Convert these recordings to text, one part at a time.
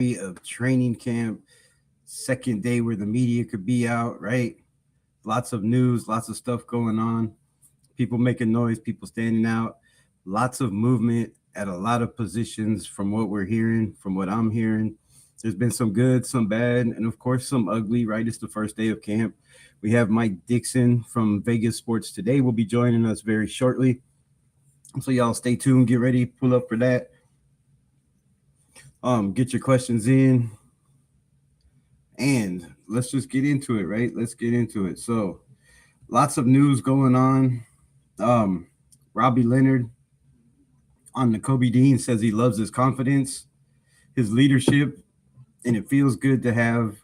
of training camp, second day where the media could be out, right? Lots of news, lots of stuff going on, people making noise, people standing out, lots of movement at a lot of positions from what we're hearing, from what I'm hearing. There's been some good, some bad, and of course, some ugly, right? It's the first day of camp. We have Mike Dixon from Vegas Sports Today will be joining us very shortly. So y'all stay tuned, get ready, pull up for that. Get your questions in, and let's just get into it, right? Let's get into it. So, lots of news going on. Um, Robbie Leonard on the Kobe Dean says he loves his confidence, his leadership, and it feels good to have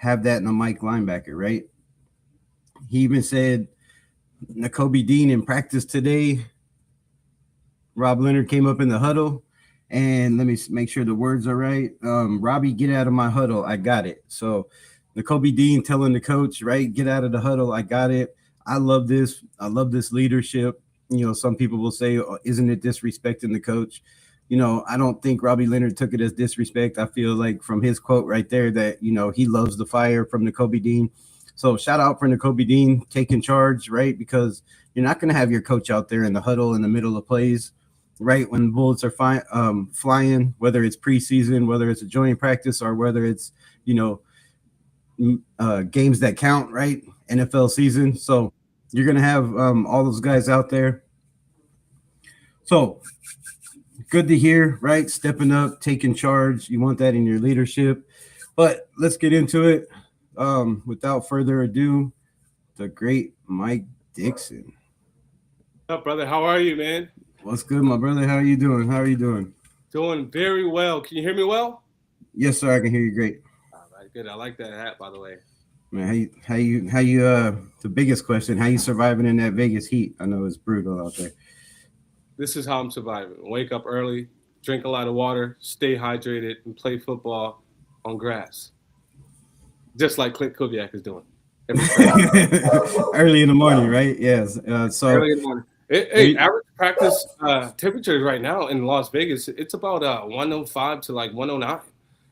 that in a Mike linebacker, right? He even said Nakobe Dean in practice today. Rob Leonard came up in the huddle, and let me make sure the words are right. Robbie, get out of my huddle. I got it. So Nakobe Dean telling the coach, right, get out of the huddle. I got it. I love this. I love this leadership. You know, some people will say, oh, isn't it disrespecting the coach? You know, I don't think Robbie Leonard took it as disrespect. I feel like from his quote right there that, you know, he loves the fire from Nakobe Dean. So shout out for Nakobe Dean taking charge, right? Because you're not going to have your coach out there in the huddle in the middle of plays, right? When bullets are flying, whether it's preseason, whether it's a joint practice, or whether it's, you know, games that count, right? NFL season. So you're going to have all those guys out there. So good to hear, right? Stepping up, taking charge. You want that in your leadership. But let's get into it. Without further ado, the great Mike Dixon. What's up, brother? How are you, man? What's good, my brother? How are you doing? How are you doing? Doing very well. Can you hear me well? Yes, sir. I can hear you great. All right, good. I like that hat, by the way. Man, how you the biggest question, how you surviving in that Vegas heat? I know it's brutal out there. This is how I'm surviving. Wake up early, drink a lot of water, stay hydrated, and play football on grass, just like Clint Kubiak is doing. Early in the morning, right? Yes. So Early in the morning. Hey, average practice temperatures right now in Las Vegas, it's about 105 to like 109.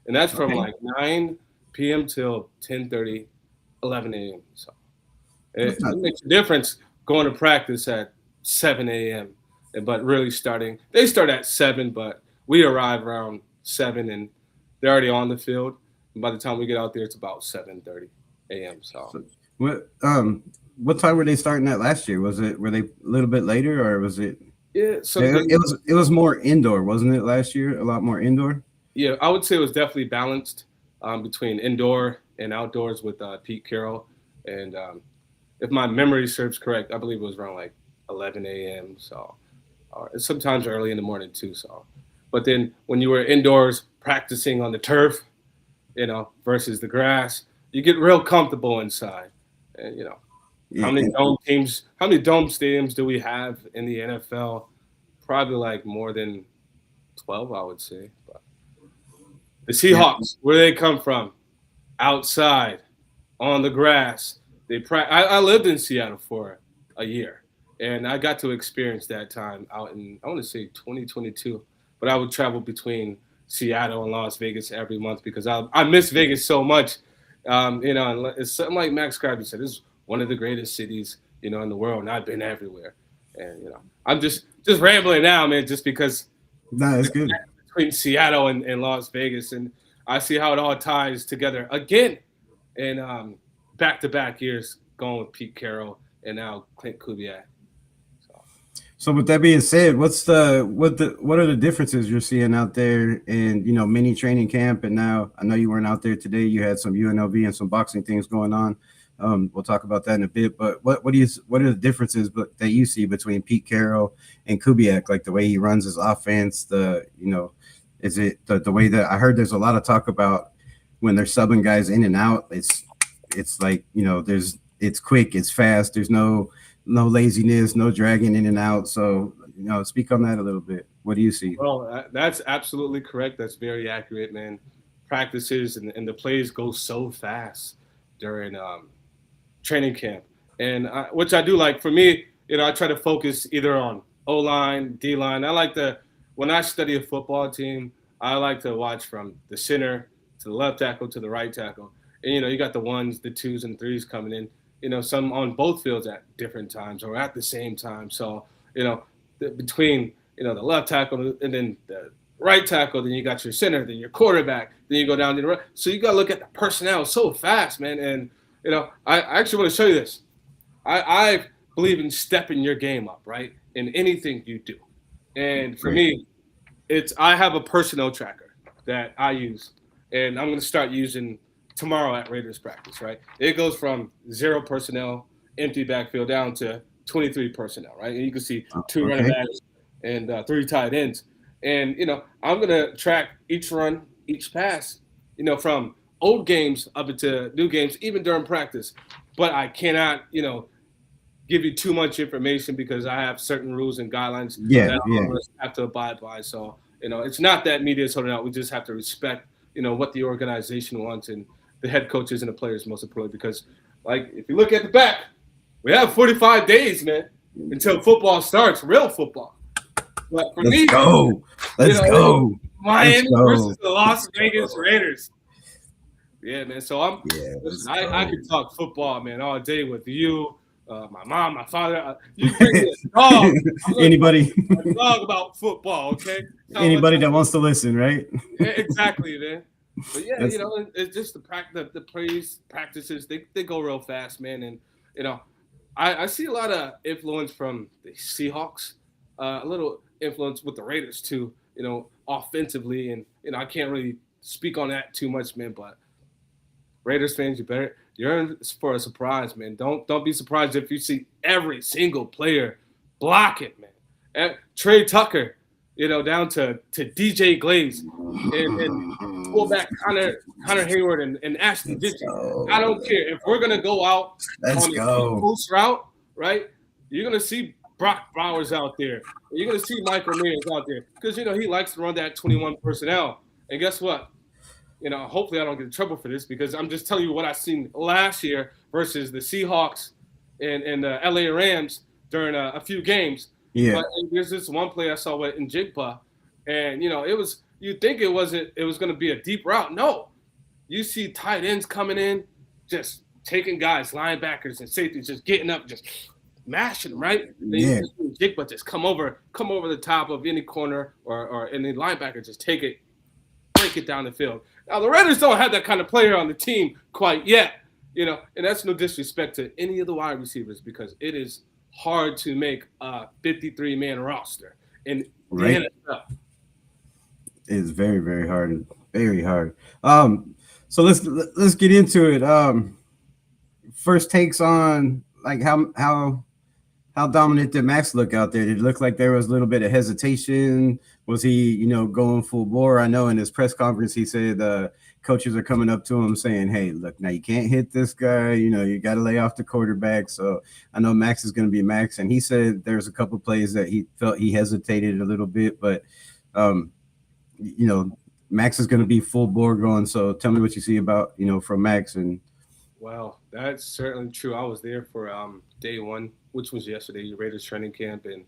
And that's from like 9 p.m. till 10:30, 11 a.m. So it makes a difference going to practice at 7 a.m. But really they start at 7, but we arrive around 7 and they're already on the field. And by the time we get out there, it's about 7:30 a.m. So what time were they starting at last year? Were they a little bit later, or was it? Yeah, so it was more indoor, wasn't it, last year? A lot more indoor. Yeah, I would say it was definitely balanced between indoor and outdoors with Pete Carroll. And if my memory serves correct, I believe it was around like 11 a.m. So sometimes early in the morning too. So, but then when you were indoors practicing on the turf, you know, versus the grass, you get real comfortable inside. And you know, how many dome stadiums do we have in the NFL? Probably like more than 12, I would say. But the Seahawks, where they come from, outside, on the grass. I lived in Seattle for a year, and I got to experience that time out in, I want to say 2022. But I would travel between Seattle and Las Vegas every month because I miss Vegas so much. You know, it's something like Max Crosby said, this is one of the greatest cities, you know, in the world, and I've been everywhere. And, you know, I'm just rambling now, man, just because it's good. Between Seattle and Las Vegas, and I see how it all ties together again in back-to-back years going with Pete Carroll and now Clint Kubiak. So with that being said, what are the differences you're seeing out there in, you know, mini training camp? And now I know you weren't out there today. You had some UNLV and some boxing things going on. We'll talk about that in a bit. But what are the differences that you see between Pete Carroll and Kubiak? Like the way he runs his offense, is it the way that I heard there's a lot of talk about when they're subbing guys in and out? It's like, you know, it's quick, it's fast. There's no laziness, no dragging in and out. So, you know, speak on that a little bit. What do you see? Well, that's absolutely correct. That's very accurate, man. Practices and the plays go so fast during training camp, and which I do like. For me, you know, I try to focus either on O-line, D-line. When I study a football team, I like to watch from the center to the left tackle to the right tackle. And, you got the ones, the twos, and threes coming in, some on both fields at different times or at the same time. So, between, the left tackle and then the right tackle, then you got your center, then your quarterback, then you go down to the right. So you got to look at the personnel so fast, man. And, I actually want to show you this. I believe in stepping your game up, right? In anything you do. And for me, I have a personnel tracker that I use, and I'm going to start using tomorrow at Raiders practice, right? It goes from 0 personnel, empty backfield, down to 23 personnel, right? And you can see 2 running backs and 3 tight ends. And, I'm going to track each run, each pass, from old games up into new games, even during practice. But I cannot, give you too much information because I have certain rules and guidelines that I have to abide by. So, it's not that media is holding out. We just have to respect, what the organization wants and the head coaches and the players most importantly. Because, like, if you look at the back, we have 45 days, man, until football starts, real football. But for Let's go. Miami versus the Las Vegas Raiders. Yeah, man. So I could talk football, man, all day with you. My mom, my father, you bring me a dog. Anybody a dog about football, okay? Anybody that wants to listen, right? Yeah, exactly, man. But yeah, it's just the plays, practices, they go real fast, man. And I see a lot of influence from the Seahawks, a little influence with the Raiders too, offensively. And I can't really speak on that too much, man, but Raiders fans, you're in for a surprise, man. Don't be surprised if you see every single player block it, man. And Trey Tucker, down to DJ Glaze and fullback Connor Hayward and Ashley Dixon. I don't care if we're gonna go out on a post route, right? You're gonna see Brock Bowers out there. You're gonna see Michael Myers out there because he likes to run that 21 personnel. And guess what? Hopefully I don't get in trouble for this because I'm just telling you what I seen last year versus the Seahawks and the LA Rams during a few games. Yeah. But there's this one play I saw with Njigba, and you'd think it was going to be a deep route. No, you see tight ends coming in, just taking guys, linebackers and safeties, just getting up, just mashing them, right? Then you see Njigba just come over the top of any corner or any linebacker, just take it, break it down the field. Now, the Raiders don't have that kind of player on the team quite yet, and that's no disrespect to any of the wide receivers because it is hard to make a 53-man roster in the NFL. It's very, very hard. Very hard. So let's get into it. First takes on like how dominant did Max look out there? Did it look like there was a little bit of hesitation? Was he, going full bore? I know in his press conference he said coaches are coming up to him saying, "Hey, look, now you can't hit this guy. You got to lay off the quarterback." So I know Max is going to be Max, and he said there's a couple plays that he felt he hesitated a little bit, but Max is going to be full bore going. So tell me what you see about from Max and. Well, that's certainly true. I was there for day one, which was yesterday, Raiders training camp, and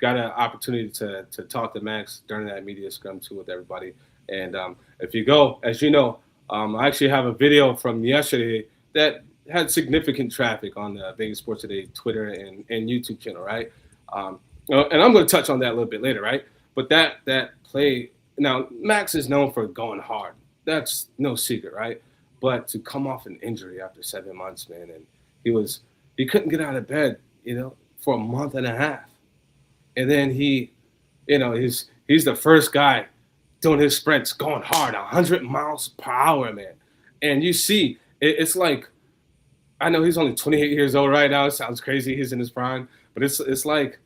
got an opportunity to talk to Max during that media scrum too with everybody. And if you go, as you know, I actually have a video from yesterday that had significant traffic on the Vegas Sports Today Twitter and YouTube channel, right? And I'm going to touch on that a little bit later, right? But that play, now Max is known for going hard. That's no secret, right? But to come off an injury after 7 months, man, and he couldn't get out of bed, for a month and a half. And then he's the first guy doing his sprints, going hard, 100 miles per hour, man. And you see, it's like, I know he's only 28 years old right now. It sounds crazy. He's in his prime. But it's like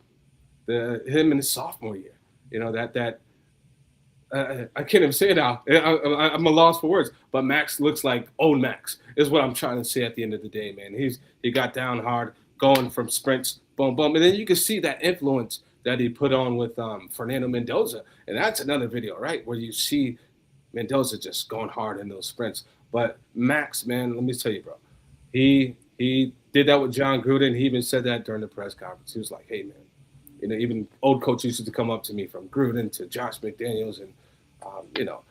him in his sophomore year, I can't even say it now. I'm a loss for words. But Max looks like old Max is what I'm trying to say at the end of the day, man. He got down hard, going from sprints, boom, boom. And then you can see that influence that he put on with Fernando Mendoza. And that's another video, right, where you see Mendoza just going hard in those sprints. But Max, man, let me tell you, bro, he did that with John Gruden. He even said that during the press conference. He was like, hey, man, even old coaches used to come up to me from Gruden to Josh McDaniels and You know,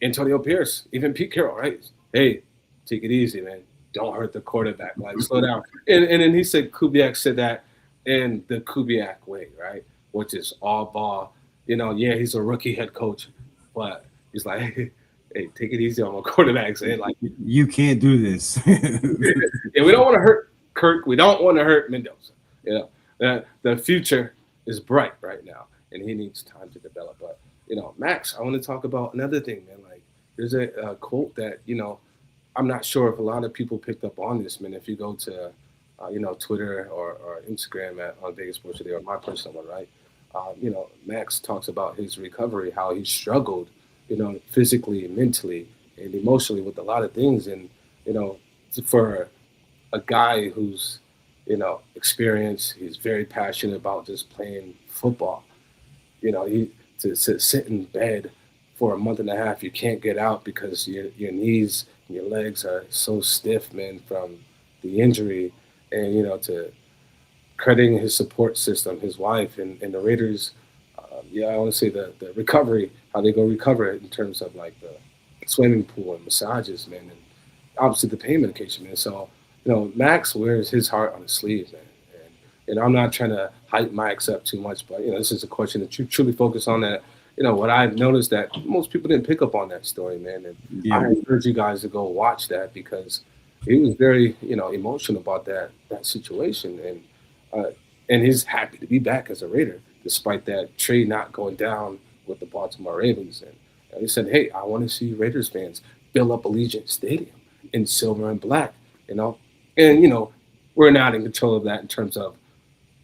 Antonio Pierce, even Pete Carroll, right? Hey, take it easy, man. Don't hurt the quarterback. Like, slow down. And then he said Kubiak said that in the Kubiak way, right? Which is all ball. Yeah, he's a rookie head coach, but he's like, hey, take it easy on my quarterbacks. And like, You can't do this. yeah, we don't want to hurt Kirk. We don't want to hurt Mendoza. The future is bright right now, and he needs time to develop. But Max, I want to talk about another thing, man. Like, there's a quote that I'm not sure if a lot of people picked up on this, man. If you go to Twitter or Instagram on Vegas Sports Today or my personal one, right? Max talks about his recovery, how he struggled, physically, mentally, and emotionally with a lot of things, and you know, for a guy who's experienced, he's very passionate about just playing football. He to sit in bed for a month and a half, you can't get out because your knees and your legs are so stiff, man, from the injury, and to crediting his support system, his wife, and the Raiders. Yeah, I want to say the recovery, how they go recover it in terms of like the swimming pool and massages, man, and obviously the pain medication, man. So, Max wears his heart on his sleeve, man. And I'm not trying to hype Max up too much, but this is a question that you truly focus on. That what I've noticed that most people didn't pick up on that story, man. And Yeah. I encourage you guys to go watch that because he was very emotional about that situation, and he's happy to be back as a Raider despite that trade not going down with the Baltimore Ravens. And he said, "Hey, I want to see Raiders fans fill up Allegiant Stadium in silver and black." You know, and we're not in control of that in terms of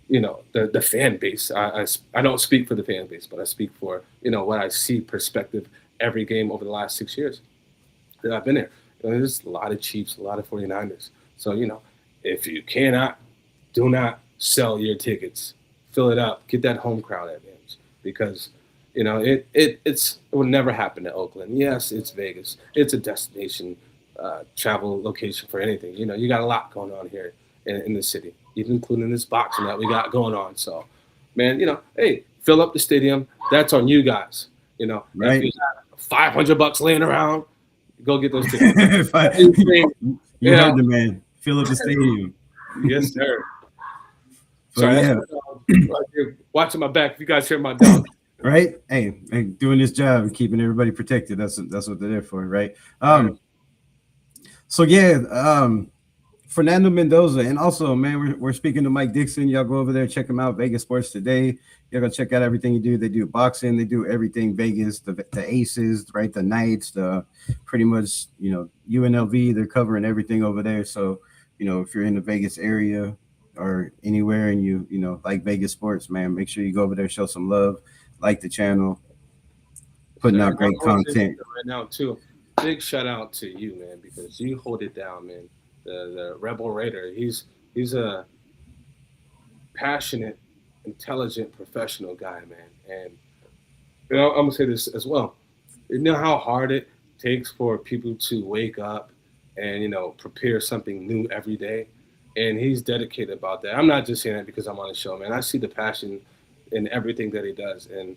the fan base. I don't speak for the fan base, but I speak for what I see perspective every game over the last 6 years that I've been there. There's a lot of Chiefs, a lot of 49ers. So if you cannot, do not sell your tickets. Fill it up. Get that home crowd advantage because it will never happen to Oakland. Yes, it's Vegas. It's a destination travel location for anything. You got a lot going on here in the city, even including this boxing that we got going on. So, man, hey, fill up the stadium. That's on you guys. Right. If you got $500 laying around, go get those tickets. You heard the man. Fill up the stadium. Yes, sir. But Sorry, yeah. that's my dog right here, watching my back. If you guys hear my dog, Right? Hey, doing this job and keeping everybody protected. That's what they're there for, right? So yeah, Fernando Mendoza, and also, man, we're speaking to Mike Dixon. Y'all go over there, check him out. Vegas Sports Today. Y'all go check out everything you do. They do boxing. They do everything Vegas. The Aces, right? The Knights. The pretty much UNLV. They're covering everything over there. So if you're in the Vegas area or anywhere and you like Vegas sports, man, make sure you go over there, show some love, like the channel, putting out great content right now too. Big shout out to you, man, because you hold it down, man. The Rebel Raider, he's a passionate, intelligent, professional guy, man. And I'm gonna say this as well. You know how hard it takes for people to wake up and prepare something new every day, and he's dedicated about that. I'm not just saying that because I'm on the show, man. I see the passion in everything that he does, and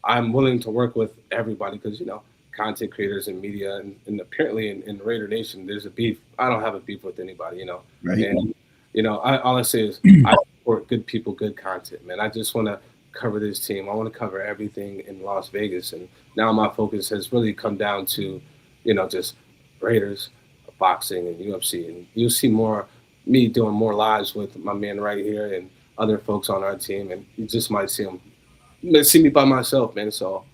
I'm willing to work with everybody because content creators and media, and apparently in Raider Nation, there's a beef. I don't have a beef with anybody, Right. And all I say is I support good people, good content, man. I just want to cover this team. I want to cover everything in Las Vegas, and now my focus has really come down to, just Raiders, boxing, and UFC, and you'll see more me doing more lives with my man right here and other folks on our team, and you just might see me by myself, man. So,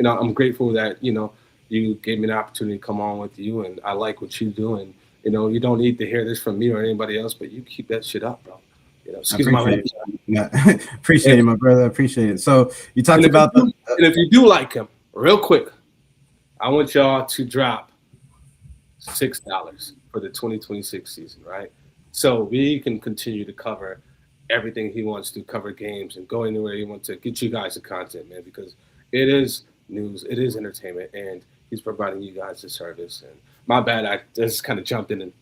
I'm grateful that you gave me an opportunity to come on with you, and I like what you do, and you don't need to hear this from me or anybody else, but you keep that shit up, bro. Excuse my language. Appreciate it, my brother. Appreciate it. So you talked about and if you do like him, real quick, I want y'all to drop $6 for the 2026 season, right? So we can continue to cover everything he wants to cover, games, and go anywhere he wants to get you guys the content, man, because it is news, it is entertainment, and he's providing you guys the service. And my bad, I just kind of jumped in and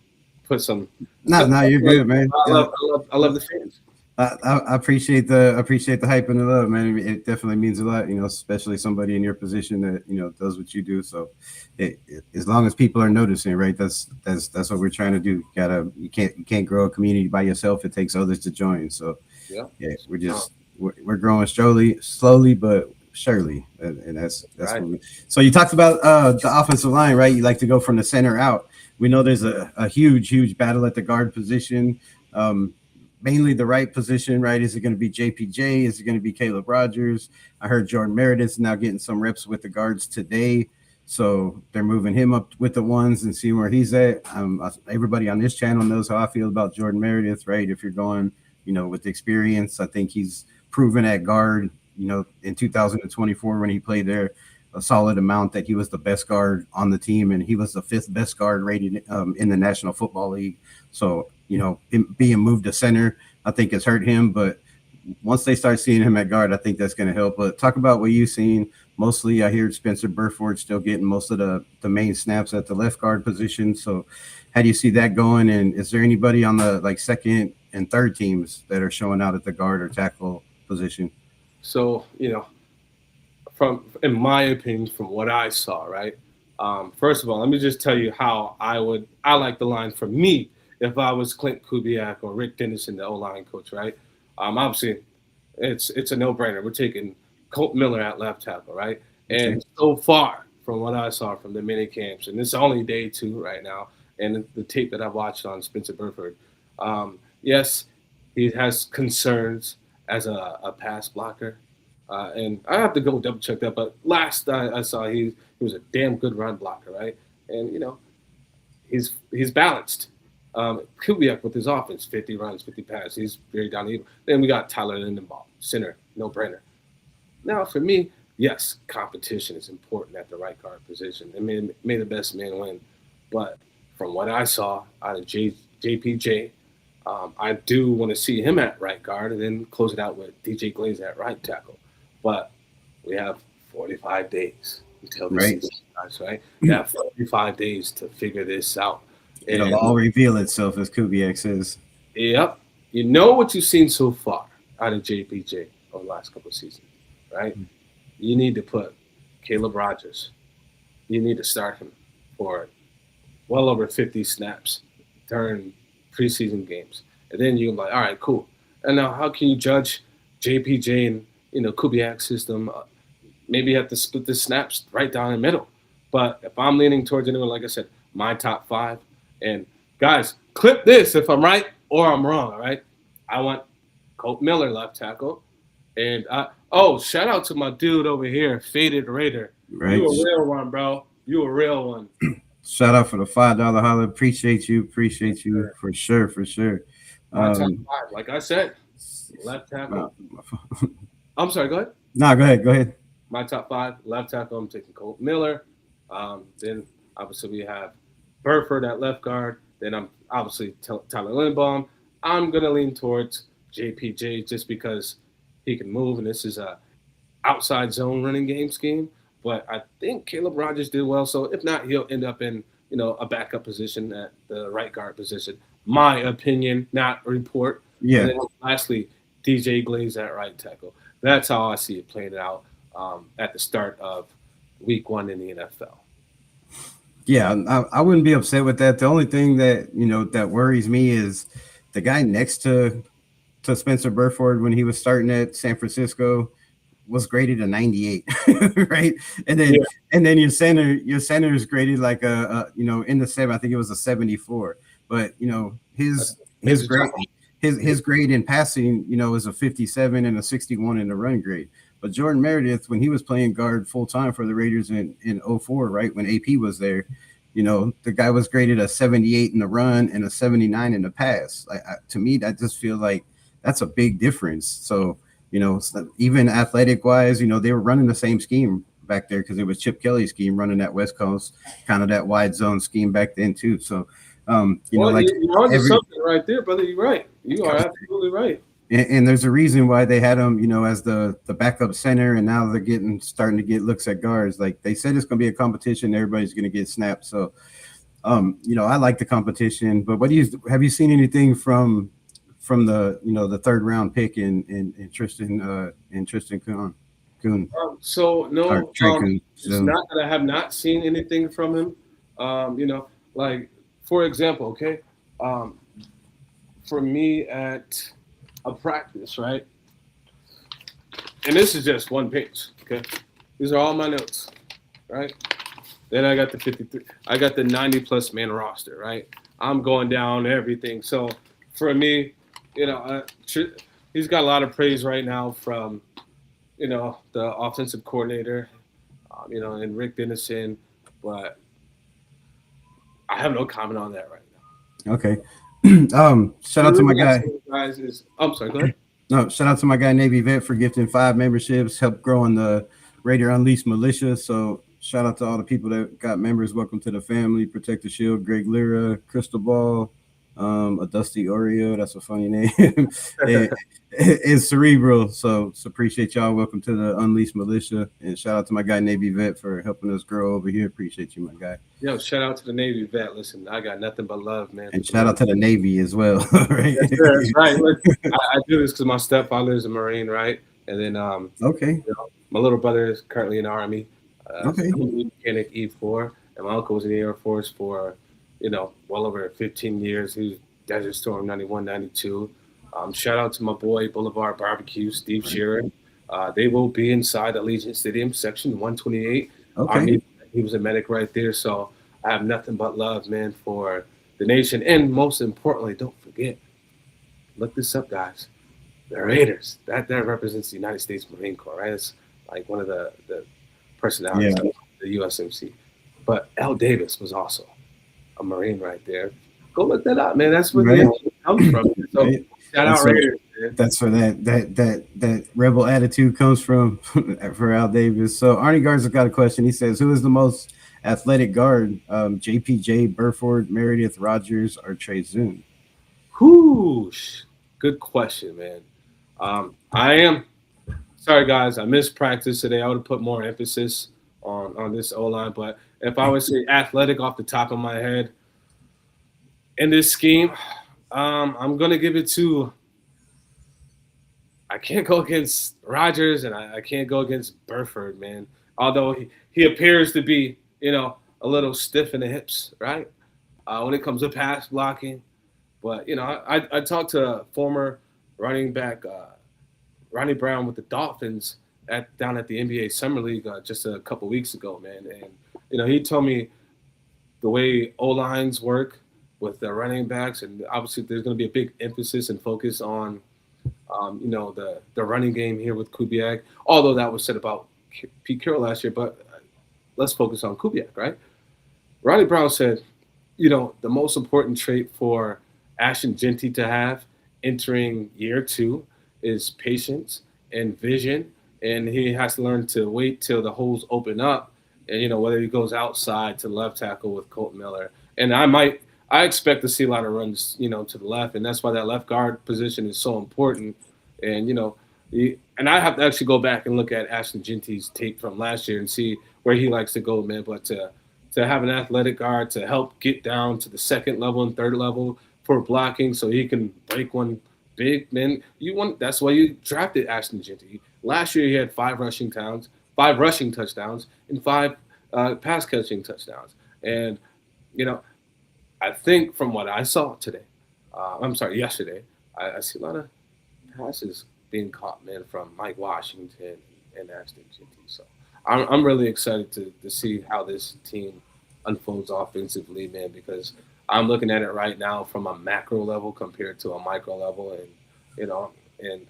put some. No, you're good, man. I love the fans. I appreciate the hype and the love, man. It definitely means a lot, especially somebody in your position that does what you do. So, as long as people are noticing, right? That's what we're trying to do. You can't grow a community by yourself. It takes others to join. So, Yeah. yeah, we're growing slowly but surely, and that's Right. what we. So you talked about the offensive line, right? You like to go from the center out. We know there's a huge battle at the guard position. Um, Mainly the right position, right? Is it going to be JPJ? Is it going to be Caleb Rogers? I heard Jordan Meredith's now getting some reps with the guards today. So they're moving him up with the ones and seeing where he's at. Everybody on this channel knows how I feel about Jordan Meredith, right? If you're going, with experience, I think he's proven at guard, in 2024 when he played there a solid amount that he was the best guard on the team and he was the fifth best guard rated in the National Football League. So, being moved to center, I think has hurt him. But once they start seeing him at guard, I think that's going to help. But talk about what you've seen. Mostly, I hear Spencer Burford still getting most of the main snaps at the left guard position. So, how do you see that going? And is there anybody on the second and third teams that are showing out at the guard or tackle position? So, from in my opinion, from what I saw, right? First of all, let me just tell you how I like the line for me if I was Clint Kubiak or Rick Dennison, the O line coach, right? Obviously, it's a no brainer. We're taking Colt Miller at left tackle, right? Okay. And so far, from what I saw from the mini camps, and it's only day 2 right now, and the tape that I've watched on Spencer Burford, yes, he has concerns as a pass blocker. And I have to go double check that, but last I saw he was a damn good run blocker, right? And he's balanced. Kubiak with his offense, 50 runs, 50 passes, he's very down even. Then we got Tyler Lindenbaum, center, no brainer. Now for me, yes, competition is important at the right guard position. I mean, may the best man win. But from what I saw out of JPJ, I do want to see him at right guard and then close it out with DJ Glaze at right tackle. But we have 45 days until the season starts, right? We have 45 days to figure this out. It'll all reveal itself, as Kubiak says. Yep. You know what you've seen so far out of JPJ over the last couple of seasons, right? You need to put Caleb Rogers. You need to start him for well over 50 snaps during preseason games. And then you're like, all right, cool. And now how can you judge JPJ and Kubiak's system? Maybe you have to split the snaps right down the middle. But if I'm leaning towards anyone, like I said, my top 5, and guys, clip this if I'm right or I'm wrong, all right? I want Colt Miller left tackle. And shout out to my dude over here, Faded Raider. Right. You a real one, bro. You a real one. Shout out for the $5 holler. Appreciate you for sure. My top 5, like I said, left tackle. I'm sorry, go ahead. No, go ahead. My top 5, left tackle, I'm taking Colt Miller. Then obviously we have Burford at left guard. Then I'm obviously Tyler Lindenbaum. I'm going to lean towards JPJ just because he can move, and this is a outside zone running game scheme. But I think Caleb Rogers did well. So if not, he'll end up in a backup position at the right guard position. My opinion, not report. Yeah. And then lastly, DJ Glaze at right tackle. That's how I see it playing out at the start of week 1 in the NFL. Yeah, I wouldn't be upset with that. The only thing that that worries me is the guy next to Spencer Burford when he was starting at San Francisco was graded a 98, right? And then your center is graded like in the 7. I think it was a 74. But his grade in passing is a 57 and a 61 in the run grade. But Jordan Meredith, when he was playing guard full time for the Raiders in 04, right, when AP was there, the guy was graded a 78 in the run and a 79 in the pass. To me, I just feel like that's a big difference. So, even athletic wise, they were running the same scheme back there because it was Chip Kelly's scheme running that West Coast, kind of that wide zone scheme back then too. So, you're onto something right there, brother. You're right. You are absolutely right. And there's a reason why they had him, as the backup center, and now they're starting to get looks at guards. Like they said, it's going to be a competition. Everybody's going to get snaps. So, I like the competition. But have you seen anything from from the the third round pick in Tristan Kuhn So or no, Trey Kuhn. it's So not that I have not seen anything from him. Like for example, okay, um, for me at a practice, right? And this is just one page, okay? These are all my notes, right? Then I got the 53. I got the 90 plus man roster, right? I'm going down everything. So for me, you know, he's got a lot of praise right now from the offensive coordinator, and Rick Dennison, but I have no comment on that right now. okay. Shout The out to my reason I guy. say guys is, I'm sorry, go ahead. No, shout out to my guy Navy Vet for gifting 5 memberships, helped growing the Raider Unleashed Militia. So shout out to all the people that got members. Welcome to the family. Protect the Shield, Greg Lira, Crystal Ball, a Dusty Oreo. That's a funny name. It's Cerebral. So appreciate y'all. Welcome to the Unleashed Militia. And shout out to my guy Navy Vet for helping us grow over here. Appreciate you, my guy. Yo, shout out to the Navy vet. Listen, I got nothing but love, man. And shout out to the Navy as well. Right? Yes, sir, that's right. Look, I do this because my stepfather is a Marine, right? And then Okay. my little brother is currently in the Army. Okay. I'm a mechanic E4, and my uncle was in the Air Force for, well over 15 years. He was Desert Storm 91, 92. Shout out to my boy Boulevard Barbecue, Steve Shearer. They will be inside Allegiant Stadium, section 128. Okay. He was a medic right there, so I have nothing but love, man, for the nation. And most importantly, don't forget, look this up, guys. The Raiders, that represents the United States Marine Corps, right? It's like one of the personalities of the USMC. But L. Davis was also a Marine right there. Go look that up, man. That's where the nation comes from. So shout out Raiders, man. That's where that rebel attitude comes from for Al Davis. So Arnie Garza got a question. He says, "Who is the most athletic guard? JPJ, Burford, Meredith, Rogers, or Trey Zoon?" Whoosh. Good question, man. I am sorry, guys. I missed practice today. I would have put more emphasis on this O line, but if I would say athletic off the top of my head in this scheme, I'm gonna give it to. I can't go against Rogers and I can't go against Burford, man. Although he appears to be, a little stiff in the hips, right? When it comes to pass blocking. But, I talked to a former running back, Ronnie Brown with the Dolphins down at the NBA Summer League just a couple weeks ago, man. And, he told me the way O-lines work with the running backs, and obviously there's going to be a big emphasis and focus on the running game here with Kubiak, although that was said about Pete Carroll last year, but let's focus on Kubiak, right? Ronnie Brown said, the most important trait for Ashton Genty to have entering year 2 is patience and vision, and he has to learn to wait till the holes open up, and, whether he goes outside to left tackle with Colt Miller. And I expect to see a lot of runs, to the left, and that's why that left guard position is so important. And and I have to actually go back and look at Ashton Genty's tape from last year and see where he likes to go, man. But to have an athletic guard to help get down to the second level and third level for blocking, so he can break one big, man. That's why you drafted Ashton Genty. Last year he had 5 rushing touchdowns, and 5 pass catching touchdowns. And I think from what I saw today, yesterday, I see a lot of passes being caught, man, from Mike Washington and Ashton Genty. So I'm really excited to see how this team unfolds offensively, man, because I'm looking at it right now from a macro level compared to a micro level, and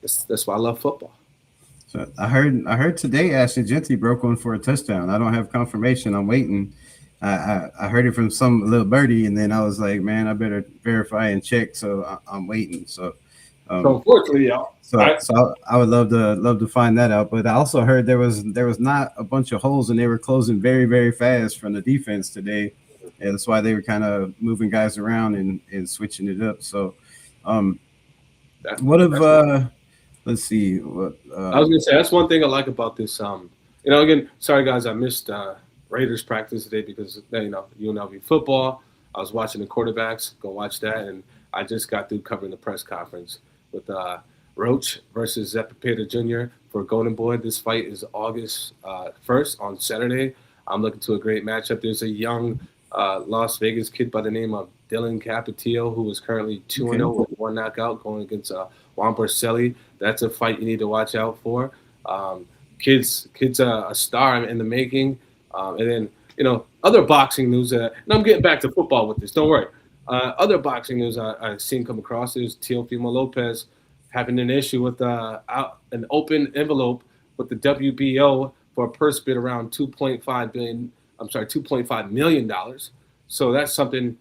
that's why I love football. So I heard today Ashton Genty broke one for a touchdown. I don't have confirmation. I'm waiting. I heard it from some little birdie, and then I was like, man, I better verify and check. So I'm waiting. So unfortunately, y'all. So I would love to find that out. But I also heard there was not a bunch of holes, and they were closing very, very fast from the defense today. And that's why they were kind of moving guys around and switching it up. So let's see what I was gonna say. That's one thing I like about this. Again, sorry guys, I missed Raiders practice today because UNLV football. I was watching the quarterbacks. Go watch that, and I just got through covering the press conference with Roach versus Zeppapeter Jr. for Golden Boy. This fight is August 1st on Saturday. I'm looking to a great matchup. There's a young Las Vegas kid by the name of Dylan Capetillo, who is currently 2-0 with one knockout, going against Juan Porcelli. That's a fight you need to watch out for. Kid's a star in the making. And then, other boxing news. And I'm getting back to football with this. Don't worry. Other boxing news I've seen come across is Teofimo Lopez having an issue with an open envelope with the WBO for a purse bid around $2.5 million. So that's something,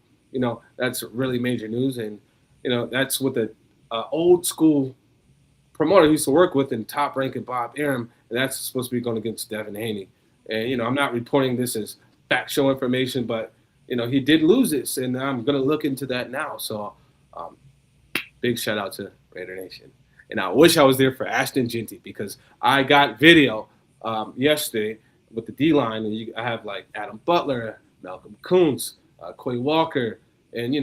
that's really major news. And, that's with the old school promoter he used to work with in Top Rank and Bob Arum, and that's supposed to be going against Devin Haney. And, I'm not reporting this as factual information, but, he did lose this, and I'm going to look into that now. So big shout out to Raider Nation. And I wish I was there for Ashton Ginty, because I got video yesterday with the D-line, and I have like Adam Butler, Malcolm Kuntz, Quay Walker, and,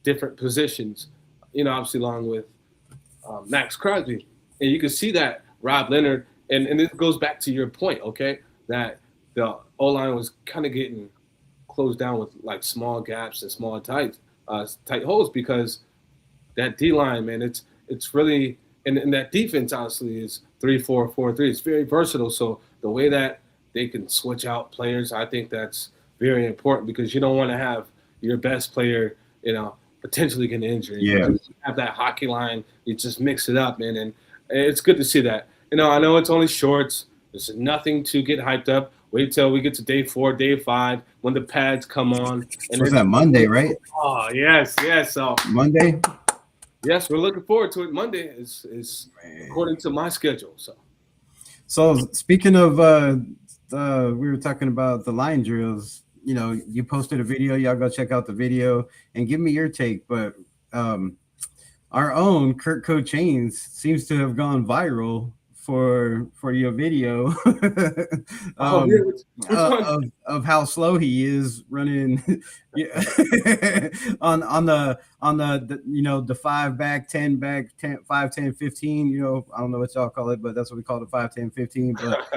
different positions, obviously along with Max Crosby. And you can see that Rob Leonard, and this goes back to your point, okay, that the O-line was kind of getting closed down with like small gaps and small tight holes, because that D-line, man, it's really, and that defense honestly is 3-4-4-3. It's very versatile. So the way that they can switch out players, I think that's very important, because you don't want to have your best player, potentially getting injured. Yeah. You have that hockey line, you just mix it up, man, and it's good to see that. I know it's only shorts. There's nothing to get hyped up. Wait till we get to day 4, day 5, when the pads come on. And was that Monday, right? Oh, yes. So Monday? Yes, we're looking forward to it. Monday is according to my schedule. So speaking of, we were talking about the line drills. You posted a video. Y'all go check out the video and give me your take. But our own Kurt Cochains seems to have gone viral for your video of how slow he is running on the the 5 back, 10 back, 10, 5, 10, 15, I don't know what y'all call it, but that's what we call it, 5, 10, 15. But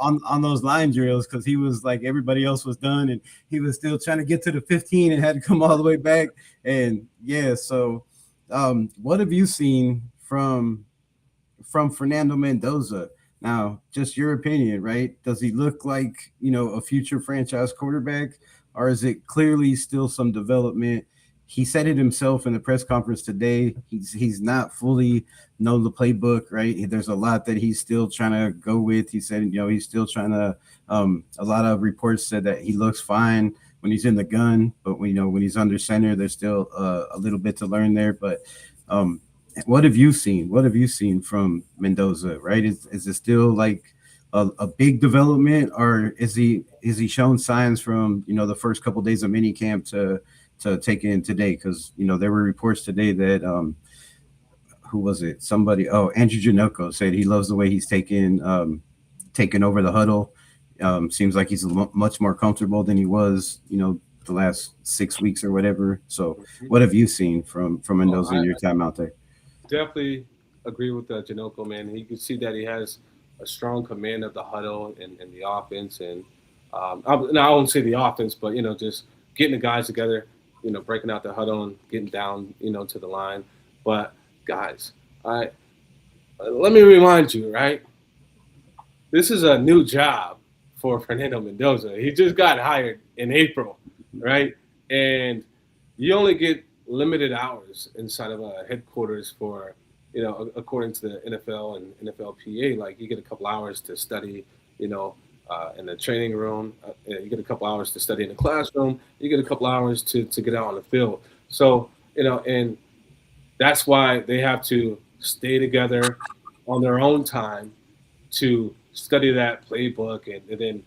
on those line drills, because he was like, everybody else was done and he was still trying to get to the 15 and had to come all the way back. And yeah, so what have you seen from Fernando Mendoza? Now, just your opinion, right? Does he look like, a future franchise quarterback, or is it clearly still some development? He said it himself in the press conference today. He's not fully know the playbook, right? There's a lot that he's still trying to go with. He said, he's still trying to, a lot of reports said that he looks fine when he's in the gun, but when he's under center, there's still a little bit to learn there. But what have you seen? What have you seen from Mendoza, right? Is it still like a big development, or is he shown signs from, the first couple of days of mini camp to take in today? Because, there were reports today that, who was it? Andrew Janocko said he loves the way he's taken over the huddle. Seems like he's much more comfortable than he was, the last 6 weeks or whatever. So what have you seen from Mendoza in your time out there? Definitely agree with Janocko, man. You can see that he has a strong command of the huddle and the offense. And I won't say the offense, but, just getting the guys together, breaking out the huddle and getting down, to the line. But, guys, let me remind you, right? This is a new job for Fernando Mendoza. He just got hired in April, right? And you only get limited hours inside of a headquarters for, according to the NFL and NFLPA, like you get a couple hours to study, in the training room. You get a couple hours to study in the classroom. You get a couple hours to get out on the field. So, and that's why they have to stay together on their own time to study that playbook. And then,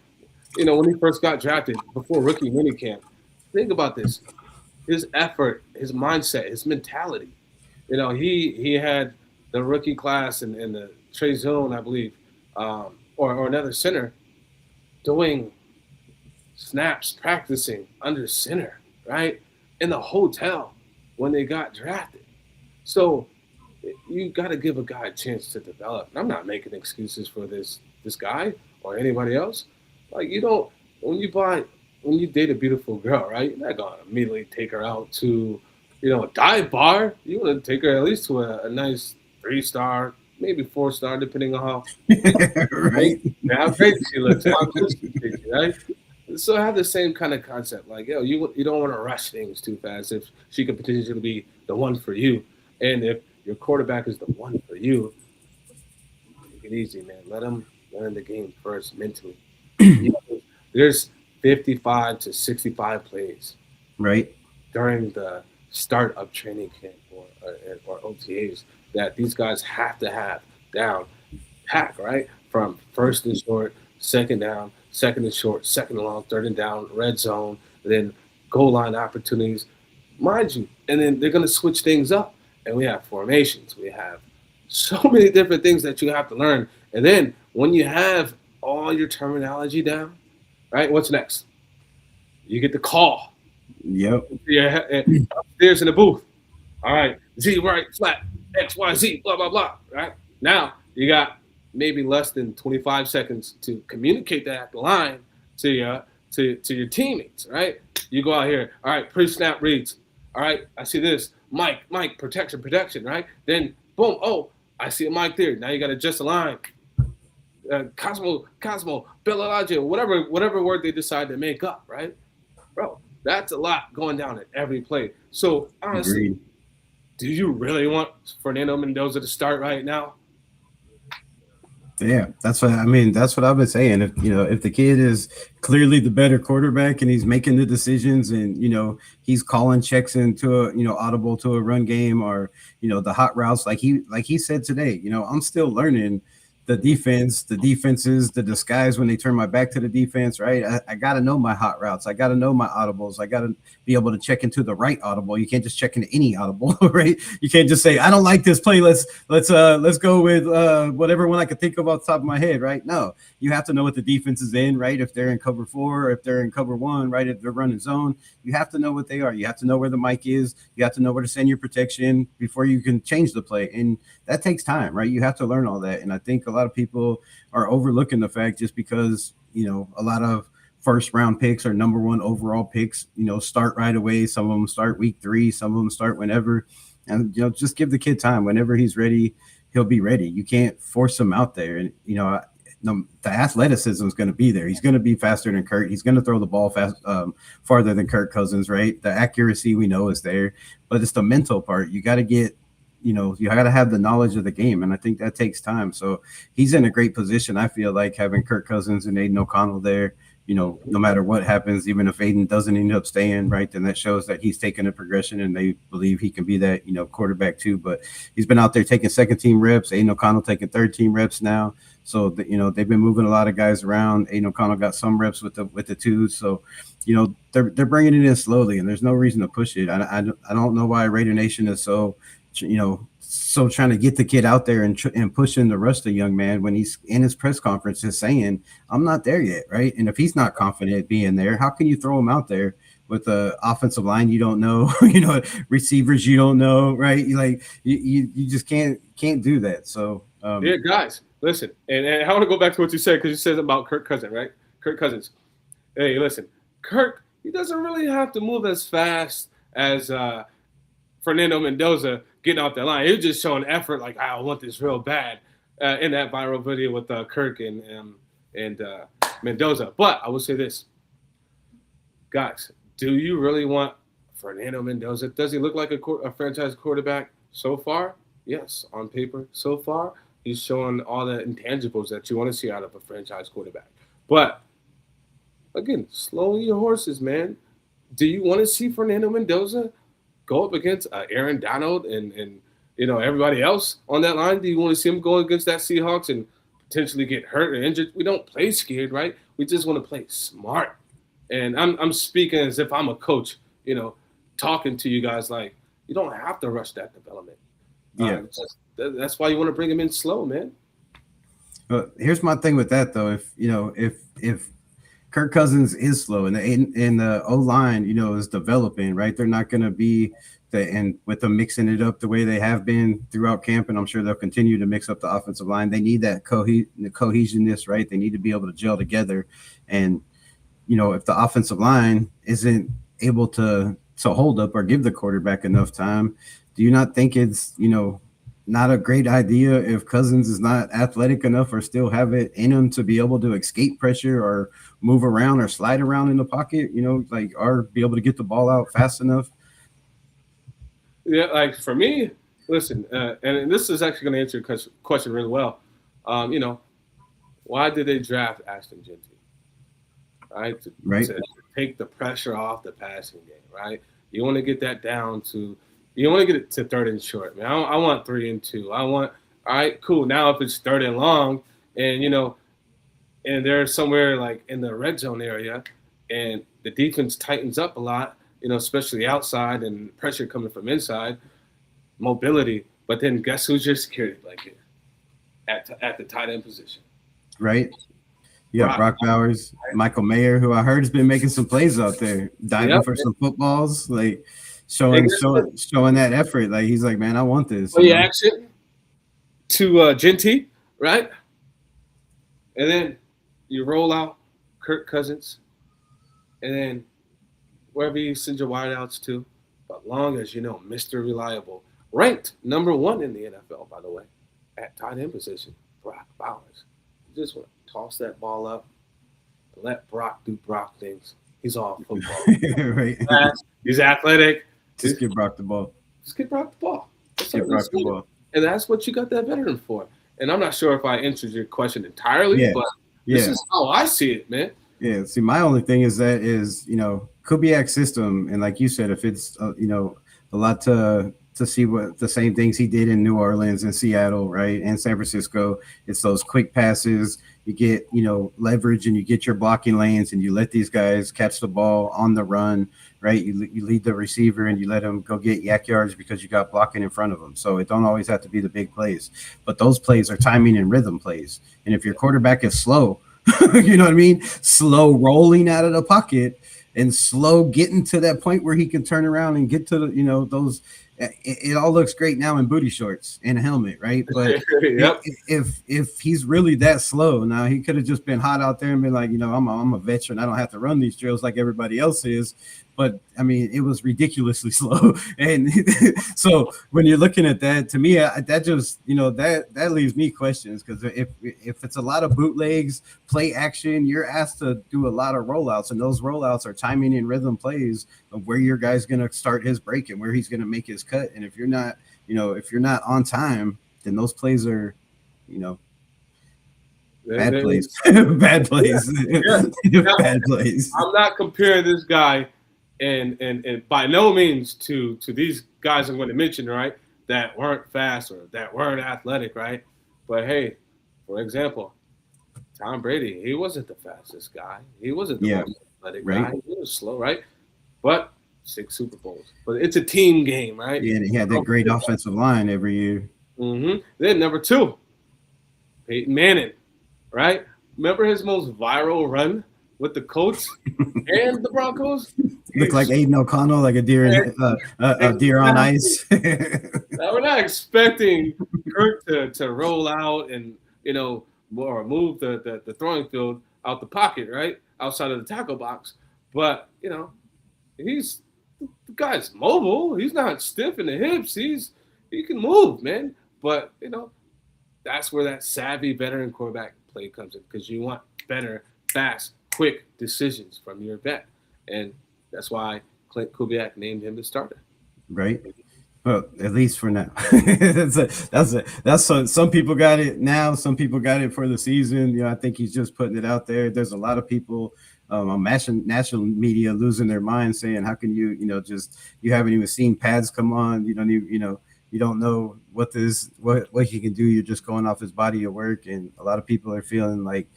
when he first got drafted before rookie minicamp, think about this. His effort, his mindset, his mentality. He had the rookie class and the Trey Zone, I believe, or another center doing snaps, practicing under center, right? In the hotel when they got drafted. So you got to give a guy a chance to develop. And I'm not making excuses for this guy or anybody else. Like you don't when you buy when you date a beautiful girl, right? You're not gonna immediately take her out to, a dive bar. You want to take her at least to a nice 3-star, maybe 4-star, depending on how right, Right. how great she looks, how good she treats you, right? So I have the same kind of concept. Like, you don't want to rush things too fast. If she could potentially be the one for you, and if your quarterback is the one for you, take it easy, man. Let him learn the game first mentally. You know, there's 55 to 65 plays Right. during the start of training camp or OTAs that these guys have to have down pack, right? From first and short, second down, second and short, second and long, third and down, red zone, then goal line opportunities, mind you. And then they're going to switch things up. And we have formations. We have so many different things that you have to learn. And then when you have all your terminology down, right? What's next? You get the call. Yep. You're upstairs in the booth. All right, Z right, flat, X, Y, Z, blah, blah, blah. Right? Now you got maybe less than 25 seconds to communicate that at the line to your teammates, right? You go out here, all right, pre-snap reads. All right, I see this. Mike, protection, right? Then boom, oh, I see a Mike there. Now you got to adjust the line. Cosmo, Bellagio, whatever word they decide to make up, right? Bro, that's a lot going down at every play. So honestly, Agreed. do you really want Fernando Mendoza to start right now? Yeah, that's what I mean. That's what I've been saying. If the kid is clearly the better quarterback and he's making the decisions and he's calling checks into a audible to a run game or the hot routes like he said today. I'm still learning the defense, the defenses, the disguise when they turn my back to the defense, right? I got to know my hot routes. I got to know my audibles. I got to be able to check into the right audible. You can't just check into any audible, right? You can't just say, I don't like this play. Let's go with whatever one I could think of off the top of my head, right? No, you have to know what the defense is in, right? If they're in cover 4, or if they're in cover 1, right? If they're running zone, you have to know what they are. You have to know where the mic is. You have to know where to send your protection before you can change the play. And that takes time, right? You have to learn all that. And I think a lot of people are overlooking the fact just because, a lot of first round picks or number 1 overall picks, start right away. Some of them start week 3, some of them start whenever. And, just give the kid time. Whenever he's ready, he'll be ready. You can't force him out there. And, the athleticism is going to be there. He's going to be faster than Kirk. He's going to throw the ball farther than Kirk Cousins, right? The accuracy we know is there, but it's the mental part. You got to get, you got to have the knowledge of the game, and I think that takes time. So he's in a great position. I feel like having Kirk Cousins and Aiden O'Connell there, no matter what happens, even if Aiden doesn't end up staying, right, then that shows that he's taking a progression and they believe he can be that, quarterback too. But he's been out there taking second team reps. Aiden O'Connell taking third team reps now. So, they've been moving a lot of guys around. Aiden O'Connell got some reps with the twos. So, they're bringing it in slowly, and there's no reason to push it. I don't know why Raider Nation is so trying to get the kid out there and pushing the rest of the young man when he's in his press conference is saying, I'm not there yet, right? And if he's not confident being there, how can you throw him out there with the offensive line you don't know, receivers you don't know, right? You just can't do that. So Yeah, guys, listen, and I want to go back to what you said because you said about Kirk Cousins, right? Kirk Cousins. Hey, listen, Kirk, he doesn't really have to move as fast as Fernando Mendoza getting off that line. He was just showing effort, like, I want this real bad in that viral video with Kirk and Mendoza. But I will say this, guys, do you really want Fernando Mendoza? Does he look like a franchise quarterback so far? Yes, on paper, so far, he's showing all the intangibles that you want to see out of a franchise quarterback. But again, slow your horses, man. Do you want to see Fernando Mendoza go up against Aaron Donald and everybody else on that line? Do you want to see him go against that Seahawks and potentially get hurt or injured? We don't play scared, right? We just want to play smart. And I'm speaking as if I'm a coach, talking to you guys like you don't have to rush that development. Yeah, that's why you want to bring him in slow, man. But here's my thing with that, though. If Kirk Cousins is slow, and the O line, is developing. Right, they're not going to be and with them mixing it up the way they have been throughout camp, and I'm sure they'll continue to mix up the offensive line. They need that cohesionness, right? They need to be able to gel together, and if the offensive line isn't able to hold up or give the quarterback enough time, do you not think it's not a great idea if Cousins is not athletic enough or still have it in him to be able to escape pressure or move around or slide around in the pocket, or be able to get the ball out fast enough? Yeah, like for me, listen, and this is actually going to answer your question really well. Why did they draft Ashton Genty? Right? Right. To take the pressure off the passing game, right? You want to get that down to, you want to get it to third and short, man. I want 3 and 2. All right, cool. Now if it's third and long, and and they're somewhere like in the red zone area, and the defense tightens up a lot, especially outside and pressure coming from inside, mobility. But then guess who's your security blanket at the tight end position? Right. Yeah, Brock Bowers, Michael Mayer, who I heard has been making some plays out there, diving for some footballs, like showing that effort. Like he's like, man, I want this. Play action to Genty, right? And then you roll out Kirk Cousins, and then wherever you send your wideouts to, but long as Mr. Reliable, ranked number 1 in the NFL, by the way, at tight end position, Brock Bowers. You just want to toss that ball up, and let Brock do Brock things. He's all football. Right. He's athletic. Just give Brock the ball. Just give Brock the ball. Give Brock the ball. And that's what you got that veteran for. And I'm not sure if I answered your question entirely, but this is how I see it, man. Yeah. See, my only thing is Kubiak's system, and like you said, if it's a lot to see what the same things he did in New Orleans and Seattle, right, and San Francisco, it's those quick passes. You get leverage, and you get your blocking lanes, and you let these guys catch the ball on the run, right? You lead the receiver, and you let him go get yak yards because you got blocking in front of them. So it don't always have to be the big plays, but those plays are timing and rhythm plays. And if your quarterback is slow, you know what I mean? Slow rolling out of the pocket and slow getting to that point where he can turn around and get to those. It all looks great now in booty shorts and a helmet, right? But if he's really that slow, now he could have just been hot out there and been like, I'm a veteran. I don't have to run these drills like everybody else is. But I mean, it was ridiculously slow. And so when you're looking at that, to me, that just, that leaves me questions, because if it's a lot of bootlegs, play action, you're asked to do a lot of rollouts, and those rollouts are timing and rhythm plays of where your guy's going to start his break and where he's going to make his cut. And if you're not, if you're not on time, then those plays are, bad plays. Bad plays. Bad plays. I'm not comparing this guy and by no means to these guys I'm going to mention, right, that weren't fast or that weren't athletic, right? But hey, for example, Tom Brady, he wasn't the fastest guy. He wasn't the most athletic guy. He was slow, right? But 6 Super Bowls. But it's a team game, right? Yeah, and he had that great offensive line every year. Mm-hmm. Then number 2, Peyton Manning, right? Remember his most viral run with the Colts and the Broncos? Looked like Aiden O'Connell, like a deer on ice. Now, we're not expecting Kirk to roll out and or move the throwing field out the pocket, right, outside of the tackle box. But the guy's mobile. He's not stiff in the hips. He can move, man. But that's where that savvy veteran quarterback play comes in, because you want better, fast, quick decisions from your vet, and that's why Clint Kubiak named him the starter. Right. Well, at least for now. That's some people got it now. Some people got it for the season. I think he's just putting it out there. There's a lot of people on national media losing their minds, saying, "How can you, you haven't even seen pads come on? You don't even, you don't know what he can do. You're just going off his body of work." And a lot of people are feeling like,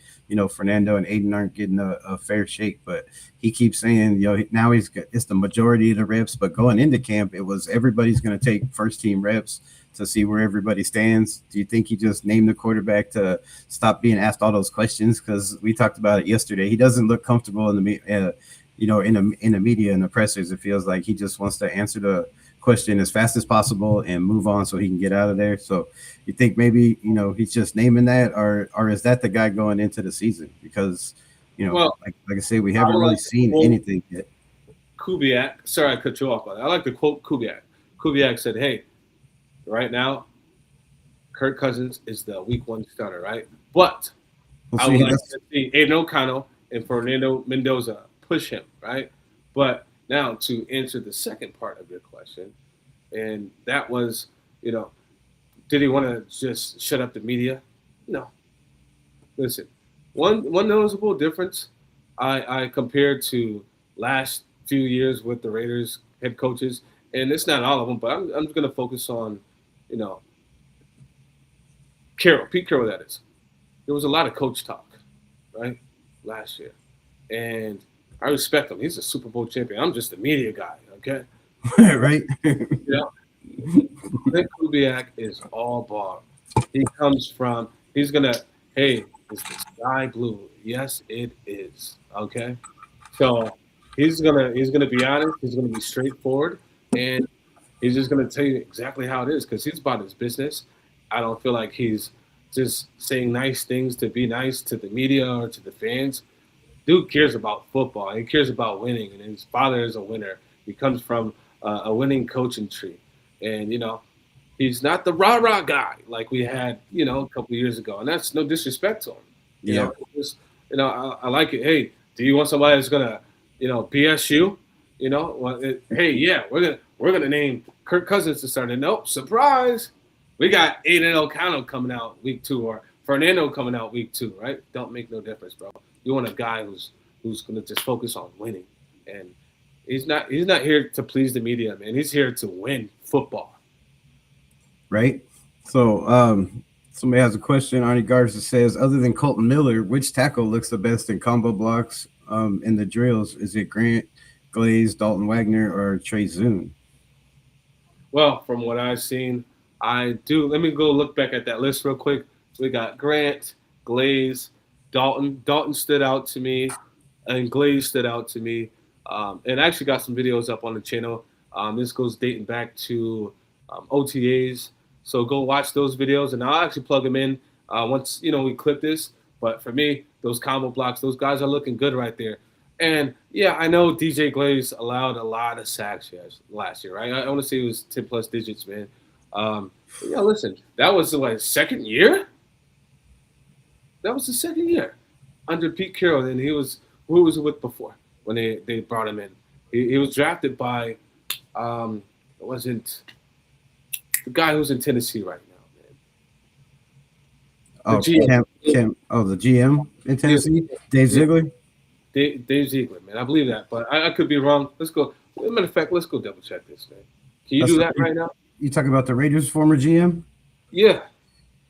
Fernando and Aiden aren't getting a fair shake. But he keeps saying, now it's the majority of the reps. But going into camp, it was everybody's going to take first team reps. to see where everybody stands? Do you think he just named the quarterback to stop being asked all those questions? Because we talked about it yesterday. He doesn't look comfortable in the media and the pressers. It feels like he just wants to answer the question as fast as possible and move on so he can get out of there. So you think maybe he's just naming that, or is that the guy going into the season? Because Well, like I said, we I haven't would really like to seen quote anything yet. Kubiak. Sorry, I cut you off, but I like to quote Kubiak. Kubiak said, "Hey, right now, Kirk Cousins is the Week 1 starter, right? But We'll I would see. like to see Aiden O'Connell and Fernando Mendoza push him, right? But now to answer the second part of your question, and that was, you know, did he want to just shut up the media? No. Listen, one noticeable difference I compared to last few years with the Raiders head coaches, and it's not all of them, but I'm going to focus on, you know, Pete Carroll, that is. There was a lot of coach talk, right, last year. And I respect him. He's a Super Bowl champion. I'm just a media guy, okay? Right? Yeah. Nick Kubiak is all ball. He comes from, he's going to, hey, is the sky blue? Yes, it is, okay? So he's gonna be honest. He's gonna be straightforward, and he's just gonna tell you exactly how it is because he's about his business. I don't feel like he's just saying nice things to be nice to the media or to the fans. Dude cares about football. He cares about winning, and his father is a winner. He comes from a winning coaching tree, and he's not the rah rah guy like we had a couple of years ago, and that's no disrespect to him. Yeah. Just, I like it. Hey, do you want somebody that's gonna BS you? Hey, yeah, we're gonna name Kirk Cousins to start. Nope, surprise. We got Aiden O'Connell coming out week 2 or Fernando coming out week 2, right? Don't make no difference, bro. You want a guy who's gonna just focus on winning, and he's not here to please the media, man. He's here to win football. Right. So somebody has a question. Arnie Garza says, other than Colton Miller, which tackle looks the best in combo blocks in the drills? Is it Grant, Glaze, Dalton Wagner, or Trey Zune? Well, from what I've seen, I do. Let me go look back at that list real quick. So we got Grant, Glaze, Dalton. Dalton stood out to me, and Glaze stood out to me. And I actually got some videos up on the channel. This goes dating back to OTAs. So go watch those videos, and I'll actually plug them in once we clip this. But for me, those combo blocks, those guys are looking good right there. And yeah, I know DJ Glaze allowed a lot of sacks last year, right? I want to say it was 10 plus digits, man. Yeah, listen, that was what, second year? That was the second year under Pete Carroll, and who was he with before when they brought him in? He was drafted by it wasn't the guy who's in Tennessee right now, man. The GM in Tennessee, Dave Ziegler. Dave Ziegler, man. I believe that, but I could be wrong. Let's go. As a matter of fact, let's go double check this, man. Can you do that right now? You talking about the Raiders' former GM? Yeah.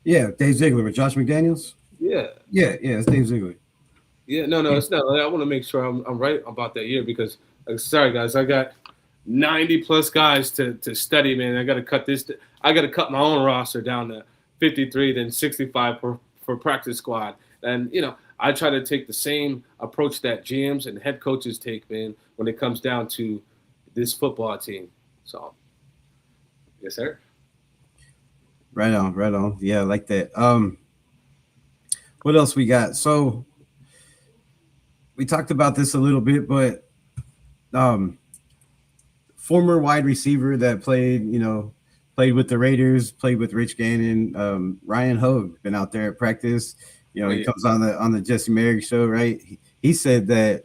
Yeah, Dave Ziegler with Josh McDaniels. Yeah. Yeah, it's Dave Ziegler. Yeah, no, it's not. I want to make sure I'm right about that year because, sorry guys, I got 90 plus guys to study, man. I got to cut this. I got to cut my own roster down to 53, then 65 for practice squad, and I try to take the same approach that GMs and head coaches take, man, when it comes down to this football team. So, yes, sir. Right on. Yeah, I like that. What else we got? So we talked about this a little bit, but former wide receiver that played with the Raiders, played with Rich Gannon, Ryan Hogue, been out there at practice. He comes on the Jesse Merrick show, right? He said that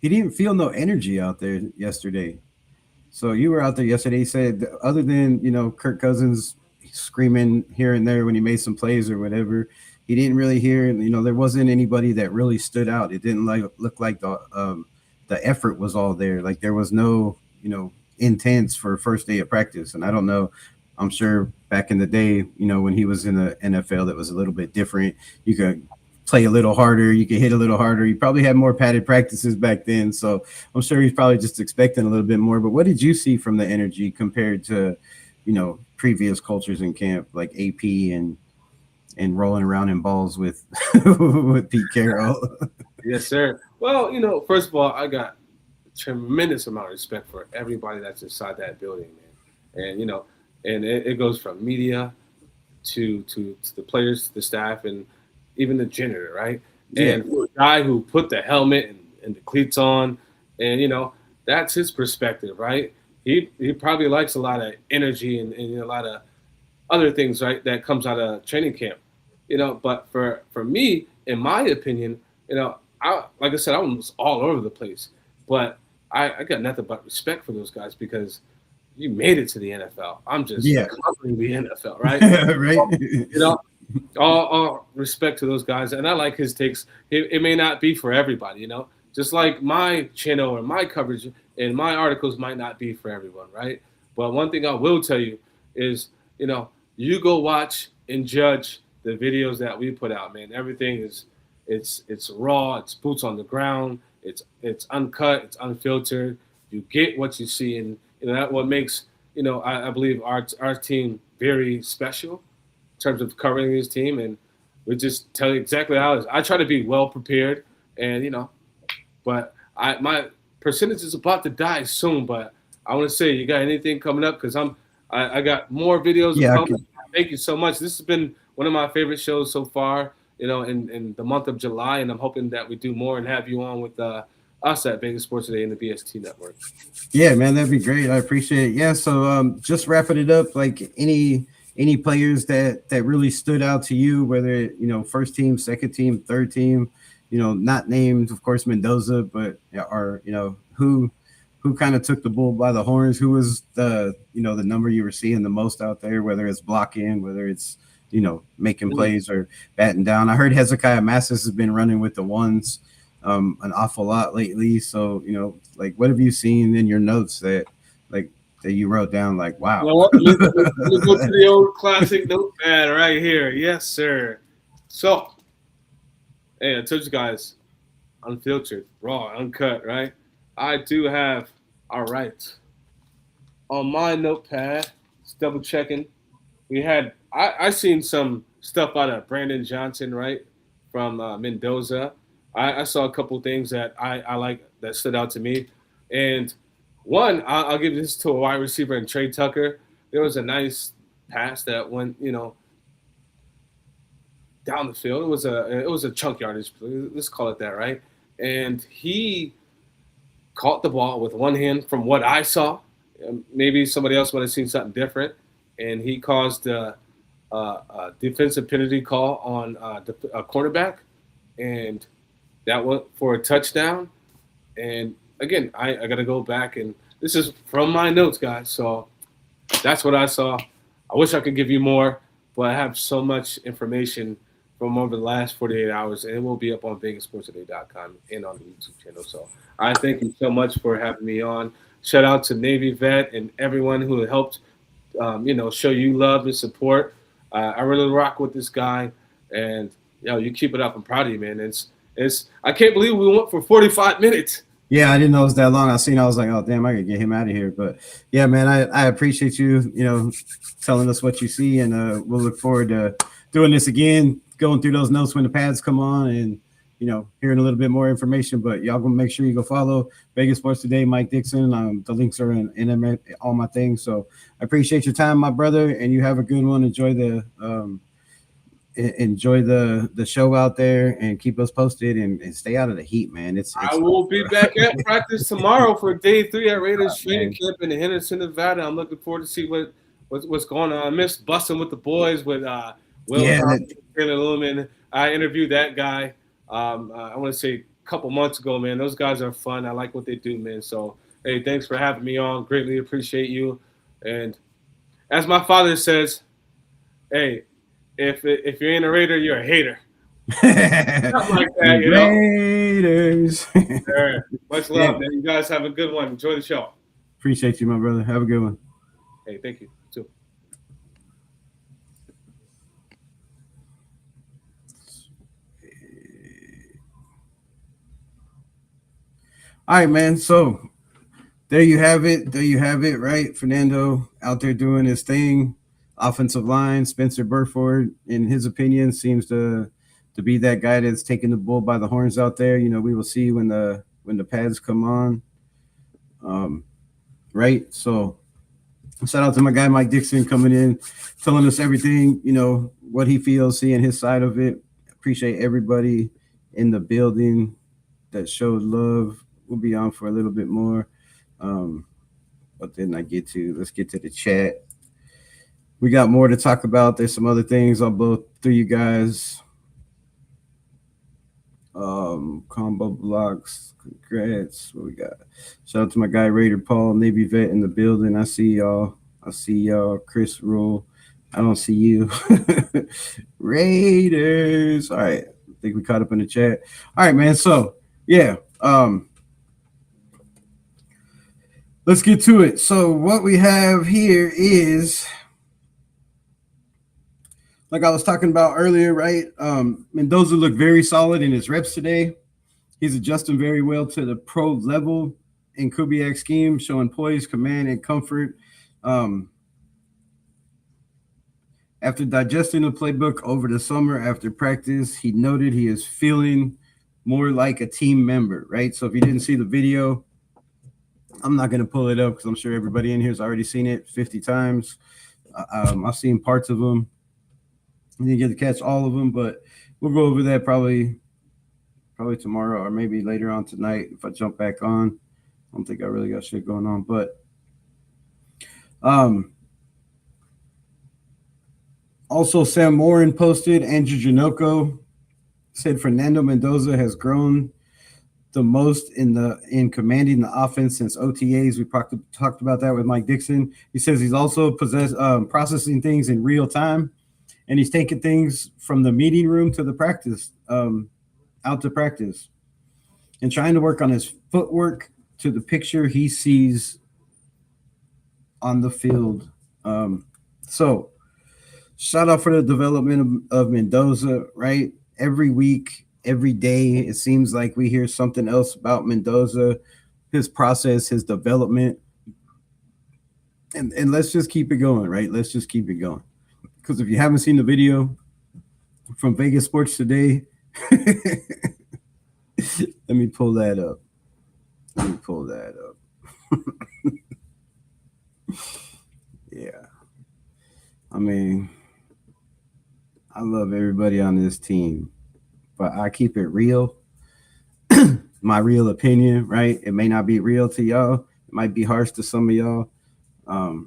he didn't feel no energy out there yesterday. So you were out there yesterday. He said other than Kirk Cousins screaming here and there when he made some plays or whatever, he didn't really hear. There wasn't anybody that really stood out. It didn't look like the effort was all there. Like there was no intense for first day of practice. And I don't know. I'm sure back in the day, when he was in the NFL, that was a little bit different. You could play a little harder. You could hit a little harder. You probably had more padded practices back then. So I'm sure he's probably just expecting a little bit more. But what did you see from the energy compared to previous cultures in camp, like AP and rolling around in balls with with Pete Carroll. Yes, sir. Well, first of all, I got a tremendous amount of respect for everybody that's inside that building, man. And and it goes from media to the players, to the staff, and even the janitor, right? Yeah, And for a guy who put the helmet and the cleats on, and that's his perspective, right? He probably likes a lot of energy and a lot of other things, right, that comes out of training camp, But for me, in my opinion, I like I said, I was all over the place, but I got nothing but respect for those guys because you made it to the NFL. I'm just yeah, covering the NFL, right? right. You know, all respect to those guys, and I like his takes. It may not be for everybody, just like my channel or my coverage and my articles might not be for everyone, right? But one thing I will tell you is, you know, you go watch and judge the videos that we put out, man. Everything is, it's raw, it's boots on the ground, it's uncut, it's unfiltered. You get what you see, and that what makes I believe our team very special terms of covering his team, and we just tell you exactly how it is. I try to be well prepared, and but my percentage is about to die soon. But I want to say, you got anything coming up? Because I got more videos to Yeah, I come. could, Thank you so much. This has been one of my favorite shows so far. In the month of July, and I'm hoping that we do more and have you on with us at Vegas Sports Today and the VST network. yeah, man, that'd be great. I appreciate it. Yeah, so just wrapping it up, like any players that really stood out to you, whether first team, second team, third team, not named, of course, Mendoza, but or who kind of took the bull by the horns, who was the number you were seeing the most out there, whether it's blocking, whether it's making Mm. plays or batting down. I heard Hezekiah Massis has been running with the ones an awful lot lately. So like, what have you seen in your notes like that you wrote down? Like, You wow. know what? Let me go to the old classic notepad right here. Yes, sir. So, hey, I told you guys, unfiltered, raw, uncut, right? I do have, all right, on my notepad, just double checking. We had, I seen some stuff out of Brandon Johnson, right, from Mendoza. I saw a couple things that I like that stood out to me. And one, I'll give this to a wide receiver in Trey Tucker. There was a nice pass that went, down the field. It was a chunk yardage. Let's call it that, right? And he caught the ball with one hand, from what I saw. Maybe somebody else might have seen something different, and he caused a defensive penalty call on a cornerback, and that went for a touchdown. And again, I got to go back, and this is from my notes, guys. So that's what I saw. I wish I could give you more, but I have so much information from over the last 48 hours, and it will be up on VegasSportsToday.com and on the YouTube channel. So I thank you so much for having me on. Shout out to Navy Vet and everyone who helped, show you love and support. I really rock with this guy, and you keep it up. I'm proud of you, man. It's I can't believe we went for 45 minutes. Yeah, I didn't know it was that long. I was like, oh damn, I could get him out of here. But yeah, man, I appreciate you, telling us what you see, and we'll look forward to doing this again, going through those notes when the pads come on, and hearing a little bit more information. But y'all gonna make sure you go follow Vegas Sports Today, Mike Dixon. The links are in all my things. So I appreciate your time, my brother, and you have a good one. Enjoy the show out there, and keep us posted, and stay out of the heat, man. I It's will be back at practice tomorrow for day 3 at Raiders training man. camp in Henderson, Nevada. I'm looking forward to see what's going on. I missed busting with the boys with Will Yeah, Thompson, Taylor Lumen. I interviewed that guy. I want to say a couple months ago, man. Those guys are fun. I like what they do, man. So hey, thanks for having me on. Greatly appreciate you. And as my father says, hey, if you ain't a Raider, you're a hater. Something like that, Raiders. All right. Much Yeah, love, man. You guys have a good one. Enjoy the show. appreciate you, my brother. Have a good one. Hey, thank you. Too. All right, man. So there you have it. There you have it, right? Fernando out there doing his thing. Offensive line, Spencer Burford, in his opinion, seems to be that guy that's taking the bull by the horns out there. You know, we will see when the pads come on. Right? So shout out to my guy Mike Dixon coming in, telling us everything, you know, what he feels, seeing his side of it. Appreciate everybody in the building that showed love. We'll be on for a little bit more. Um, but then let's get to the chat. We got more to talk about. There's some other things I'll both through you guys. Combo blocks, congrats. What we got? Shout out to my guy Raider Paul, Navy vet in the building. I see y'all. I see y'all. Chris Rule. I don't see you. Raiders. All right. I think we caught up in the chat. All right, man. So yeah. Let's get to it. So what we have here is, like I was talking about earlier, right? Mendoza looked very solid in his reps today. He's adjusting very well to the pro level in Kubiak's scheme, showing poise, command, and comfort. After digesting the playbook over the summer after practice, he noted he is feeling more like a team member, right? So if you didn't see the video, I'm not going to pull it up because I'm sure everybody in here has already seen it 50 times. I've seen parts of them. I didn't get to catch all of them, but we'll go over that probably tomorrow or maybe later on tonight if I jump back on. I don't think I really got shit going on, but also Sam Morin posted, Andrew Janoko said Fernando Mendoza has grown the most in commanding the offense since OTAs. We talked about that with Mike Dixon. He says he's also processing things in real time, and he's taking things from the meeting room to the practice, out to practice, and trying to work on his footwork to the picture he sees on the field. So shout out for the development of Mendoza, right? Every week, every day, it seems like we hear something else about Mendoza, his process, his development. And let's just keep it going, right? Let's just keep it going. Because if you haven't seen the video from Vegas Sports Today, let me pull that up. Yeah. I mean, I love everybody on this team, but I keep it real. My real opinion, right? It may not be real to y'all. It might be harsh to some of y'all. I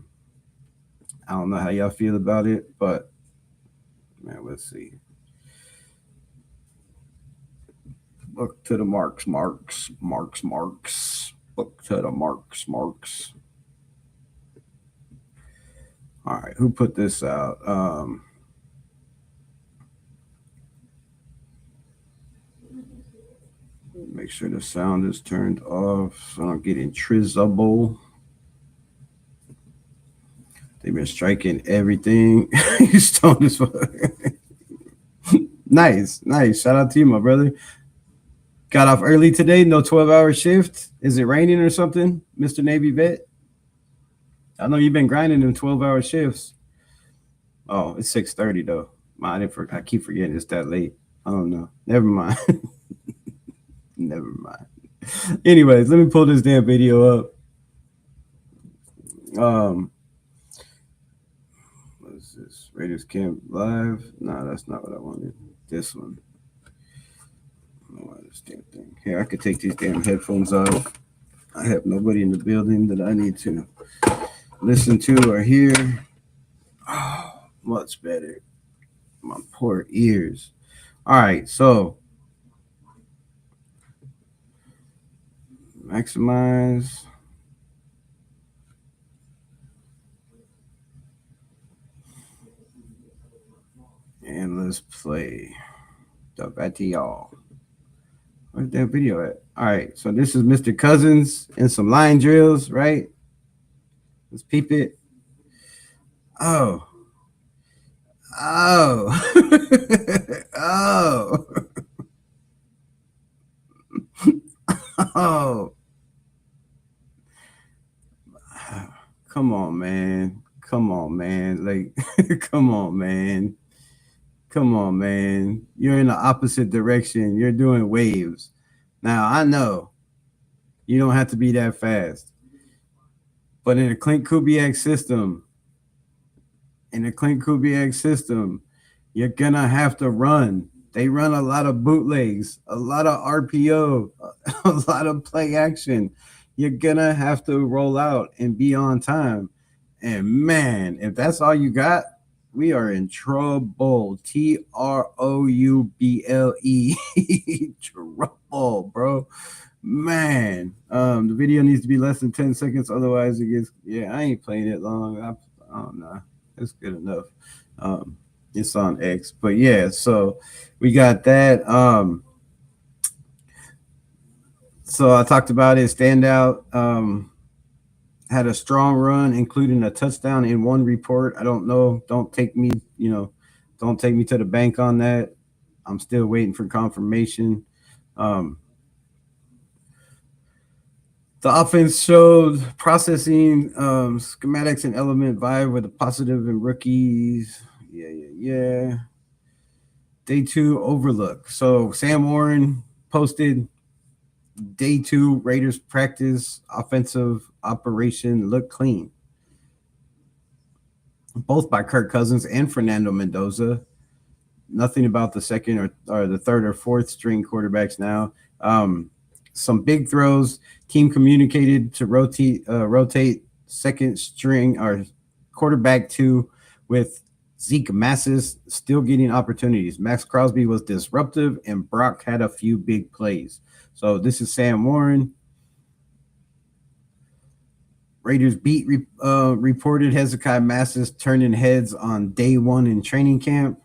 don't know how y'all feel about it, but man, let's see. Look to the marks. Look to the marks. All right, who put this out? Make sure the sound is turned off so I don't get in trouble. They've been striking everything. You stoned as fuck. Nice. Shout out to you, my brother. Got off early today. No 12-hour shift. Is it raining or something, Mr. Navy vet? I know you've been grinding them 12-hour shifts. Oh, it's 6:30 though. I keep forgetting it's that late. I don't know. Never mind. Anyways, let me pull this damn video up. What is this? Raiders Camp Live? No, that's not what I wanted. This one. I don't know why this damn thing. Here, I could take these damn headphones off. I have nobody in the building that I need to listen to or hear. Oh, much better. My poor ears. All right, so maximize. And let's play the video. Where's that video at? All right, so this is Mr. Cousins and some line drills, right? Let's peep it. Oh. Oh. Come on, man. Come on, man. Like, come on, man. Come on, man. You're in the opposite direction. You're doing waves. Now, I know you don't have to be that fast, but in a Clint Kubiak system, you're gonna have to run. They run a lot of bootlegs, a lot of RPO, a lot of play action. You're gonna have to roll out and be on time. And man, if that's all you got, we are in trouble. Trouble. Trouble, bro. Man, the video needs to be less than 10 seconds. Otherwise, it gets, yeah, I ain't playing it long. I don't know. It's good enough. Um, it's on X, but yeah, so we got that. So I talked about it. Standout. Had a strong run, including a touchdown in one report. I don't know. Don't take me to the bank on that. I'm still waiting for confirmation. Um, the offense showed processing schematics and element vibe with a positive and rookies. Yeah. Day two overlook. So Sam Warren posted day two Raiders practice offensive operation looked clean. Both by Kirk Cousins and Fernando Mendoza. Nothing about the second or the third or fourth string quarterbacks now. Some big throws. Team communicated to rotate second string or quarterback two with Zeke Massis still getting opportunities. Max Crosby was disruptive, and Brock had a few big plays. So this is Sam Warren. Raiders beat reported Hezekiah Massis turning heads on day one in training camp.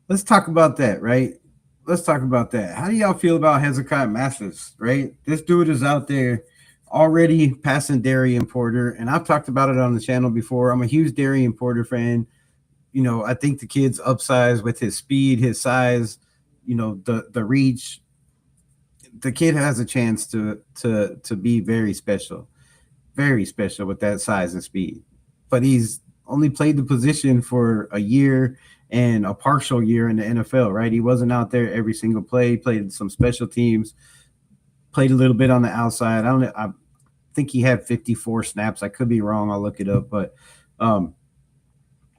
Let's talk about that, right? Let's talk about that. How do y'all feel about Hezekiah Massis, right? This dude is out there already passing Darian Porter, and I've talked about it on the channel before. I'm a huge Darian Porter fan. You know, I think the kid's upsized with his speed, his size, you know, the reach. The kid has a chance to be very special with that size and speed. But he's only played the position for a year and a partial year in the NFL, right? He wasn't out there every single play. Played some special teams, played a little bit on the outside. I think he had 54 snaps. I could be wrong. I'll look it up. But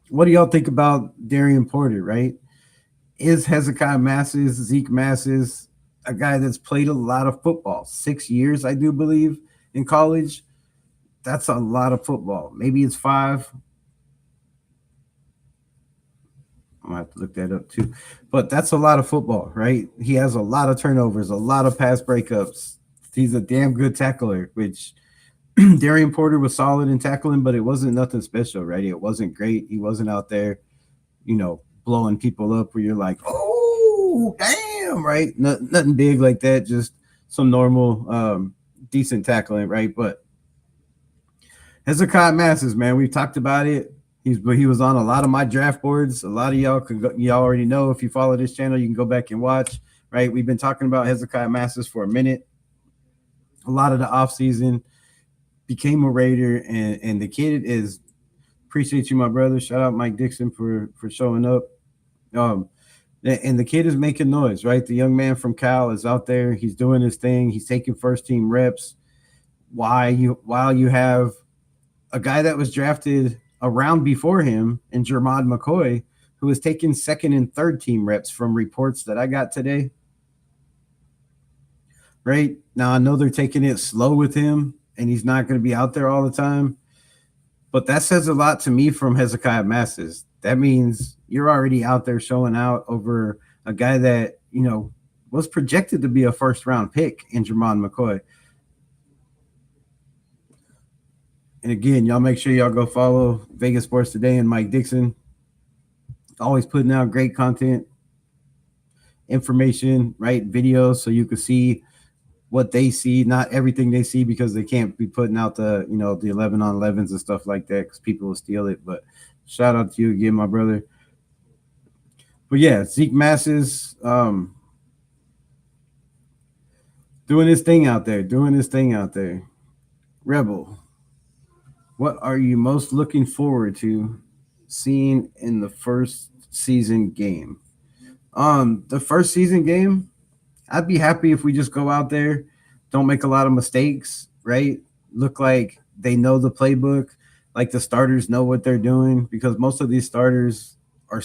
what do y'all think about Darian Porter, right? Is Hezekiah Massis, Zeke Massis, a guy that's played a lot of football, 6 years, I do believe, in college? That's a lot of football. Maybe it's 5. I'm gonna have to look that up too. But that's a lot of football, right? He has a lot of turnovers, a lot of pass breakups. He's a damn good tackler, which Darian Porter was solid in tackling, but it wasn't nothing special, right? It wasn't great. He wasn't out there, you know, blowing people up where you're like, oh, damn, right? Nothing big like that, just some normal, decent tackling, right? But Hezekiah Massis, man, we've talked about it. He was on a lot of my draft boards. A lot of y'all already know if you follow this channel, you can go back and watch. Right, we've been talking about Hezekiah Massis for a minute. A lot of the offseason, became a Raider, and the kid is. Appreciate you, my brother. Shout out Mike Dixon for showing up. And the kid is making noise, right? The young man from Cal is out there. He's doing his thing. He's taking first team reps. While you have a guy that was drafted a round before him in Jermod McCoy, who is taking second and third team reps from reports that I got today. Right now, I know they're taking it slow with him, and he's not going to be out there all the time. But that says a lot to me from Hezekiah Massis. That means you're already out there showing out over a guy that, you know, was projected to be a first-round pick in Jermod McCoy. And again, y'all make sure y'all go follow Vegas Sports Today and Mike Dixon. Always putting out great content, information, right? Videos so you can see what they see, not everything they see, because they can't be putting out the 11 on 11s and stuff like that because people will steal it. But shout out to you again, my brother. But yeah, Zeke Massis doing his thing out there. Rebel, what are you most looking forward to seeing in the first season game? The first season game, I'd be happy if we just go out there, don't make a lot of mistakes, right? Look like they know the playbook, like the starters know what they're doing, because most of these starters or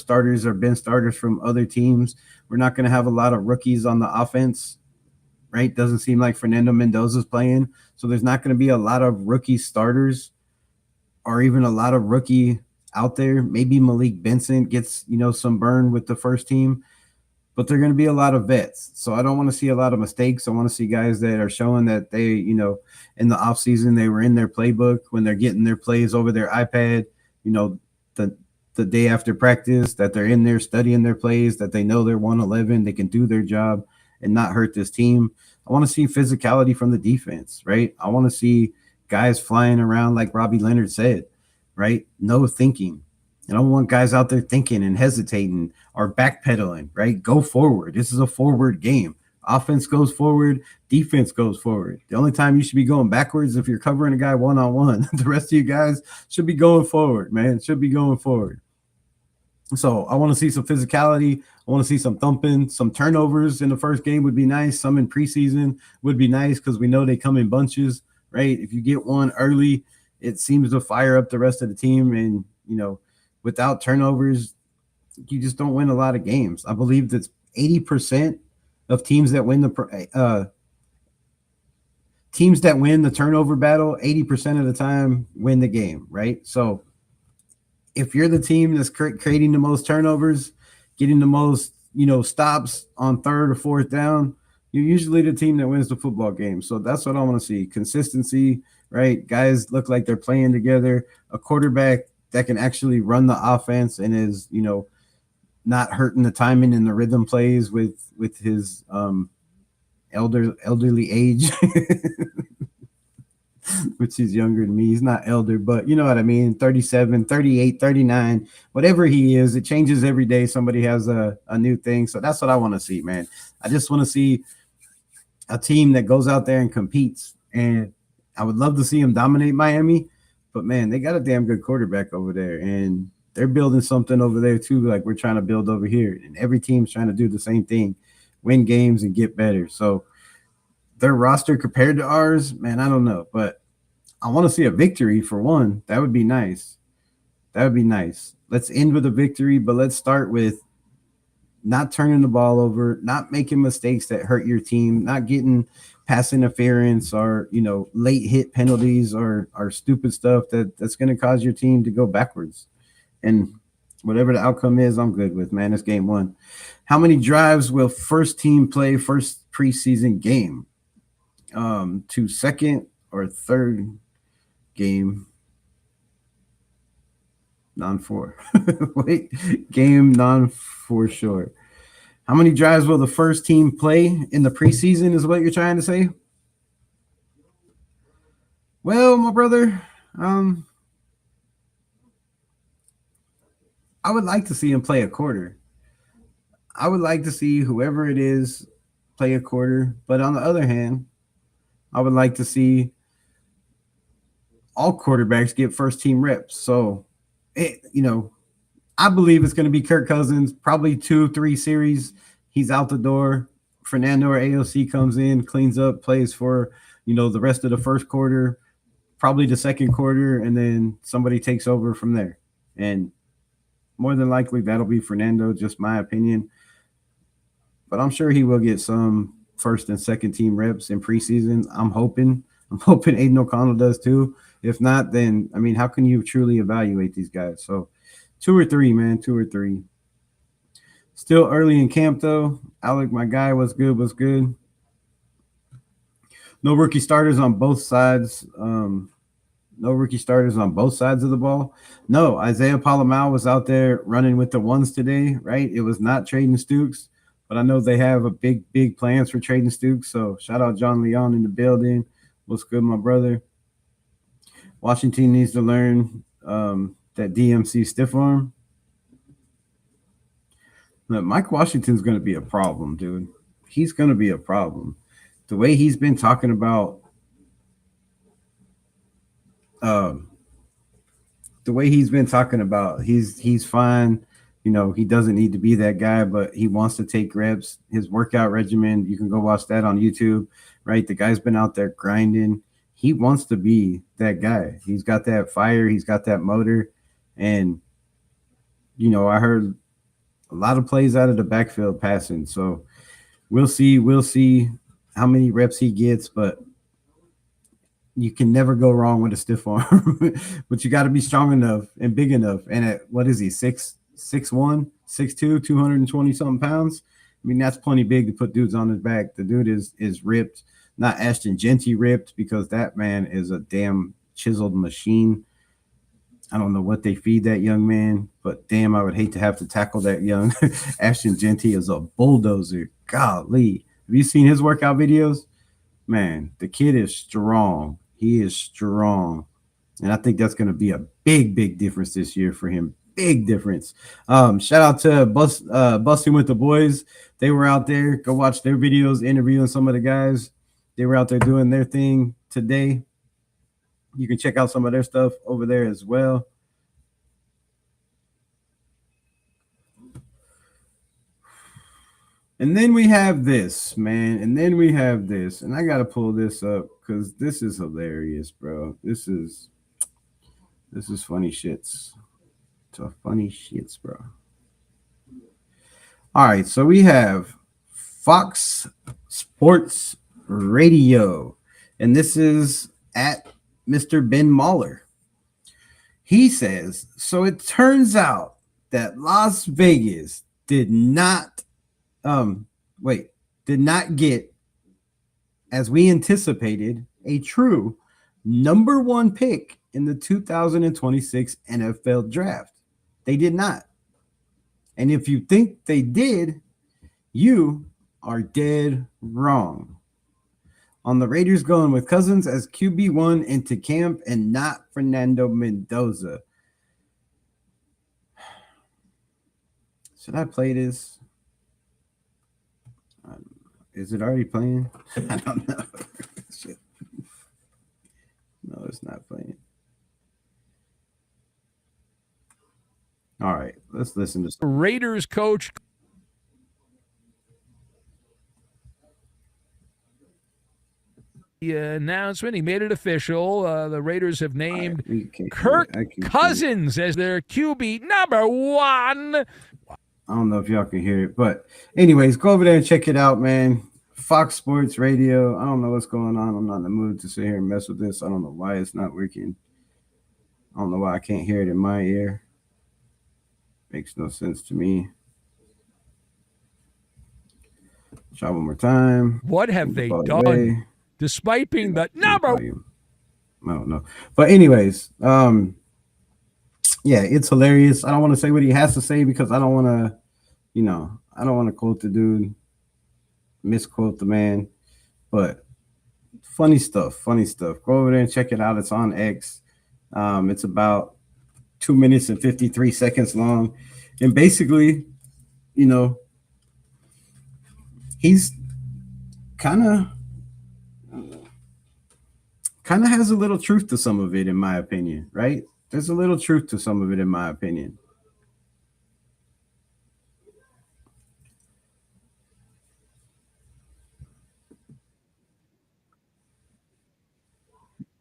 been starters from other teams. We're not going to have a lot of rookies on the offense, right? Doesn't seem like Fernando Mendoza's playing. So there's not going to be a lot of rookie starters or even a lot of rookie out there. Maybe Malik Benson gets, some burn with the first team, but they're going to be a lot of vets. So I don't want to see a lot of mistakes. I want to see guys that are showing that they, in the offseason, they were in their playbook when they're getting their plays over their iPad, the day after practice, that they're in there studying their plays, that they know they're 111, they can do their job and not hurt this team. I want to see physicality from the defense, right? I want to see guys flying around like Robbie Leonard said, right? No thinking. I don't want guys out there thinking and hesitating or backpedaling, right? Go forward. This is a forward game. Offense goes forward, defense goes forward. The only time you should be going backwards if you're covering a guy one-on-one. The rest of you guys should be going forward, man. Should be going forward. So I want to see some physicality. I want to see some thumping, some turnovers in the first game would be nice. Some in preseason would be nice because we know they come in bunches, right? If you get one early, it seems to fire up the rest of the team. And, without turnovers, you just don't win a lot of games. I believe that's 80% of teams that win the turnover battle, 80% of the time win the game, right? So if you're the team that's creating the most turnovers, getting the most, stops on third or fourth down, you're usually the team that wins the football game. So that's what I want to see. Consistency, right? Guys look like they're playing together. A quarterback that can actually run the offense and is, not hurting the timing and the rhythm plays with his elderly age. Which he's younger than me. He's not elder, but you know what I mean? 37, 38, 39, whatever he is, it changes every day. Somebody has a new thing. So that's what I want to see, man. I just want to see a team that goes out there and competes. And I would love to see him dominate Miami, but man, they got a damn good quarterback over there. And they're building something over there too, like we're trying to build over here. And every team's trying to do the same thing, win games and get better. So their roster compared to ours, man, I don't know. But I want to see a victory for one. That would be nice. That would be nice. Let's end with a victory, but let's start with not turning the ball over, not making mistakes that hurt your team, not getting pass interference or, late hit penalties or stupid stuff that's going to cause your team to go backwards. And whatever the outcome is, I'm good with, man. It's game one. How many drives will first team play first preseason game? To second or third game? Non-4. Wait, game non-4 short. How many drives will the first team play in the preseason is what you're trying to say? Well, my brother, I would like to see him play a quarter. I would like to see whoever it is play a quarter. But on the other hand, I would like to see all quarterbacks get first team reps. So, I believe it's going to be Kirk Cousins, probably 2-3 series. He's out the door. Fernando or AOC comes in, cleans up, plays for, the rest of the first quarter, probably the second quarter, and then somebody takes over from there. And more than likely, that'll be Fernando, just my opinion. But I'm sure he will get some first and second team reps in preseason. I'm hoping Aiden O'Connell does too. If not, then, how can you truly evaluate these guys? So 2 or 3, man, 2 or 3. Still early in camp, though. Alec, my guy, what's good? What's good? No rookie starters on both sides. No rookie starters on both sides of the ball. No, Isaiah Palomau was out there running with the ones today, right? It was not Traden Stukes, but I know they have a big plans for Traden Stukes. So shout out John Leon in the building. What's good, my brother? Washington needs to learn that DMC stiff arm. Look, Mike Washington's going to be a problem, dude. He's going to be a problem. The way he's been talking about Um, the way he's been talking about, he's fine. You know, he doesn't need to be that guy, but he wants to take reps. His workout regimen, you can go watch that on YouTube, right? The guy's been out there grinding. He wants to be that guy. He's got that fire, he's got that motor. And, you know, I heard a lot of plays out of the backfield passing. So we'll see how many reps he gets, but you can never go wrong with a stiff arm. But you got to be strong enough and big enough. And at what is he, 6'1", 6'2", 220 something pounds? I mean, that's plenty big to put dudes on his back. The dude is ripped, not Ashton Genty ripped, because that man is a damn chiseled machine. I don't know what they feed that young man, but damn, I would hate to have to tackle that young Ashton Genty is a bulldozer. Golly. Have you seen his workout videos? Man, the kid is strong. He is strong. And I think that's going to be a big difference this year for him. Big difference. Shout out to Busting with the Boys. They were out there. Go watch their videos, interviewing some of the guys. They were out there doing their thing today. You can check out some of their stuff over there as well. And then we have this, man. And then we have this. And I got to pull this up because this is hilarious, bro. This is funny shits. It's a funny shits, bro. All right. So we have Fox Sports Radio. And this is at Mr. Ben Mahler. He says, so it turns out that Las Vegas did not get, as we anticipated, a true number one pick in the 2026 NFL draft. They did not. And if you think they did, you are dead wrong. On the Raiders going with Cousins as QB1 into camp and not Fernando Mendoza. Should I play this? Is it already playing? I don't know. No, it's not playing. All right, let's listen to Raiders coach. The announcement, he made it official. The Raiders have named Kirk Cousins as their QB number one. I don't know if y'all can hear it, but anyways, go over there and check it out, man. Fox Sports Radio. I don't know what's going on. I'm not in the mood to sit here and mess with this. I don't know why it's not working. I don't know why I can't hear it in my ear. Makes no sense to me. Try one more time. What have they done? Despite being the number. I don't know. But anyways, yeah, it's hilarious. I don't want to say what he has to say because I don't want to, I don't want to quote the dude, misquote the man. But funny stuff. Go over there and check it out. It's on X. It's about 2 minutes and 53 seconds long. And basically, he's kind of has a little truth to some of it, in my opinion, right? There's a little truth to some of it, in my opinion.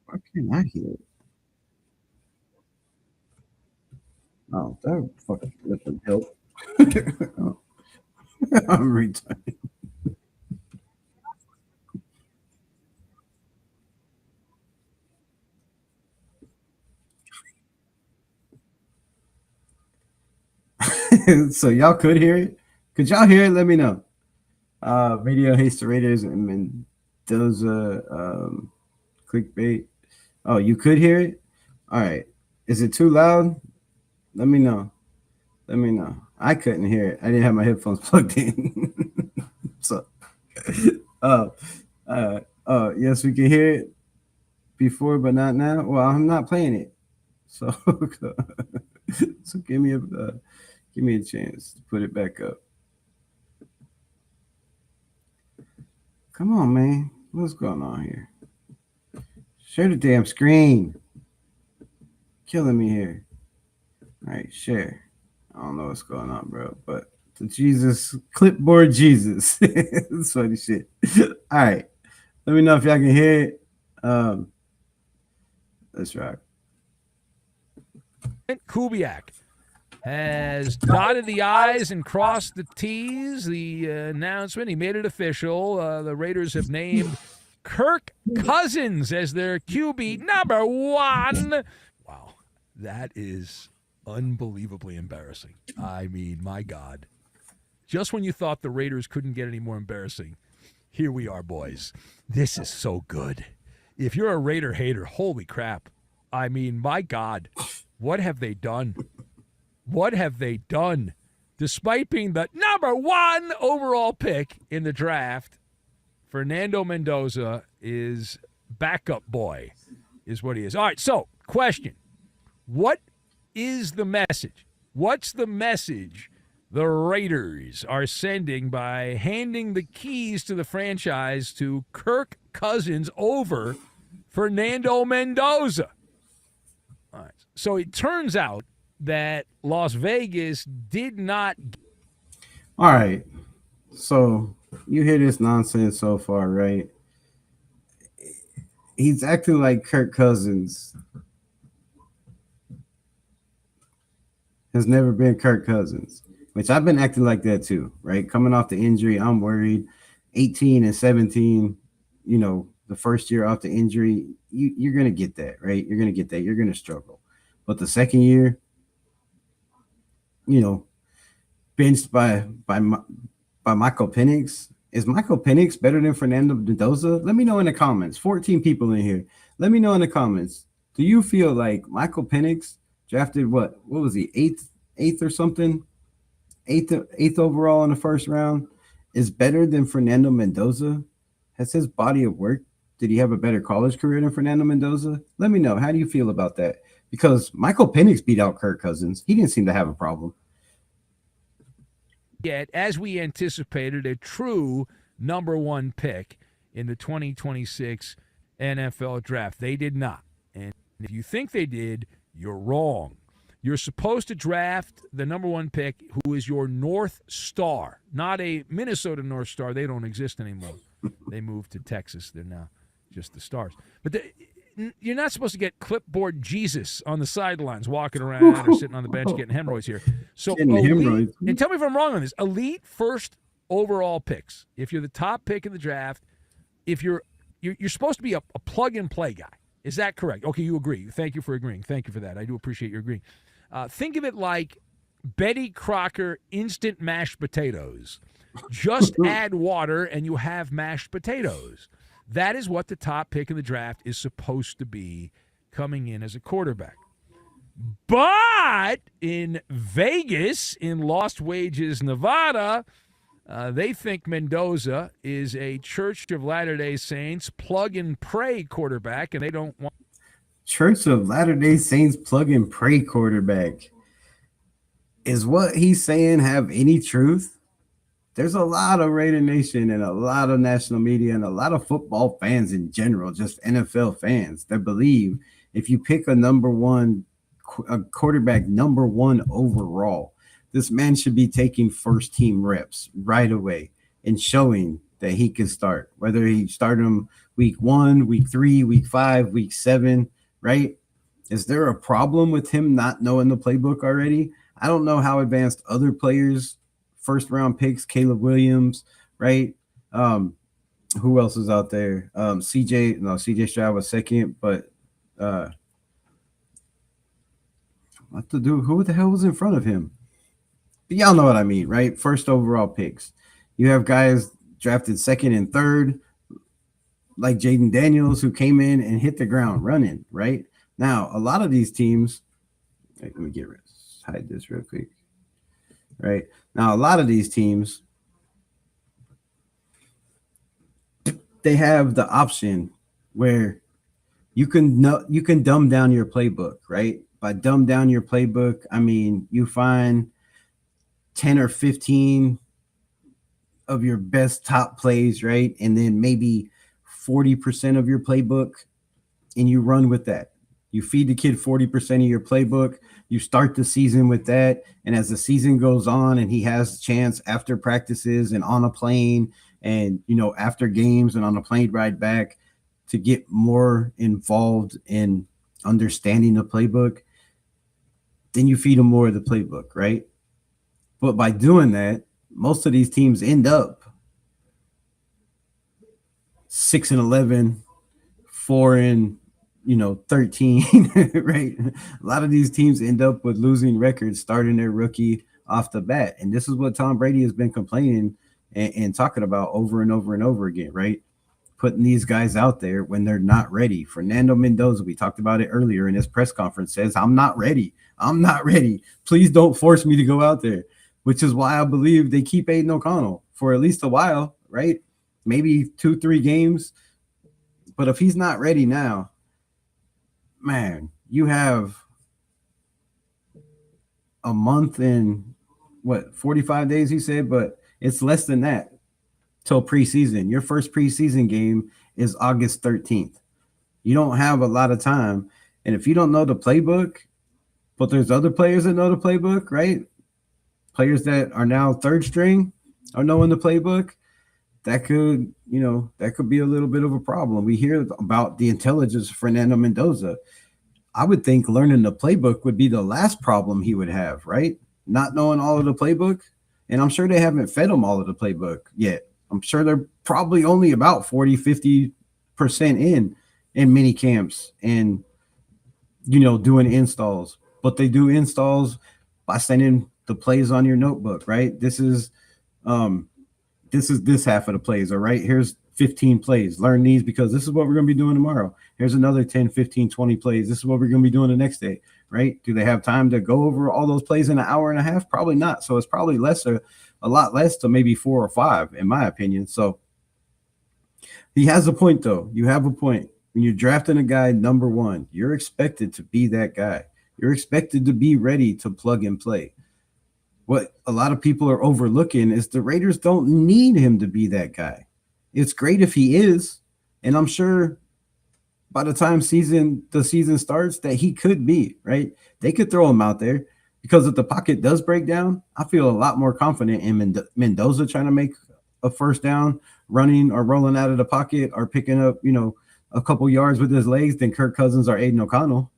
Why can't I hear it? Oh, that fucking doesn't help. Oh. I'm retarded. So y'all could hear it. Could y'all hear it? Let me know. Video hates the Raiders and Mendoza clickbait. Oh, you could hear it? All right. Is it too loud? Let me know. I couldn't hear it. I didn't have my headphones plugged in. So yes, we can hear it before, but not now. Well, I'm not playing it. So so give me a chance to put it back up. Come on, man. What's going on here? Share the damn screen. killing me here. All right, share. I don't know what's going on, bro, but the Jesus clipboard Jesus. That's funny shit. All right, let me know if y'all can hear it. Let's rock. Kubiak has dotted the I's and crossed the T's. The announcement, he made it official. The Raiders have named Kirk Cousins as their QB number 1. Wow, that is unbelievably embarrassing. I mean, my God. Just when you thought the Raiders couldn't get any more embarrassing, here we are, boys. This is so good. If you're a Raider hater, holy crap. I mean, my God, what have they done? What have they done? Despite being the number 1 overall pick in the draft, Fernando Mendoza is backup boy, is what he is. All right, so question. What is the message? What's the message the Raiders are sending by handing the keys to the franchise to Kirk Cousins over Fernando Mendoza? All right, so it turns out that Las Vegas did not. All right. So you hear this nonsense so far, right? He's acting like Kirk Cousins has never been Kirk Cousins, which I've been acting like that too, right? Coming off the injury, I'm worried. 18 and 17, you know, the first year off the injury, you're going to get that, right? You're going to get that. You're going to struggle. But the second year, you know, benched by Michael Penix. Is Michael Penix better than Fernando Mendoza? Let me know in the comments. 14 people in here. Let me know in the comments. Do you feel like Michael Penix drafted what was he, eighth or something? Eighth overall in the first round is better than Fernando Mendoza? Has his body of work, did he have a better college career than Fernando Mendoza? Let me know. How do you feel about that? Because Michael Penix beat out Kirk Cousins. He didn't seem to have a problem. Yet, as we anticipated, a true number 1 pick in the 2026 NFL draft. They did not. And if you think they did, you're wrong. You're supposed to draft the number 1 pick who is your North Star, not a Minnesota North Star. They don't exist anymore. They moved to Texas. They're now just the Stars. But you're not supposed to get clipboard Jesus on the sidelines walking around or sitting on the bench getting hemorrhoids here. So elite, and tell me if I'm wrong on this, elite first overall picks. If you're the top pick in the draft, if you're supposed to be a plug-and-play guy. Is that correct? Okay, you agree. Thank you for agreeing. Thank you for that. I do appreciate your agreeing. Think of it like Betty Crocker instant mashed potatoes. Just add water and you have mashed potatoes. That is what the top pick in the draft is supposed to be coming in as a quarterback. But in Vegas, in Lost Wages, Nevada, they think Mendoza is a Church of Latter-day Saints plug-and-pray quarterback, and they don't want... Church of Latter-day Saints plug-and-pray quarterback. Is what he's saying have any truth? There's a lot of Raider Nation and a lot of national media and a lot of football fans in general, just NFL fans, that believe if you pick a quarterback number 1 overall, this man should be taking first team reps right away and showing that he can start, whether he start him week 1, week 3, week 5, week 7, right? Is there a problem with him not knowing the playbook already? I don't know how advanced other players, first round picks, Caleb Williams, right? Who else is out there? CJ Stroud was second, but who the hell was in front of him? But y'all know what I mean, right? First overall picks. You have guys drafted second and third, like Jaden Daniels, who came in and hit the ground running, right? Now, a lot of these teams, let me hide this real quick. Right now, a lot of these teams, they have the option where you can dumb down your playbook, right? By dumb down your playbook, I mean you find 10 or 15 of your best top plays, right? And then maybe 40% of your playbook, and you run with that. You feed the kid 40% of your playbook. You start the season with that. And as the season goes on and he has a chance after practices and on a plane and, after games and on a plane ride back to get more involved in understanding the playbook, then you feed him more of the playbook, right? But by doing that, most of these teams end up 6-11, 4-13, right? A lot of these teams end up with losing records starting their rookie off the bat. And this is what Tom Brady has been complaining and talking about over and over and over again, right? Putting these guys out there when they're not ready. Fernando Mendoza, we talked about it earlier in his press conference, says, I'm not ready. I'm not ready. Please don't force me to go out there, which is why I believe they keep Aiden O'Connell for at least a while, right? Maybe 2-3 games. But if he's not ready now, man, you have a month and 45 days, he said, but it's less than that till preseason. Your first preseason game is August 13th. You don't have a lot of time. And if you don't know the playbook, but there's other players that know the playbook, right? Players that are now third string are knowing the playbook. That could be a little bit of a problem. We hear about the intelligence of Fernando Mendoza. I would think learning the playbook would be the last problem he would have, right? Not knowing all of the playbook. And I'm sure they haven't fed him all of the playbook yet. I'm sure they're probably only about 40-50% in mini camps and, doing installs. But they do installs by sending the plays on your notebook, right? This is this half of the plays, all right? Here's 15 plays. Learn these because this is what we're going to be doing tomorrow. Here's another 10, 15, 20 plays. This is what we're going to be doing the next day, right? Do they have time to go over all those plays in an hour and a half? Probably not. So it's probably a lot less to maybe 4 or 5, in my opinion. So he has a point, though. You have a point. When you're drafting a guy number 1, you're expected to be that guy. You're expected to be ready to plug and play. What a lot of people are overlooking is the Raiders don't need him to be that guy. It's great if he is, and I'm sure by the time the season starts that he could be, right? They could throw him out there because if the pocket does break down, I feel a lot more confident in Mendoza trying to make a first down, running or rolling out of the pocket or picking up, a couple yards with his legs than Kirk Cousins or Aiden O'Connell,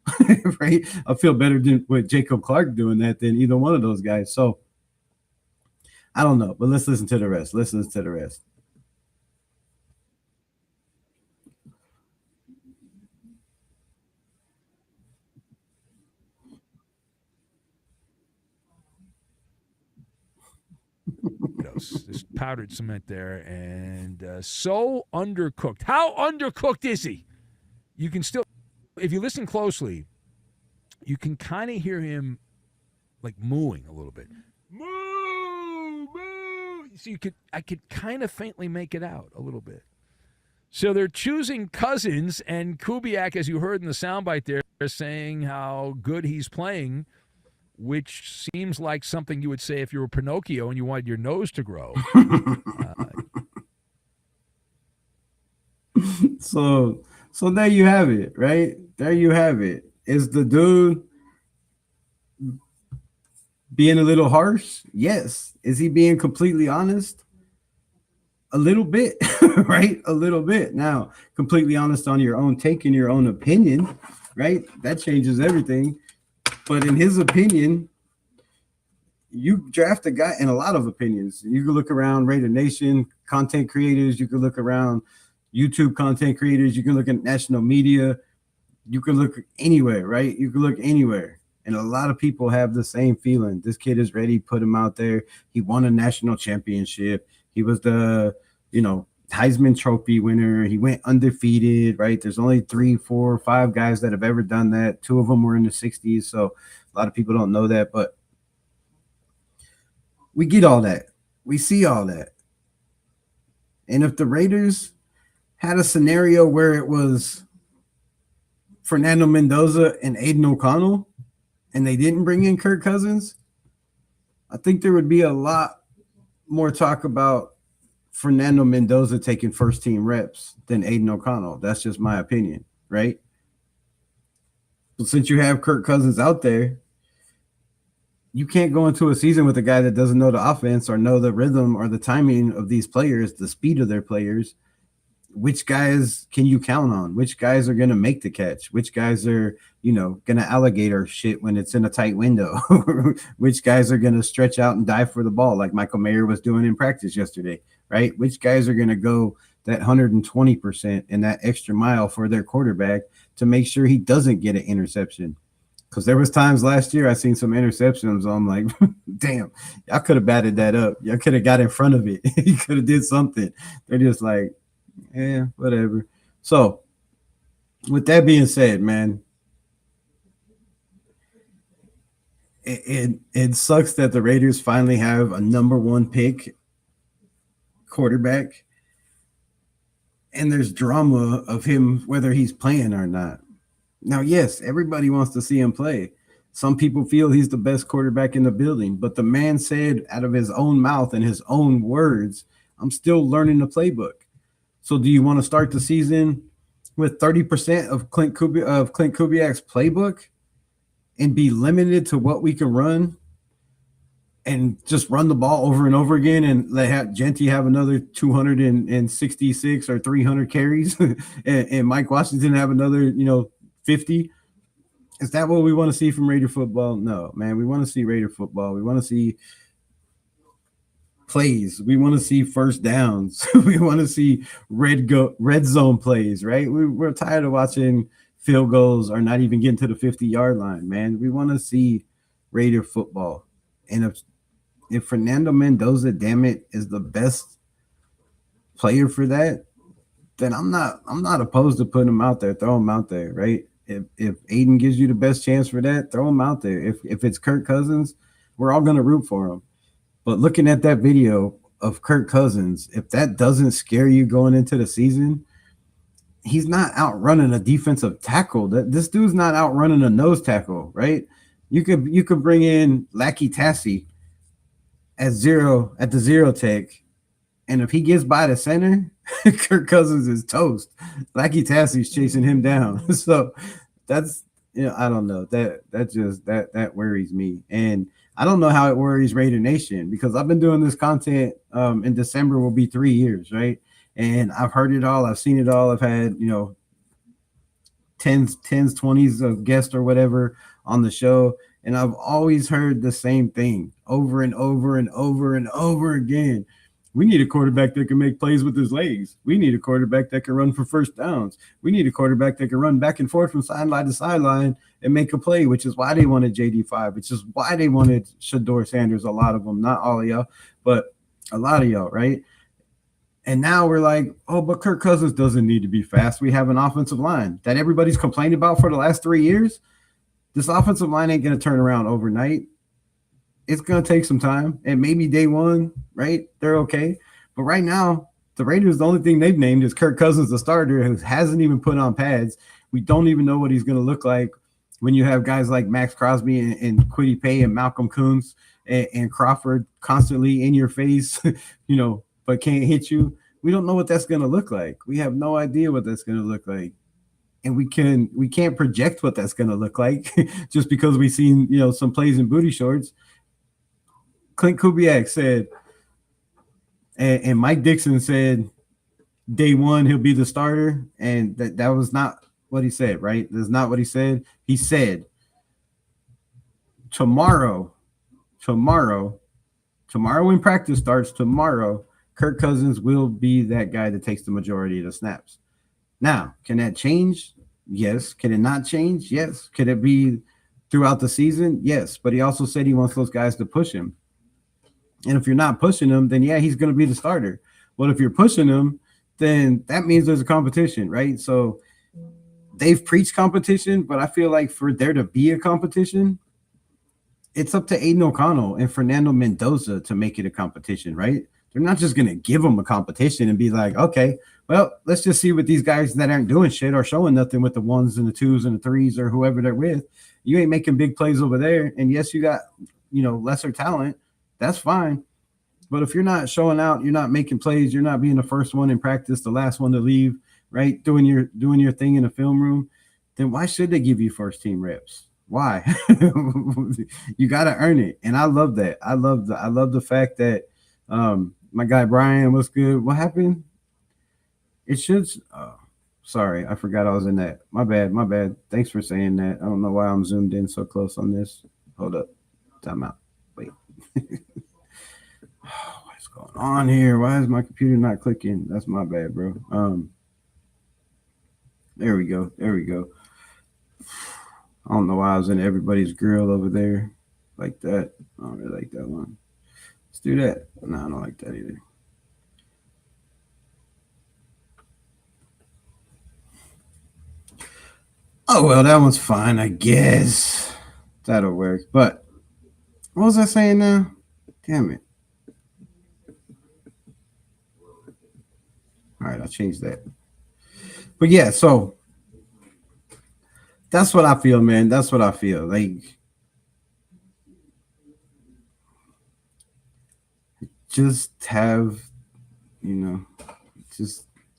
right? I feel better with Jacob Clark doing that than either one of those guys. So I don't know, but let's listen to the rest. This powdered cement there, and so undercooked. How undercooked is he? You can still, if you listen closely, you can kind of hear him like mooing a little bit. Moo, moo. So I could kind of faintly make it out a little bit. So they're choosing Cousins, and Kubiak, as you heard in the soundbite there, saying how good he's playing, which seems like something you would say if you were Pinocchio and you wanted your nose to grow. So there you have it, right? There you have it. Is the dude being a little harsh? Yes. Is he being completely honest? A little bit, right? A little bit. Now, completely honest on your own take and your own opinion, right? That changes everything. But in his opinion, you draft a guy in a lot of opinions. You can look around Raider Nation content creators. You can look around YouTube content creators. You can look at national media. You can look anywhere, right? You can look anywhere. And a lot of people have the same feeling. This kid is ready. Put him out there. He won a national championship. He was the, Heisman Trophy winner. He went undefeated, right? There's only 3, 4, 5 guys that have ever done that. 2 of them were in the 60s. So a lot of people don't know that, but we get all that. We see all that. And if the Raiders had a scenario where it was Fernando Mendoza and Aiden O'Connell and they didn't bring in Kirk Cousins, I think there would be a lot more talk about Fernando Mendoza taking first team reps than Aiden O'Connell. That's just my opinion, right? But since you have Kirk Cousins out there, you can't go into a season with a guy that doesn't know the offense or know the rhythm or the timing of these players, the speed of their players. Which guys can you count on? Which guys are going to make the catch? Which guys are, going to alligator shit when it's in a tight window? Which guys are going to stretch out and dive for the ball like Michael Mayer was doing in practice yesterday, right? Which guys are going to go that 120% and that extra mile for their quarterback to make sure he doesn't get an interception? Because there was times last year I seen some interceptions. I'm like, damn, y'all could have batted that up. Y'all could have got in front of it. You could have did something. They're just like, yeah, whatever. So, with that being said, man, it sucks that the Raiders finally have a number one pick quarterback, and there's drama of him whether he's playing or not. Now, yes, everybody wants to see him play. Some people feel he's the best quarterback in the building, but the man said out of his own mouth and his own words, I'm still learning the playbook. So do you want to start the season with 30% of Clint Kubiak's playbook and be limited to what we can run and just run the ball over and over again and let Genty have another 266 or 300 carries and Mike Washington have another, 50? Is that what we want to see from Raider football? No, man. We want to see Raider football. We want to see plays. We want to see first downs. We want to see red zone plays, right? We're tired of watching field goals or not even getting to the 50-yard line, man. We want to see Raider football. And if Fernando Mendoza, damn it, is the best player for that, then I'm not opposed to putting him out there. Throw him out there, right? If Aiden gives you the best chance for that, throw him out there. If it's Kirk Cousins, we're all going to root for him. But looking at that video of Kirk Cousins, if that doesn't scare you going into the season, he's not outrunning a defensive tackle. This dude's not outrunning a nose tackle, right? You could bring in Lackey Tassie at the zero tech, and if he gets by the center, Kirk Cousins is toast. Lackey Tassie's chasing him down. So that's, I don't know. That worries me. And I don't know how it worries Raider Nation, because I've been doing this content in December will be 3 years, right? And I've heard it all. I've seen it all. I've had, 10s, 20s of guests or whatever on the show. And I've always heard the same thing over and over and over and over again. We need a quarterback that can make plays with his legs. We need a quarterback that can run for first downs. We need a quarterback that can run back and forth from sideline to sideline and make a play, which is why they wanted JD5, which is why they wanted Shador Sanders, a lot of them, not all of y'all, but a lot of y'all, right? And now we're like, oh, but Kirk Cousins doesn't need to be fast. We have an offensive line that everybody's complained about for the last 3 years. This offensive line ain't going to turn around overnight. It's going to take some time, and maybe day one, right, they're okay. But right now, the Raiders, the only thing they've named is Kirk Cousins, the starter, who hasn't even put on pads. We don't even know what he's going to look like when you have guys like Max Crosby and Kwity Paye and Malcolm Kuntz and Crawford constantly in your face, but can't hit you. We don't know what that's going to look like. We have no idea what that's going to look like. And we can't project what that's going to look like just because we've seen, some plays in booty shorts. Clint Kubiak said, and Mike Dixon said, day one, he'll be the starter. And that was not what he said, right? That's not what he said. He said, tomorrow when practice starts, tomorrow, Kirk Cousins will be that guy that takes the majority of the snaps. Now, can that change? Yes. Can it not change? Yes. Could it be throughout the season? Yes. But he also said he wants those guys to push him. And if you're not pushing him, then yeah, he's going to be the starter. But if you're pushing him, then that means there's a competition, right? So they've preached competition, but I feel like for there to be a competition, it's up to Aiden O'Connell and Fernando Mendoza to make it a competition, right? They're not just going to give them a competition and be like, okay, well, let's just see what these guys that aren't doing shit or showing nothing with the ones and the twos and the threes or whoever they're with. You ain't making big plays over there. And yes, you got, lesser talent. That's fine. But if you're not showing out, you're not making plays, you're not being the first one in practice, the last one to leave, right? Doing your thing in the film room, then why should they give you first team reps? Why? You got to earn it. And I love that. I love the fact that my guy Brian was good. What happened? It should. Sorry, I forgot I was in that. My bad. My bad. Thanks for saying that. I don't know why I'm zoomed in so close on this. Hold up. Time out. Wait. What's going on here? Why is my computer not clicking? That's my bad, bro. There we go. There we go. I don't know why I was in everybody's grill over there like that. I don't really like that one. Let's do that. No, I don't like that either. Oh, well, that one's fine, I guess. That'll work. But what was I saying now? Damn it. All right, I'll change that. But yeah, so that's what I feel, man. That's what I feel. Like, just have, you know,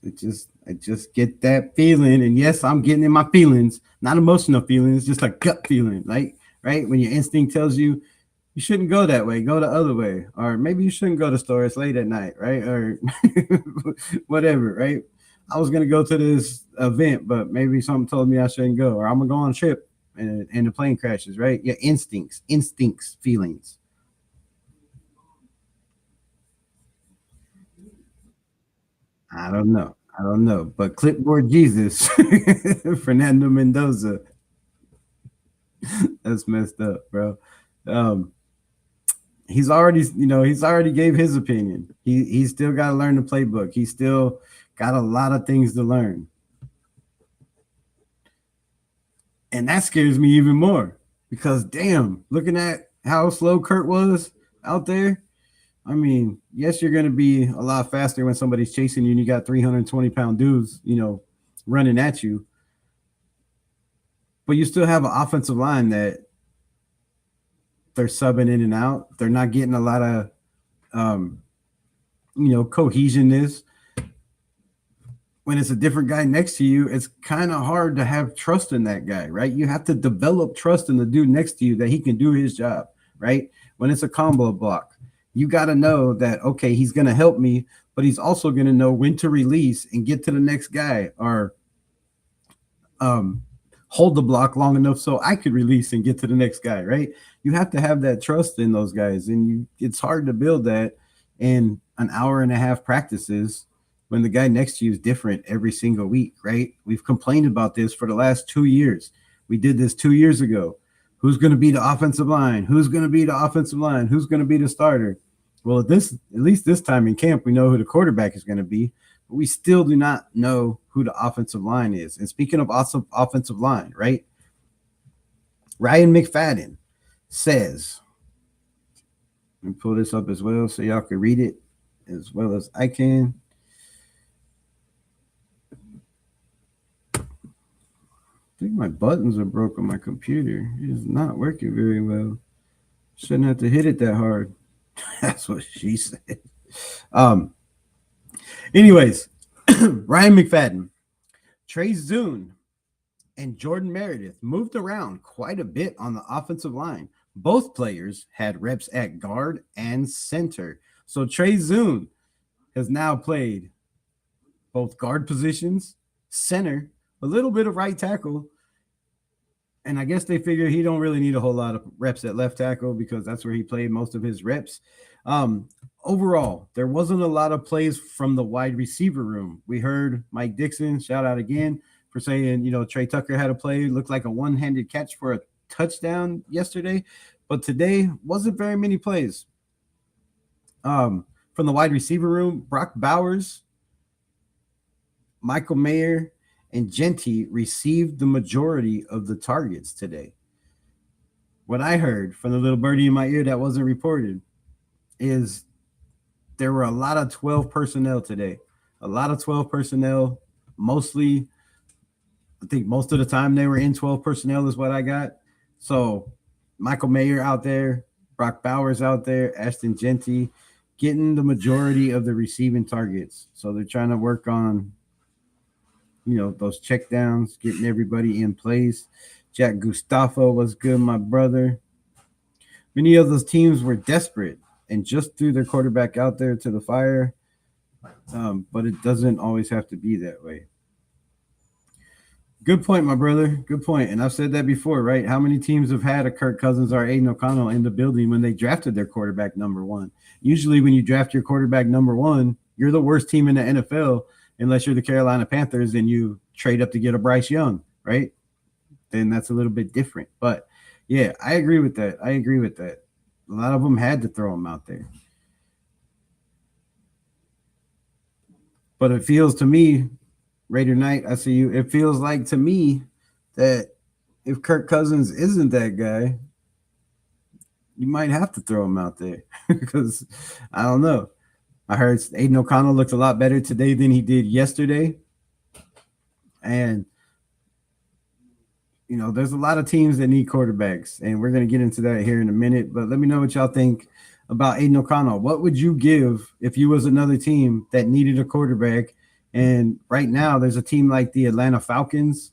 I just get that feeling. And yes, I'm getting in my feelings, not emotional feelings, just a gut feeling. Like, right? When your instinct tells you you shouldn't go that way, go the other way. Or maybe you shouldn't go to stores late at night, right? Or whatever, right? I was gonna go to this event, but maybe something told me I shouldn't go, or I'm gonna go on a trip and the plane crashes, right? Your instincts, feelings. I don't know. But clipboard Jesus, Fernando Mendoza, that's messed up, bro. Um, he's already gave his opinion. He's still got to learn the playbook. He's still got a lot of things to learn. And that scares me even more because damn, looking at how slow Kurt was out there, I mean, yes, you're going to be a lot faster when somebody's chasing you and you got 320-pound dudes, running at you. But you still have an offensive line that they're subbing in and out. They're not getting a lot of, cohesionness. When it's a different guy next to you, it's kind of hard to have trust in that guy, right? You have to develop trust in the dude next to you that he can do his job, right? When it's a combo block, you got to know that, okay, he's going to help me, but he's also going to know when to release and get to the next guy, or hold the block long enough so I could release and get to the next guy, right? You have to have that trust in those guys, and it's hard to build that in an hour and a half practices when the guy next to you is different every single week, right? We've complained about this for the last 2 years. We did this 2 years ago. Who's going to be the offensive line? Who's going to be the offensive line? Who's going to be the starter? Well, at least this time in camp, we know who the quarterback is going to be, but we still do not know who the offensive line is. And speaking of awesome offensive line, right? Ryan McFadden says, let me pull this up as well so y'all can read it as well as I can. I think my buttons are broken on my computer. It is not working very well. Shouldn't have to hit it that hard. That's what she said. Anyways, Ryan McFadden, Trey Zune, and Jordan Meredith moved around quite a bit on the offensive line. Both players had reps at guard and center. So Trey Zune has now played both guard positions, center, a little bit of right tackle, and I guess they figure he don't really need a whole lot of reps at left tackle because that's where he played most of his reps. Overall, there wasn't a lot of plays from the wide receiver room. We heard Mike Dixon, shout out again, for saying, Trey Tucker had a play, looked like a one-handed catch for a touchdown yesterday, but today wasn't very many plays. From the wide receiver room, Brock Bowers, Michael Mayer, and Genty received the majority of the targets today. What I heard from the little birdie in my ear that wasn't reported is there were a lot of 12 personnel today. A lot of 12 personnel, mostly, I think most of the time they were in 12 personnel is what I got. So Michael Mayer out there, Brock Bowers out there, Ashton Genty, getting the majority of the receiving targets. So they're trying to work on those check downs, getting everybody in place. Jack Gustafo was good, my brother. Many of those teams were desperate and just threw their quarterback out there to the fire. But it doesn't always have to be that way. Good point, my brother. Good point. And I've said that before, right? How many teams have had a Kirk Cousins or Aiden O'Connell in the building when they drafted their quarterback number one? Usually when you draft your quarterback number one, you're the worst team in the NFL unless you're the Carolina Panthers and you trade up to get a Bryce Young, right? Then that's a little bit different. But, yeah, I agree with that. A lot of them had to throw him out there. But it feels to me, Raider Knight, I see you. It feels like to me that if Kirk Cousins isn't that guy, you might have to throw him out there because I don't know. I heard Aiden O'Connell looked a lot better today than he did yesterday. And, there's a lot of teams that need quarterbacks, and we're going to get into that here in a minute. But let me know what y'all think about Aiden O'Connell. What would you give if you was another team that needed a quarterback? And right now there's a team like the Atlanta Falcons,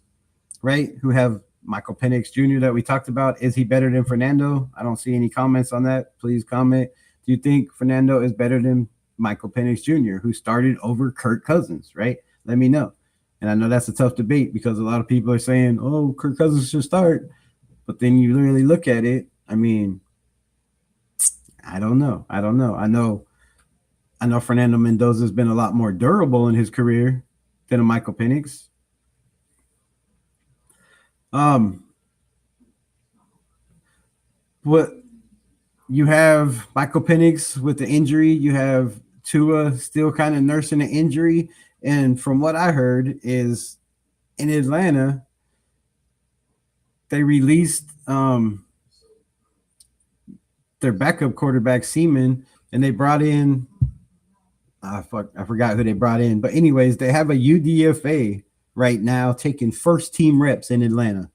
right, who have Michael Penix Jr. that we talked about. Is he better than Fernando? I don't see any comments on that. Please comment. Do you think Fernando is better than Michael Penix Jr., who started over Kirk Cousins, right? Let me know. And I know that's a tough debate because a lot of people are saying, oh, Kirk Cousins should start. But then you really look at it. I mean, I don't know. I know Fernando Mendoza has been a lot more durable in his career than a Michael Penix. But you have Michael Penix with the injury. You have Tua still kind of nursing the injury. And from what I heard is in Atlanta, they released their backup quarterback, Seaman, and they brought in I forgot who they brought in. But anyways, they have a UDFA right now taking first team reps in Atlanta.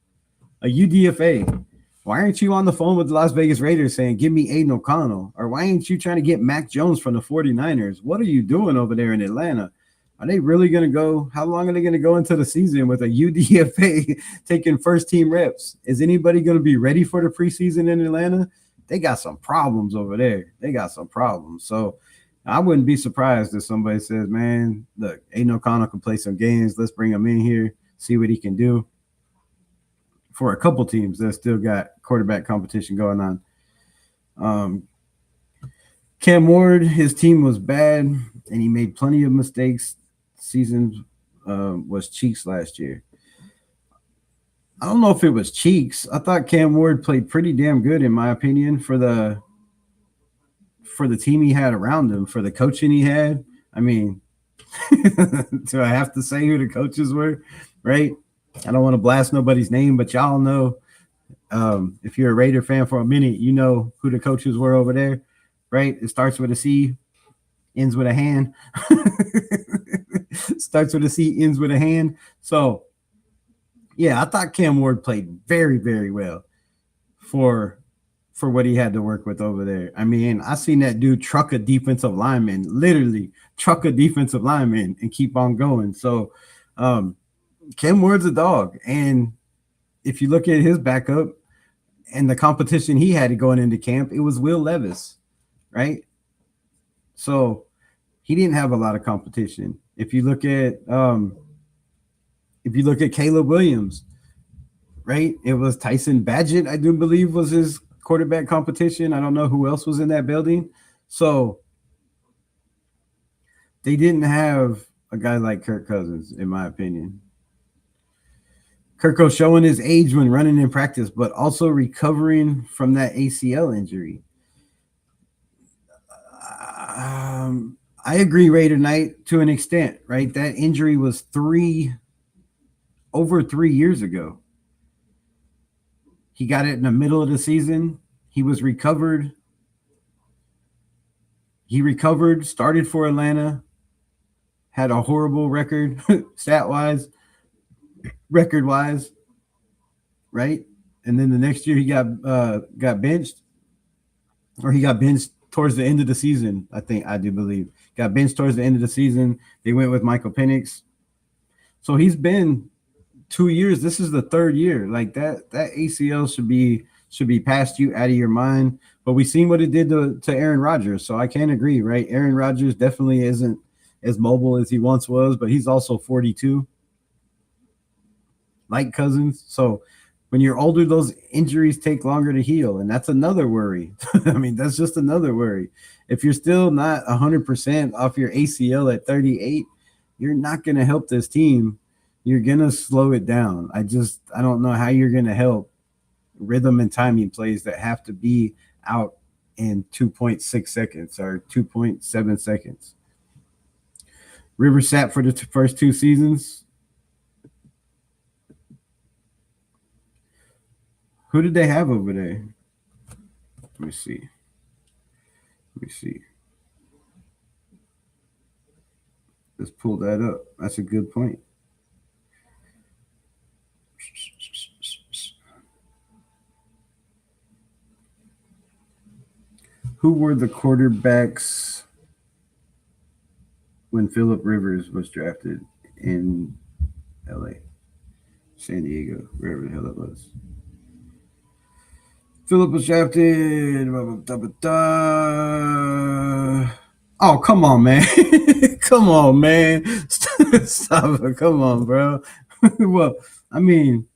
A UDFA. Why aren't you on the phone with the Las Vegas Raiders saying, give me Aiden O'Connell? Or why aren't you trying to get Mac Jones from the 49ers? What are you doing over there in Atlanta? Are they really going to go? How long are they going to go into the season with a UDFA taking first team reps? Is anybody going to be ready for the preseason in Atlanta? They got some problems over there. So I wouldn't be surprised if somebody says, man, look, Aiden O'Connell can play some games. Let's bring him in here, see what he can do. For a couple teams that still got quarterback competition going on. Cam Ward, his team was bad, and he made plenty of mistakes. Season was cheeks last year. I don't know if it was cheeks. I thought Cam Ward played pretty damn good, in my opinion, for the team he had around him, for the coaching he had. I mean, do I have to say who the coaches were, right? I don't want to blast nobody's name, but y'all know, if you're a Raider fan for a minute, you know who the coaches were over there, right? It starts with a C, ends with a hand. Starts with a C, ends with a hand. So, yeah, I thought Cam Ward played very, very well for what he had to work with over there. I mean, I seen that dude truck a defensive lineman, literally truck a defensive lineman and keep on going. So, Cam Ward's a dog. And if you look at his backup and the competition he had going into camp, it was Will Levis, right? So he didn't have a lot of competition. If you look at Caleb Williams, right? It was Tyson Badgett, I do believe, was his quarterback competition. I don't know who else was in that building. So they didn't have a guy like Kirk Cousins, in my opinion. Kirk showing his age when running in practice, but also recovering from that ACL injury. I agree, Raider Knight, to an extent, right? That injury was over 3 years ago. He got it in the middle of the season. He was recovered. He recovered, started for Atlanta, had a horrible record, stat-wise, record-wise, right? And then the next year he got benched, or he got benched towards the end of the season, I do believe. Got benched towards the end of the season. They went with Michael Penix. So he's been 2 years. This is the third year. Like that ACL should be past you, out of your mind. But we seen what it did to Aaron Rodgers. So I can't agree, right? Aaron Rodgers definitely isn't as mobile as he once was, but he's also 42, like Cousins. So when you're older, those injuries take longer to heal, and that's another worry. I mean, that's just another worry. If you're still not 100% off your ACL at 38, you're not going to help this team. You're going to slow it down. I don't know how you're going to help rhythm and timing plays that have to be out in 2.6 seconds or 2.7 seconds. Rivers sat for the first 2 seasons. Who did they have over there? Let me see. Let's pull that up. That's a good point. Who were the quarterbacks when Phillip Rivers was drafted in LA, San Diego, wherever the hell it was? Phillip was drafted. Oh, come on, man. Come on, man. Stop it. Come on, bro. Well, I mean,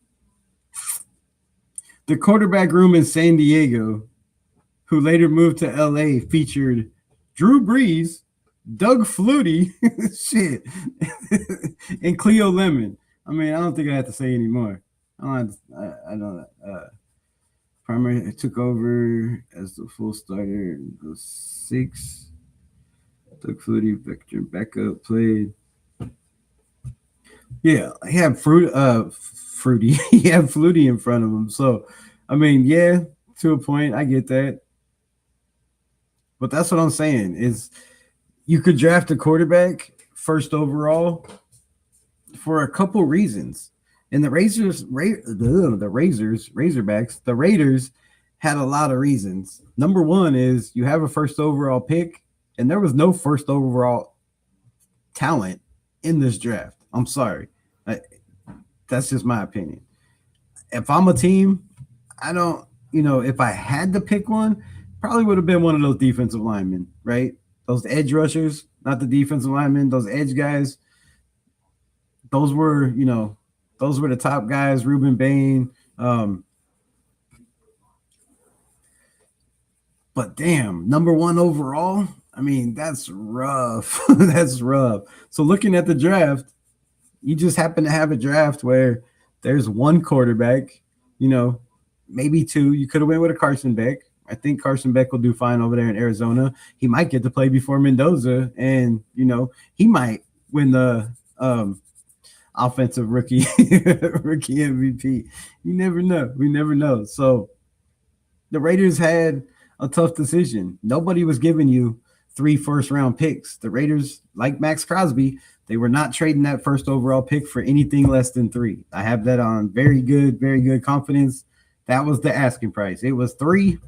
the quarterback room in San Diego, who later moved to LA, featured Drew Brees, Doug Flutie, shit, and Cleo Lemon. I mean, I don't think I have to say anymore. I know that. Primary took over as the full starter in the 6. Doug Flutie, Vector backup, played. Yeah, he had Fruity. He had Flutie in front of him. So, I mean, yeah, to a point, I get that. But that's what I'm saying is you could draft a quarterback first overall for a couple reasons. And the Raiders had a lot of reasons. Number one is you have a first overall pick, and there was no first overall talent in this draft. I'm sorry. That's just my opinion. If I'm a team, if I had to pick one, probably would have been one of those defensive linemen, right? Those edge rushers, not the defensive linemen, those edge guys. Those were the top guys, Ruben Bain. But damn, number 1 overall, I mean, that's rough. That's rough. So looking at the draft, you just happen to have a draft where there's one quarterback, maybe 2. You could have went with a Carson Beck. I think Carson Beck will do fine over there in Arizona. He might get to play before Mendoza, and, he might win the offensive rookie MVP. You never know. We never know. So the Raiders had a tough decision. Nobody was giving you 3 first-round picks. The Raiders, like Max Crosby, they were not trading that first overall pick for anything less than 3. I have that on very good confidence. That was the asking price. It was 3,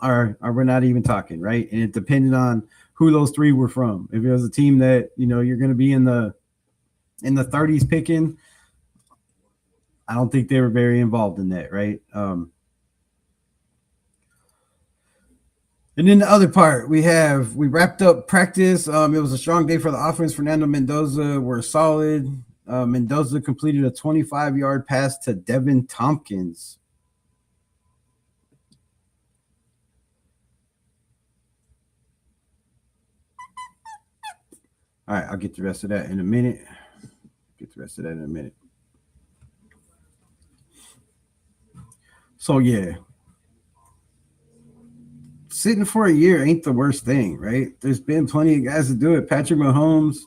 or we're not even talking, right? And it depended on who those 3 were from. If it was a team that, you're going to be in the 30s picking, I don't think they were very involved in that, right? And then the other part, we wrapped up practice. It was a strong day for the offense. Fernando Mendoza were solid. Mendoza completed a 25-yard pass to Devin Tompkins. All right, I'll get the rest of that in a minute. So, yeah. Sitting for a year ain't the worst thing, right? There's been plenty of guys that do it. Patrick Mahomes,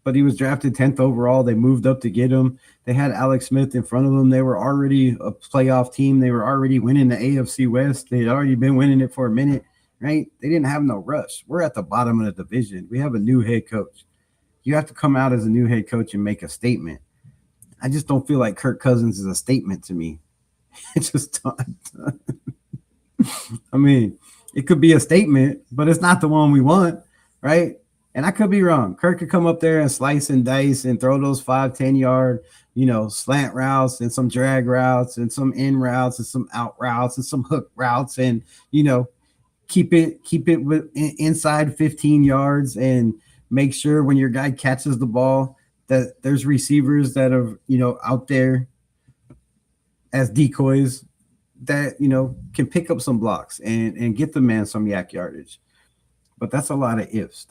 but he was drafted 10th overall. They moved up to get him. They had Alex Smith in front of them. They were already a playoff team. They were already winning the AFC West. They had already been winning it for a minute, right? They didn't have no rush. We're at the bottom of the division. We have a new head coach. You have to come out as a new head coach and make a statement. I just don't feel like Kirk Cousins is a statement to me. It just I mean, it could be a statement, but it's not the one we want, right? And I could be wrong. Kirk could come up there and slice and dice and throw those 5-10 yard, slant routes and some drag routes and some in routes and some out routes and some hook routes, and keep it inside 15 yards, and make sure when your guy catches the ball that there's receivers that are out there as decoys that can pick up some blocks and get the man some yak yardage. But that's a lot of ifs.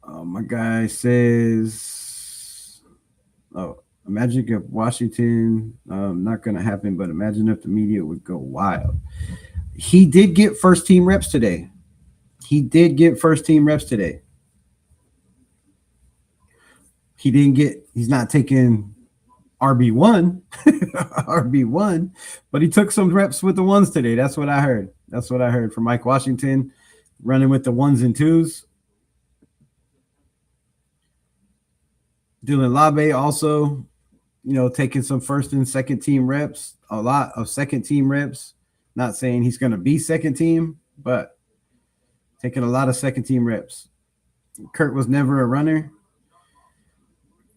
My guy says, imagine if Washington, not going to happen, but imagine if the media would go wild. He did get first team reps today. He's not taking RB1, but he took some reps with the ones today. That's what I heard from Mike Washington, running with the ones and twos. Dylan Labe also, taking some first and second team reps, a lot of second team reps. Not saying he's going to be second team, but taking a lot of second team reps. Kurt was never a runner.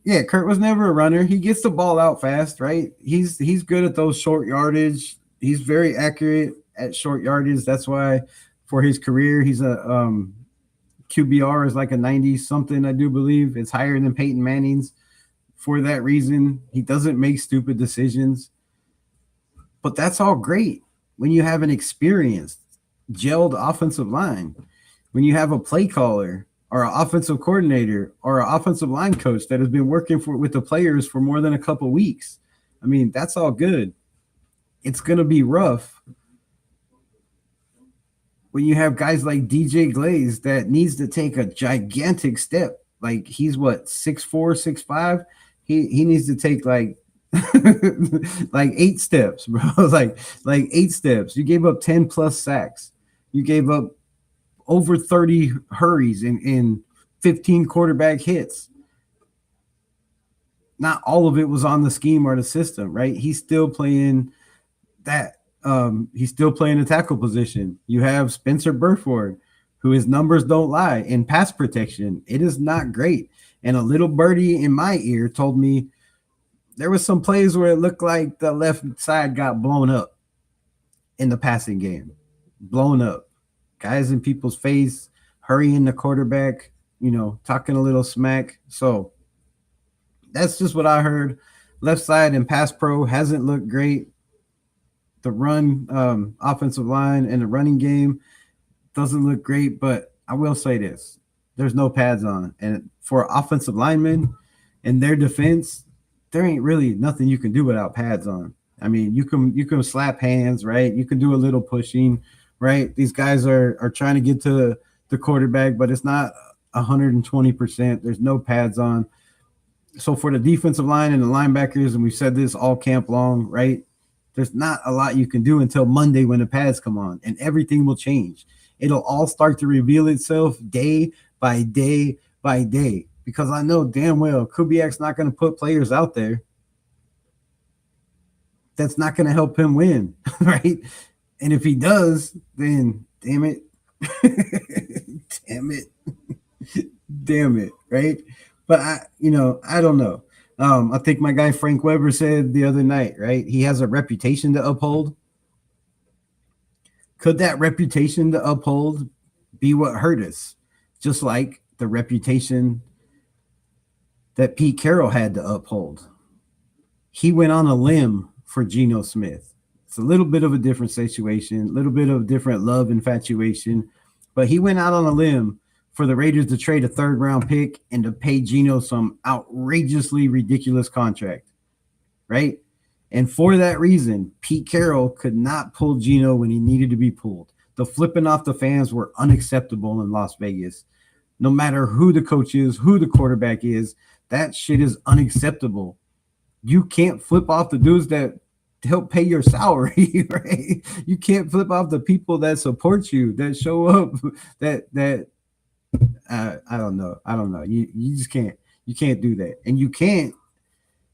Yeah, Kurt was never a runner. He gets the ball out fast, right? He's good at those short yardage. He's very accurate at short yardage. That's why for his career, he's a QBR is like a 90-something, I do believe. It's higher than Peyton Manning's. For that reason, he doesn't make stupid decisions. But that's all great when you have an experienced, gelled offensive line, when you have a play caller or an offensive coordinator or an offensive line coach that has been working with the players for more than a couple weeks. I mean, that's all good. It's going to be rough when you have guys like DJ Glaze that needs to take a gigantic step. Like, he's 6'4", 6'5". He needs to take like 8 steps, bro. like 8 steps. You gave up 10 plus sacks. You gave up over 30 hurries in 15 quarterback hits. Not all of it was on the scheme or the system, right? He's still playing that. He's still playing the tackle position. You have Spencer Burford, who his numbers don't lie in pass protection. It is not great. And a little birdie in my ear told me there was some plays where it looked like the left side got blown up in the passing game. Blown up. Guys in people's face, hurrying the quarterback, talking a little smack. So that's just what I heard. Left side and pass pro hasn't looked great. The run offensive line and the running game doesn't look great, but I will say this. There's no pads on. And for offensive linemen and their defense, there ain't really nothing you can do without pads on. I mean, you can slap hands, right? You can do a little pushing, right? These guys are trying to get to the quarterback, but it's not 120%. There's no pads on. So for the defensive line and the linebackers, and we've said this all camp long, right? There's not a lot you can do until Monday when the pads come on, and everything will change. It'll all start to reveal itself day by day by day, because I know damn well Kubiak's not going to put players out there that's not going to help him win, right? And if he does, then damn it, damn it, right? But I don't know. I think my guy Frank Weber said the other night, right? He has a reputation to uphold. Could that reputation to uphold be what hurt us? Just like the reputation that Pete Carroll had to uphold. He went on a limb for Geno Smith. It's a little bit of a different situation, a little bit of different love infatuation, but he went out on a limb for the Raiders to trade a 3rd-round pick and to pay Geno some outrageously ridiculous contract, right? And for that reason, Pete Carroll could not pull Geno when he needed to be pulled. The flipping off the fans were unacceptable in Las Vegas. No matter who the coach is, who the quarterback is, that shit is unacceptable. You can't flip off the dudes that help pay your salary, right? You can't flip off the people that support you, that show up, that I don't know. You just can't. You can't do that, and you can't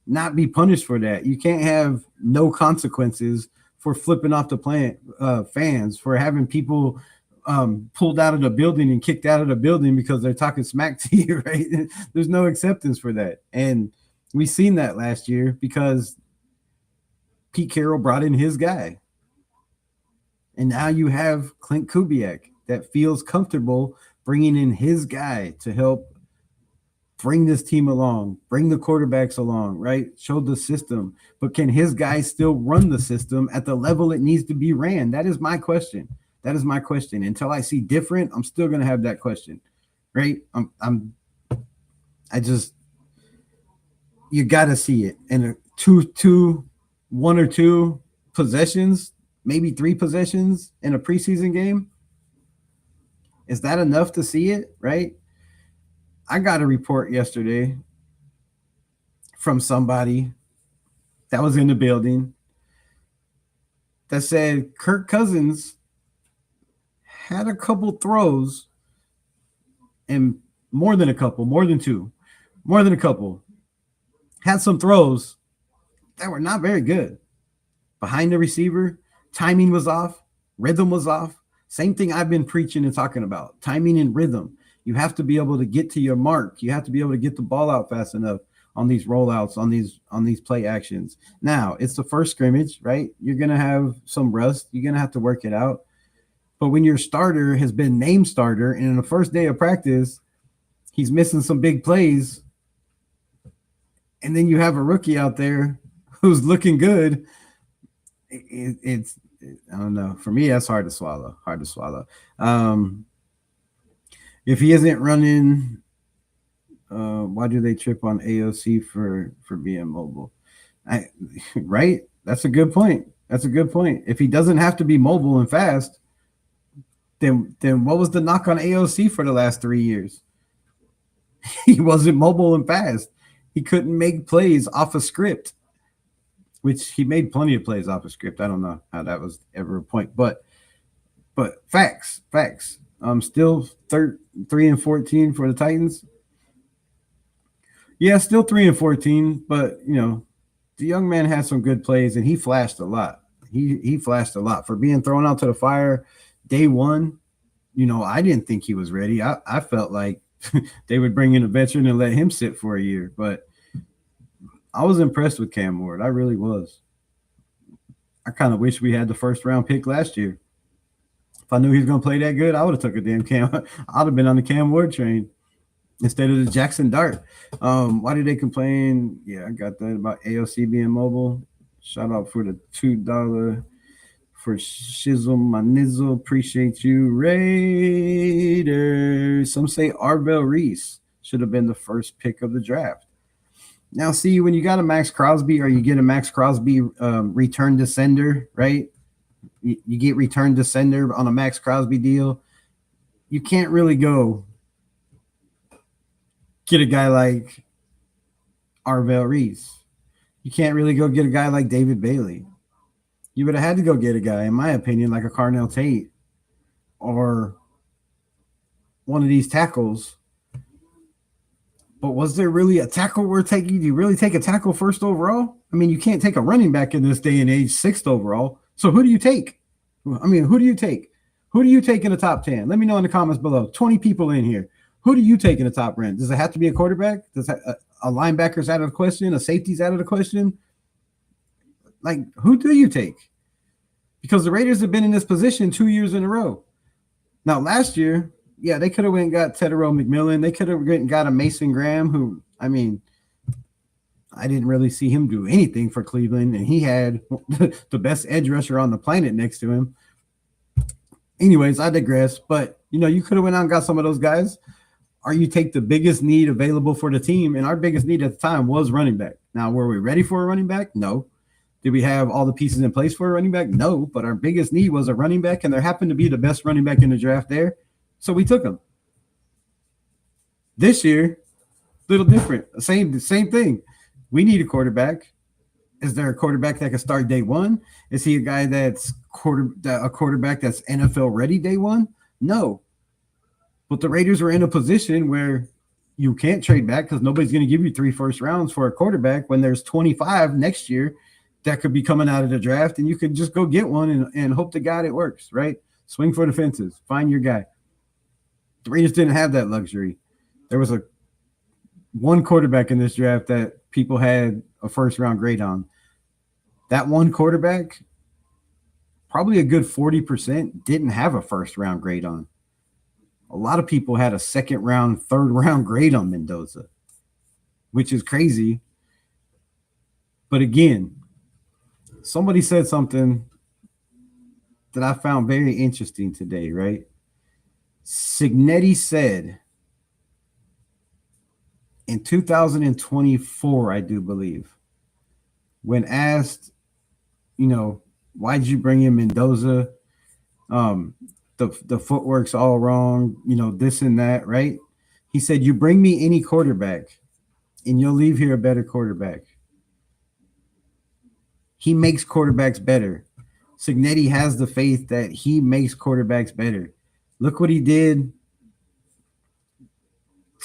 not be punished for that. You can't have no consequences for flipping off the fans, for having people pulled out of the building and kicked out of the building because they're talking smack to you, right? There's no acceptance for that. And we seen that last year because Pete Carroll brought in his guy. And now you have Clint Kubiak that feels comfortable bringing in his guy to help bring this team along, bring the quarterbacks along, right? Show the system. But can his guys still run the system at the level it needs to be ran? That is my question. That is my question. Until I see different, I'm still going to have that question, right? You got to see it. And one or two possessions, maybe 3 possessions in a preseason game. Is that enough to see it, right? I got a report yesterday from somebody that was in the building that said Kirk Cousins had a couple throws, and more than a couple, had some throws that were not very good. Behind the receiver, timing was off, rhythm was off. Same thing I've been preaching and talking about, timing and rhythm. You have to be able to get to your mark. You have to be able to get the ball out fast enough on these rollouts, on these play actions. Now, it's the first scrimmage, right? You're going to have some rust. You're going to have to work it out. But when your starter has been named starter and in the first day of practice, he's missing some big plays, and then you have a rookie out there who's looking good, it's I don't know. For me, that's hard to swallow. If he isn't running, why do they trip on AOC for being mobile? Right? That's a good point. If he doesn't have to be mobile and fast, then what was the knock on AOC for the last 3 years? He wasn't mobile and fast. He couldn't make plays off a script, which he made plenty of plays off a script. I don't know how that was ever a point, but facts. Still 3-14 for the Titans. Yeah, still 3-14, but the young man had some good plays and he flashed a lot. He flashed a lot for being thrown out to the fire day one. I didn't think he was ready. I felt like they would bring in a veteran and let him sit for a year, but I was impressed with Cam Ward. I really was. I kind of wish we had the first round pick last year. If I knew he was going to play that good, I would have took a damn Cam. I'd have been on the Cam Ward train instead of the Jackson Dart. Why did they complain? Yeah, I got that about AOC being mobile. Shout out for the $2 for Shizzle my nizzle. Appreciate you, Raiders. Some say Arvell Reese should have been the first pick of the draft. Now, see, when you got a Max Crosby or you get a Max Crosby return to sender, right? You get return to sender on a Max Crosby deal. You can't really go get a guy like Arvell Reese. You can't really go get a guy like David Bailey. You would have had to go get a guy, in my opinion, like a Carnell Tate or one of these tackles. But was there really a tackle we're taking? Do you really take a tackle first overall? I mean, you can't take a running back in this day and age 6th overall. So who do you take? I mean, who do you take? Who do you take in the top 10? Let me know in the comments below. 20 people in here. Who do you take in the top rank? Does it have to be a quarterback? Does a linebacker's out of the question? A safety's out of the question? Like, who do you take? Because the Raiders have been in this position 2 years in a row. Now, last year, yeah, they could have went and got Tedero McMillan. They could have went and got a Mason Graham, who, I mean, I didn't really see him do anything for Cleveland, and he had the best edge rusher on the planet next to him. Anyways, I digress. But, you could have went out and got some of those guys, or you take the biggest need available for the team, and our biggest need at the time was running back. Now, were we ready for a running back? No. Did we have all the pieces in place for a running back? No. But our biggest need was a running back, and there happened to be the best running back in the draft there, so we took him. This year, little different. Same thing. We need a quarterback. Is there a quarterback that can start day one? Is he a guy that's a quarterback that's NFL ready day one? No. But the Raiders were in a position where you can't trade back because nobody's going to give you 3 first rounds for a quarterback when there's 25 next year that could be coming out of the draft, and you could just go get one and hope to God it works, right? Swing for the fences. Find your guy. The Raiders didn't have that luxury. There was one quarterback in this draft that people had a first-round grade on. That one quarterback, probably a good 40% didn't have a first-round grade on. A lot of people had a second-round, third-round grade on Mendoza, which is crazy. But again, somebody said something that I found very interesting today, right? Cignetti said in 2024, I do believe, when asked, why did you bring in Mendoza? The footwork's all wrong, this and that, right? He said, you bring me any quarterback and you'll leave here a better quarterback. He makes quarterbacks better. Cignetti has the faith that he makes quarterbacks better. Look what he did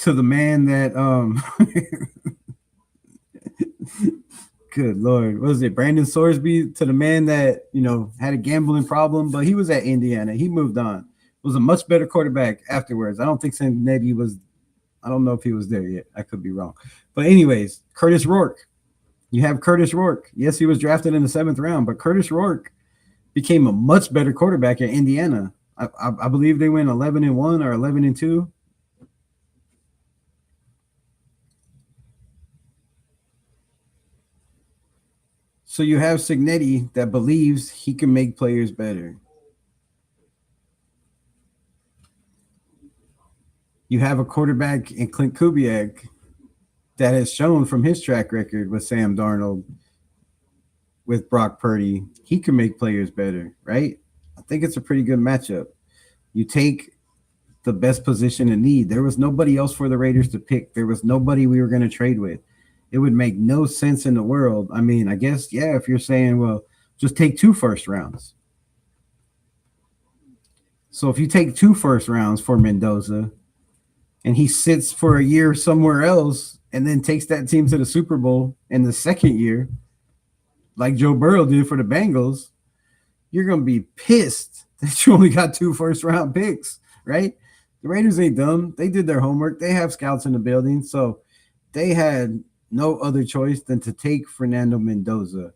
to the man that good Lord, what was it? Brandon Sorsby, to the man that, had a gambling problem, but he was at Indiana. He moved on. Was a much better quarterback afterwards. I don't think Cignetti was, I don't know if he was there yet. I could be wrong. But anyways, Curtis Rourke. You have Curtis Rourke. Yes, he was drafted in the 7th round, but Curtis Rourke became a much better quarterback at Indiana. I believe they went 11-1 or 11-2. So you have Cignetti that believes he can make players better. You have a quarterback in Clint Kubiak that has shown from his track record with Sam Darnold, with Brock Purdy, he can make players better, right? I think it's a pretty good matchup. You take the best position in need. There was nobody else for the Raiders to pick. There was nobody we were going to trade with. It would make no sense in the world. I mean, I guess, yeah, if you're saying, well, just take 2 first rounds. So if you take 2 first rounds for Mendoza and he sits for a year somewhere else and then takes that team to the Super Bowl in the second year, like Joe Burrow did for the Bengals, you're going to be pissed that you only got 2 first-round picks, right? The Raiders ain't dumb. They did their homework. They have scouts in the building, so they had no other choice than to take Fernando Mendoza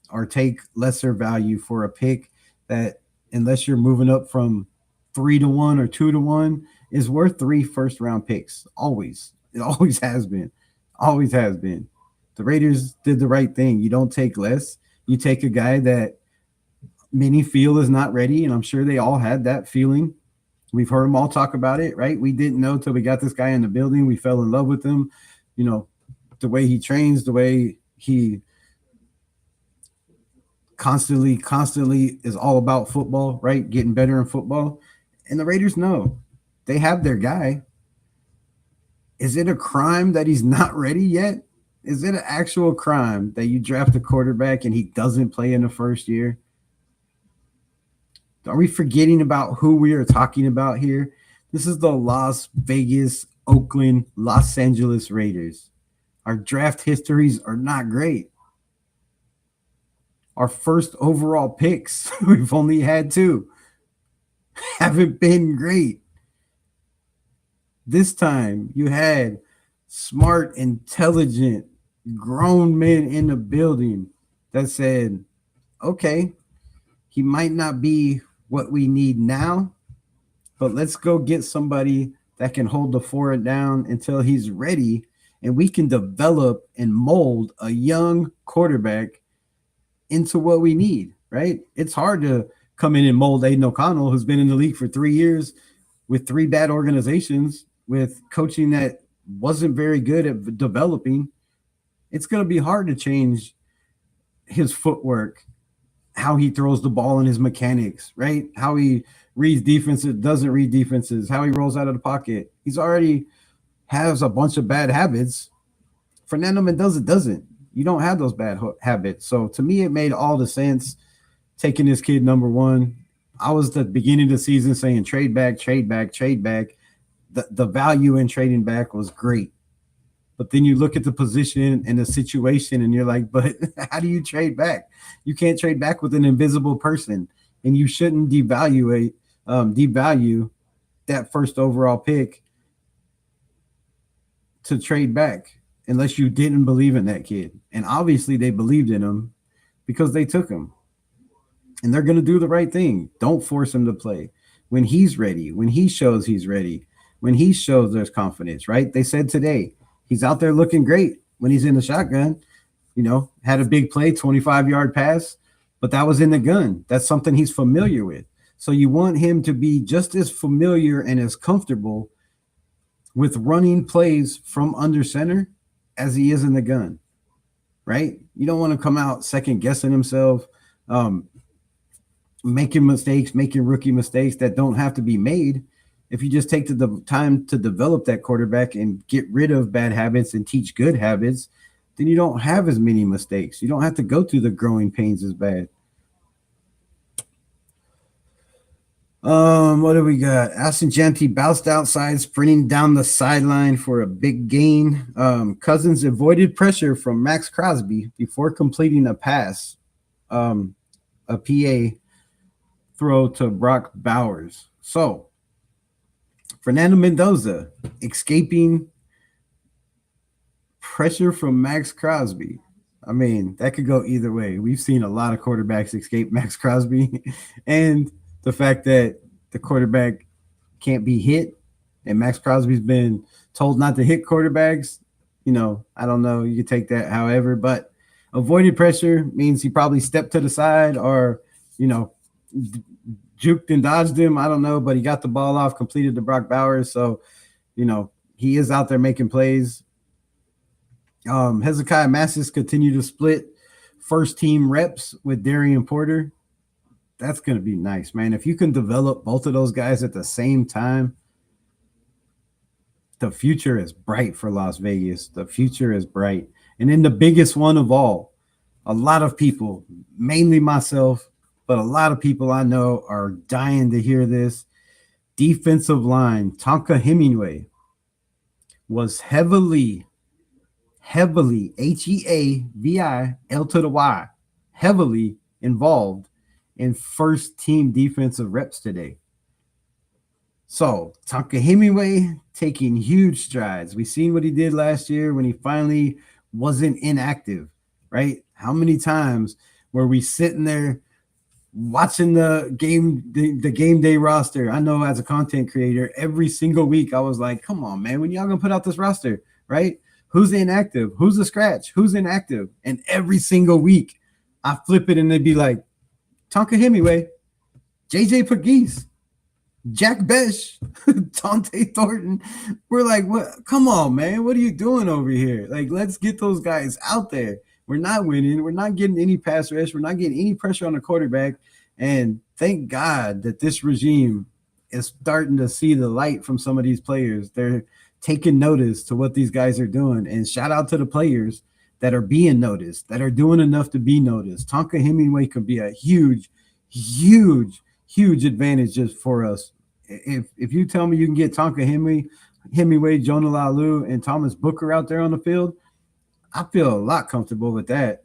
or take lesser value for a pick that, unless you're moving up from 3-1 or 2-1, is worth 3 first-round picks. Always. It always has been. Always has been. The Raiders did the right thing. You don't take less. You take a guy that many feel is not ready, and I'm sure they all had that feeling. We've heard them all talk about it, right? We didn't know till we got this guy in the building. We fell in love with him. The way he trains, the way he constantly is all about football, right? Getting better in football. And the Raiders know they have their guy. Is it a crime that he's not ready yet? Is it an actual crime that you draft a quarterback and he doesn't play in the first year? Are we forgetting about who we are talking about here? This is the Las Vegas, Oakland, Los Angeles Raiders. Our draft histories are not great. Our first overall picks, we've only had 2, haven't been great. This time you had smart, intelligent, grown men in the building that said, okay, he might not be what we need now, but let's go get somebody that can hold the fort down until he's ready, and we can develop and mold a young quarterback into what we need, right? It's hard to come in and mold Aiden O'Connell, who's been in the league for 3 years with 3 bad organizations, with coaching that wasn't very good at developing. It's going to be hard to change his footwork, how he throws the ball and his mechanics, right? How he reads defenses, doesn't read defenses, how he rolls out of the pocket. He's already has a bunch of bad habits. Fernando Mendoza doesn't. You don't have those bad habits. So to me, it made all the sense taking this kid number 1. I was the beginning of the season saying trade back, trade back, trade back. The value in trading back was great. But then you look at the position and the situation and you're like, but how do you trade back? You can't trade back with an invisible person, and you shouldn't devaluate devalue that first overall pick to trade back unless you didn't believe in that kid. And obviously they believed in him because they took him. And they're going to do the right thing. Don't force him to play. When he's ready, when he shows he's ready, when he shows there's confidence, right? They said today he's out there looking great when he's in the shotgun. Had a big play, 25-yard pass, but that was in the gun. That's something he's familiar with. So you want him to be just as familiar and as comfortable with running plays from under center as he is in the gun, right? You don't want to come out second guessing himself, making mistakes, making rookie mistakes that don't have to be made. If you just take the time to develop that quarterback and get rid of bad habits and teach good habits, then you don't have as many mistakes. You don't have to go through the growing pains as bad. What do we got? Aston Janty bounced outside, sprinting down the sideline for a big gain. Cousins avoided pressure from Max Crosby before completing a pass, a PA throw to Brock Bowers. So, Fernando Mendoza escaping pressure from Max Crosby. I mean, that could go either way. We've seen a lot of quarterbacks escape Max Crosby, and the fact that the quarterback can't be hit, and Max Crosby's been told not to hit quarterbacks. I don't know. You can take that however, but avoided pressure means he probably stepped to the side or, juked and dodged him. I don't know, but he got the ball off, completed to Brock Bowers. So, he is out there making plays. Hezekiah Massis continued to split first team reps with Darian Porter. That's going to be nice, man. If you can develop both of those guys at the same time, the future is bright for Las Vegas. The future is bright. And then the biggest one of all, a lot of people, mainly myself, but a lot of people I know are dying to hear this. Defensive line, Tonka Hemingway, was heavily, Heavily, to the Y, heavily involved in first team defensive reps today. So Tonka Hemingway taking huge strides. We've seen what he did last year when he finally wasn't inactive, right? How many times were we sitting there watching the game day roster? I know as a content creator, every single week I was like, come on, man, when y'all gonna put out this roster, right? Who's inactive? Who's a scratch? Who's inactive? And every single week I flip it and they'd be like, Tonka Hemingway, JJ Pegues, Jack Besh, Dante Thornton. We're like, what? Come on, man. What are you doing over here? Like, let's get those guys out there. We're not winning. We're not getting any pass rush. We're not getting any pressure on the quarterback. And thank God that this regime is starting to see the light from some of these players. They're taking notice to what these guys are doing. And shout out to the players that are being noticed, that are doing enough to be noticed. Tonka Hemingway could be a huge advantage just for us. If you tell me you can get Tonka Hemingway, Jonah Lalu, and Thomas Booker out there on the field, I feel a lot comfortable with that.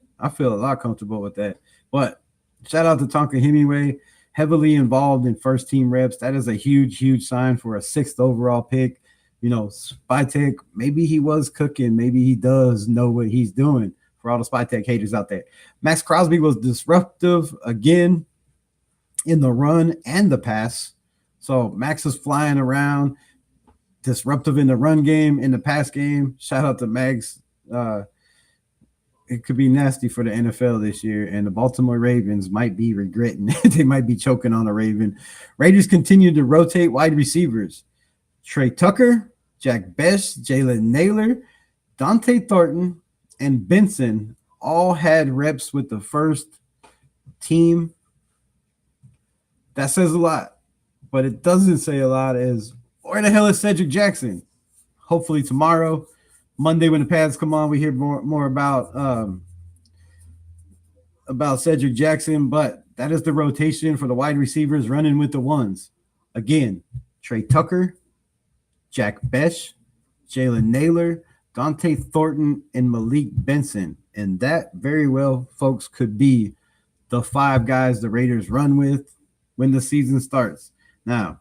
But shout out to Tonka Hemingway, heavily involved in first team reps. That is a huge sign for a 6th overall pick. Spytech, maybe he was cooking. Maybe he does know what he's doing, for all the Spytech haters out there. Max Crosby was disruptive again in the run and the pass. So Max is flying around, disruptive in the run game, in the pass game. Shout out to Max. It could be nasty for the NFL this year, and the Baltimore Ravens might be regretting it. They might be choking on a Raven. Raiders continue to rotate wide receivers. Trey Tucker, Jack Besh, Jalen Naylor, Dante Thornton, and Benson all had reps with the first team. That says a lot, but it doesn't say a lot as where the hell is Cedric Jackson? Hopefully tomorrow, Monday when the pads come on, we hear more about Cedric Jackson, but that is the rotation for the wide receivers running with the ones. Again, Trey Tucker, Jack Besh, Jalen Naylor, Dante Thornton, and Malik Benson. And that very well, folks, could be the 5 guys the Raiders run with when the season starts. Now,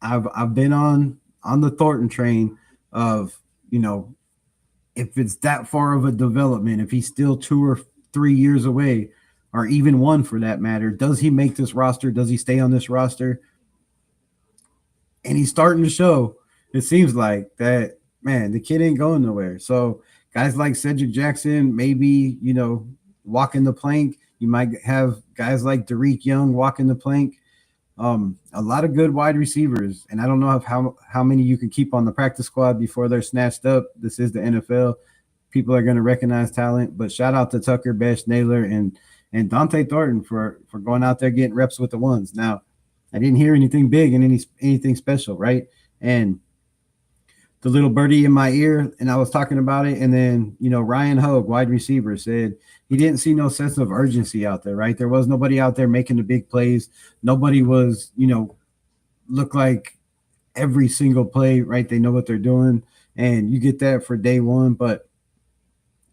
I've been on the Thornton train of, if it's that far of a development, if he's still 2 or 3 years away, or even 1 for that matter, does he make this roster? Does he stay on this roster? And he's starting to show, it seems like, that, man, the kid ain't going nowhere. So guys like Cedric Jackson, maybe, walking the plank. You might have guys like Derek Young walking the plank. A lot of good wide receivers, and I don't know how many you can keep on the practice squad before they're snatched up. This is the NFL. People are going to recognize talent, but shout out to Tucker, Besh, Naylor, and Dante Thornton for going out there getting reps with the ones. Now, I didn't hear anything big and anything special, right? And the little birdie in my ear, and I was talking about it, and then, Ryan Hogue, wide receiver, said he didn't see no sense of urgency out there, right? There was nobody out there making the big plays. Nobody was, look like every single play, right? They know what they're doing, and you get that for day one, but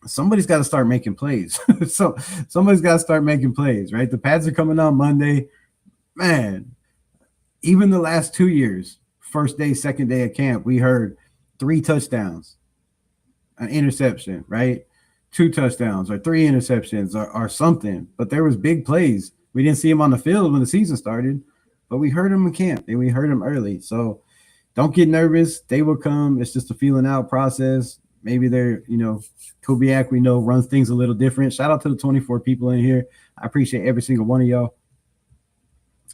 somebody's got to start making plays. So somebody's got to start making plays, right? The pads are coming on Monday. Man, even the last 2 years, first day, second day of camp, we heard 3 touchdowns, an interception, right? 2 touchdowns or 3 interceptions or something. But there was big plays. We didn't see them on the field when the season started, but we heard them in camp and we heard them early. So don't get nervous. They will come. It's just a feeling out process. Maybe they're, Kubiak, we know, runs things a little different. Shout out to the 24 people in here. I appreciate every single one of y'all.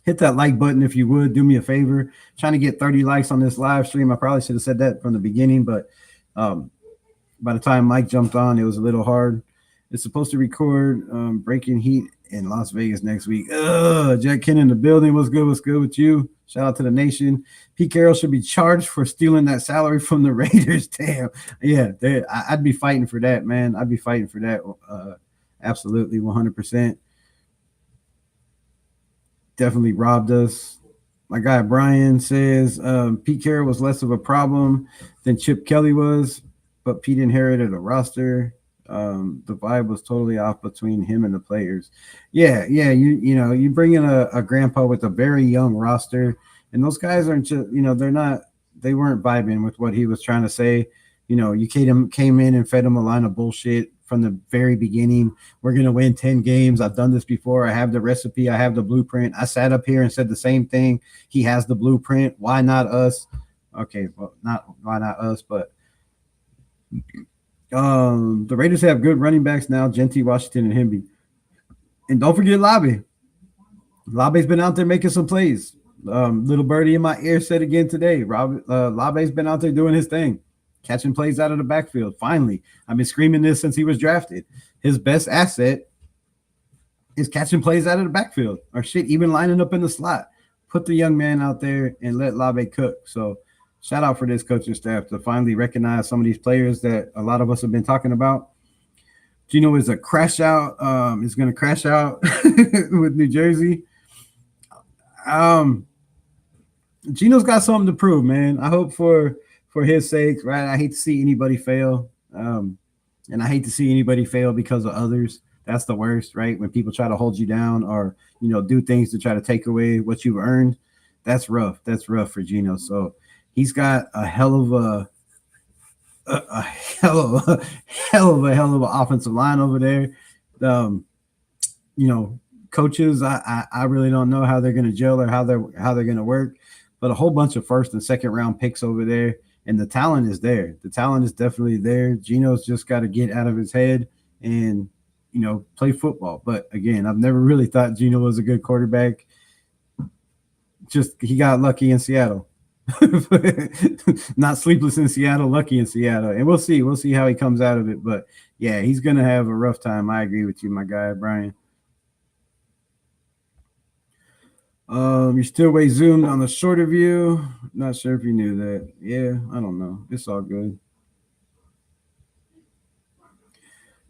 Hit that like button if you would. Do me a favor. Trying to get 30 likes on this live stream. I probably should have said that from the beginning, but by the time Mike jumped on, it was a little hard. It's supposed to record Breaking Heat in Las Vegas next week. Jack Ken in the building. What's good? What's good with you? Shout out to the nation. Pete Carroll should be charged for stealing that salary from the Raiders. Damn. Yeah, I'd be fighting for that, man. I'd be fighting for that. Absolutely, 100%. Definitely robbed us. My guy Brian says Pete Carroll was less of a problem than Chip Kelly was, but Pete inherited a roster. The vibe was totally off between him and the players. Yeah. You bring in a grandpa with a very young roster, and those guys aren't just, they weren't vibing with what he was trying to say. You came in and fed him a line of bullshit from the very beginning. We're going to win 10 games. I've done this before. I have the recipe. I have the blueprint. I sat up here and said the same thing. He has the blueprint. Why not us? Okay, well, why not us, but the Raiders have good running backs now, Genty, Washington, and Hemby. And don't forget Labe. Labe's been out there making some plays. Little birdie in my ear said again today, Labe's been out there doing his thing, catching plays out of the backfield. Finally, I've been screaming this since he was drafted. His best asset is catching plays out of the backfield, or shit, even lining up in the slot. Put the young man out there and let Labe cook. So shout out for this coaching staff to finally recognize some of these players that a lot of us have been talking about. Gino is a crash out. Is going to crash out with New Jersey. Gino's got something to prove, man. I hope for his sake, right? I hate to see anybody fail. And I hate to see anybody fail because of others. That's the worst, right? When people try to hold you down or, do things to try to take away what you've earned. That's rough. That's rough for Gino. So he's got a hell of an offensive line over there. Coaches, I really don't know how they're going to gel or how they're going to work, but a whole bunch of first and second round picks over there, and the talent is there. The talent is definitely there. Gino's just got to get out of his head and play football. But again, I've never really thought Gino was a good quarterback. Just he got lucky in Seattle. Not sleepless in Seattle, lucky in Seattle. And we'll see. We'll see how he comes out of it. But yeah, he's gonna have a rough time. I agree with you, my guy, Brian. You're still way zoomed on the shorter view. Not sure if you knew that. Yeah, I don't know. It's all good.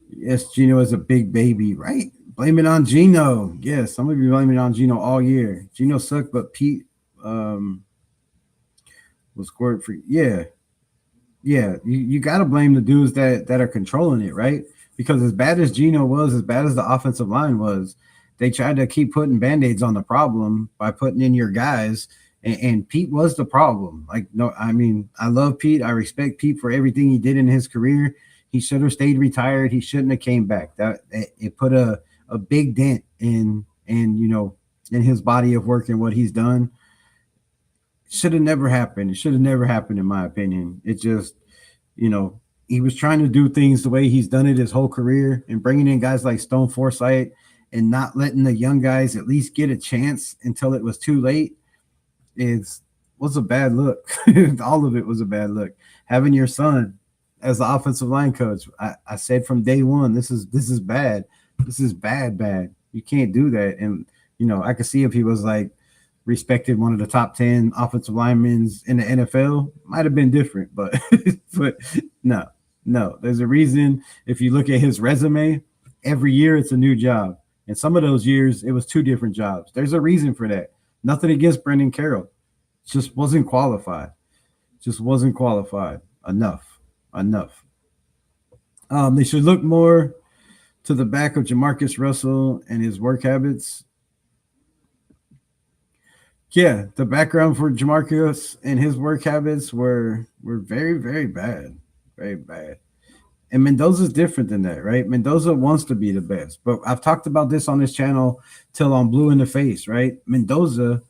Yes, Gino is a big baby, right? Blame it on Gino. Yes, some of you blame it on Gino all year. Gino sucked, but Pete was scored for. Yeah. You got to blame the dudes that are controlling it, right? Because as bad as Gino was, as bad as the offensive line was, they tried to keep putting Band-Aids on the problem by putting in your guys And Pete was the problem. Like, no, I mean, I love Pete. I respect Pete for everything he did in his career. He should have stayed retired. He shouldn't have came back. That it put a big dent in his body of work and what he's done. Should have never happened. It should have never happened, in my opinion. It just, he was trying to do things the way he's done it his whole career, and bringing in guys like Stone Forsythe and not letting the young guys at least get a chance until it was too late was a bad look. All of it was a bad look. Having your son as the offensive line coach, I said from day one, this is bad. This is bad. You can't do that. And I could see if he was like respected, one of the top 10 offensive linemen in the NFL, might have been different. But but no. There's a reason. If you look at his resume, every year it's a new job. And some of those years it was 2 different jobs. There's a reason for that. Nothing against Brendan Carroll. Just wasn't qualified. Enough. They should look more to the back of Jamarcus Russell and his work habits. Yeah, the background for Jamarcus and his work habits were very, very bad. Very bad. And Mendoza's different than that, right? Mendoza wants to be the best. But I've talked about this on this channel till I'm blue in the face, right? Mendoza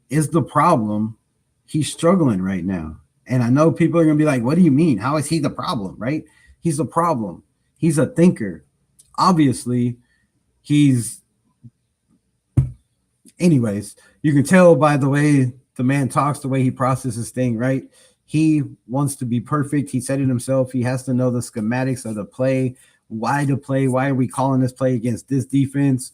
is the problem. He's struggling right now. And I know people are going to be like, what do you mean? How is he the problem, right? He's the problem. He's a thinker. Obviously, anyways, you can tell by the way the man talks, the way he processes things, right? He wants to be perfect. He said it himself. He has to know the schematics of the play, why to play, why are we calling this play against this defense?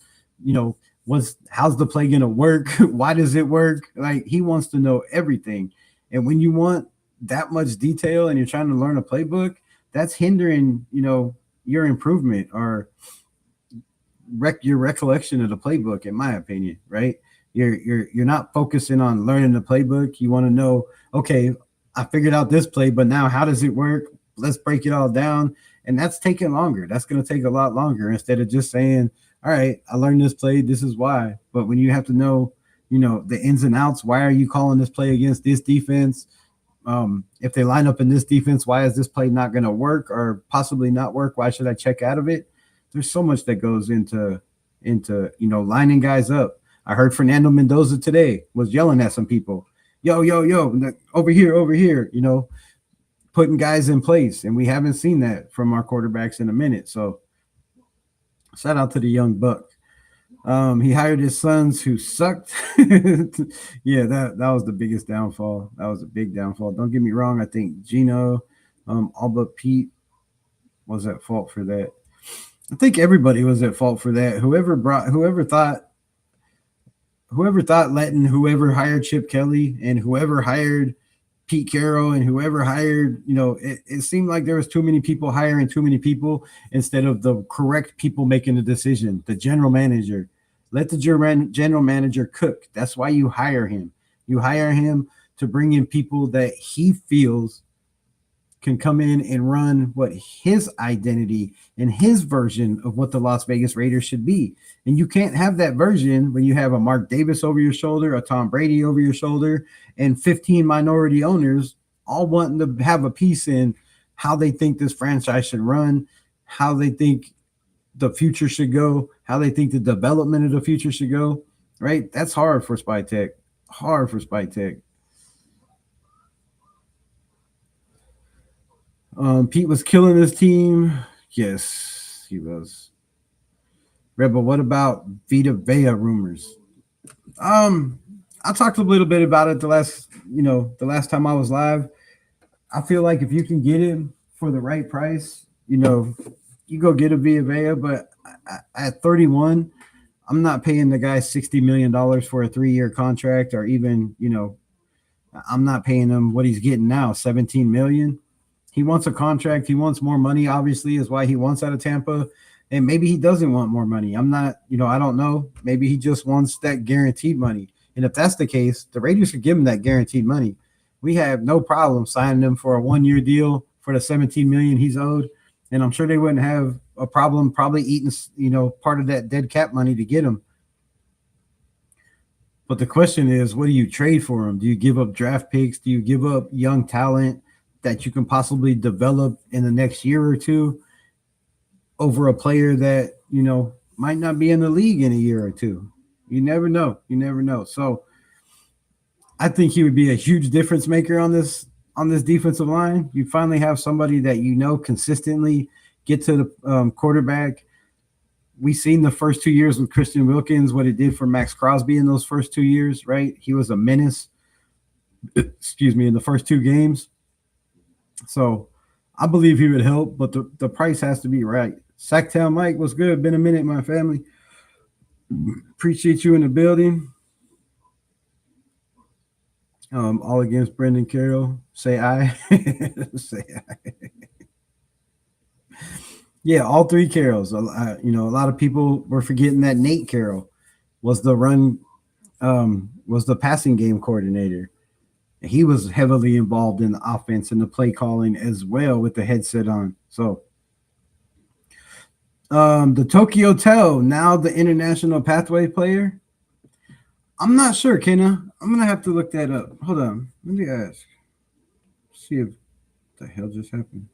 How's the play going to work? Why does it work? Like, he wants to know everything. And when you want that much detail and you're trying to learn a playbook, that's hindering, your improvement or your recollection of the playbook, in my opinion, right? You're not focusing on learning the playbook. You want to know, okay, I figured out this play, but now how does it work? Let's break it all down. And that's taking longer. That's going to take a lot longer instead of just saying, all right, I learned this play. This is why. But when you have to know, the ins and outs, why are you calling this play against this defense? If they line up in this defense, why is this play not going to work or possibly not work? Why should I check out of it? There's so much that goes into lining guys up. I heard Fernando Mendoza today was yelling at some people. Yo, over here, putting guys in place. And we haven't seen that from our quarterbacks in a minute. So shout out to the young buck. He hired his sons who sucked. Yeah, that was the biggest downfall. That was a big downfall. Don't get me wrong. I think Gino, all but Pete was at fault for that. I think everybody was at fault for that. Whoever thought letting whoever hired Chip Kelly and whoever hired Pete Carroll and whoever hired, it seemed like there was too many people hiring too many people instead of the correct people making the decision. The general manager, let the general manager cook. That's why you hire him. You hire him to bring in people that he feels can come in and run what his identity and his version of what the Las Vegas Raiders should be. And you can't have that version when you have a Mark Davis over your shoulder, a Tom Brady over your shoulder, and 15 minority owners all wanting to have a piece in how they think this franchise should run, how they think the future should go, how they think the development of the future should go, right? That's hard for Spy Tech. Pete was killing his team. Yes, he was. Rebel, what about Vita Vea rumors? I talked a little bit about it the last time I was live. I feel like if you can get him for the right price, you go get a Vita Vea, but at 31, I'm not paying the guy $60 million for a 3-year contract, or even, I'm not paying him what he's getting now, $17 million. He wants a contract. He wants more money, obviously, is why he wants out of Tampa. And maybe he doesn't want more money. I'm not, I don't know. Maybe he just wants that guaranteed money. And if that's the case, the Raiders should give him that guaranteed money. We have no problem signing him for a 1-year deal for the $17 million he's owed. And I'm sure they wouldn't have a problem probably eating, part of that dead cap money to get him. But the question is, what do you trade for him? Do you give up draft picks? Do you give up young talent that you can possibly develop in the next year or two over a player that, might not be in the league in a year or two? You never know. You never know. So I think he would be a huge difference maker on this defensive line. You finally have somebody that consistently get to the quarterback. We've seen the first 2 years with Christian Wilkins, what it did for Max Crosby in those first 2 years, right? He was a menace, in the first 2 games. So I believe he would help, but the price has to be right. Sacktown Mike, what's good? Been a minute, my family. Appreciate you in the building. All against Brendan Carroll. Say aye. Say aye. Yeah, all 3 Carrolls. A lot of people were forgetting that Nate Carroll was the passing game coordinator. He was heavily involved in the offense and the play calling as well with the headset on. So the Tokyo Hotel, now the international pathway player. I'm not sure, Kenna. I'm gonna have to look that up. Hold on. Let me ask. See if the hell just happened.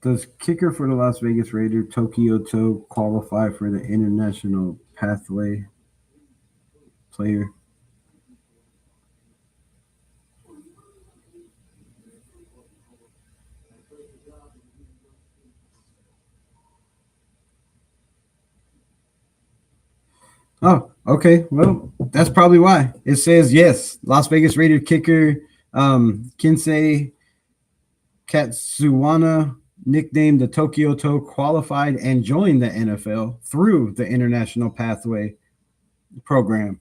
Does kicker for the Las Vegas Raiders, Tokyo Toe, qualify for the international pathway player? Oh, okay. Well, that's probably why. It says yes. Las Vegas Raiders kicker Kinsei Katsuwana, nicknamed the Tokyo Toe, qualified and joined the NFL through the International Pathway program.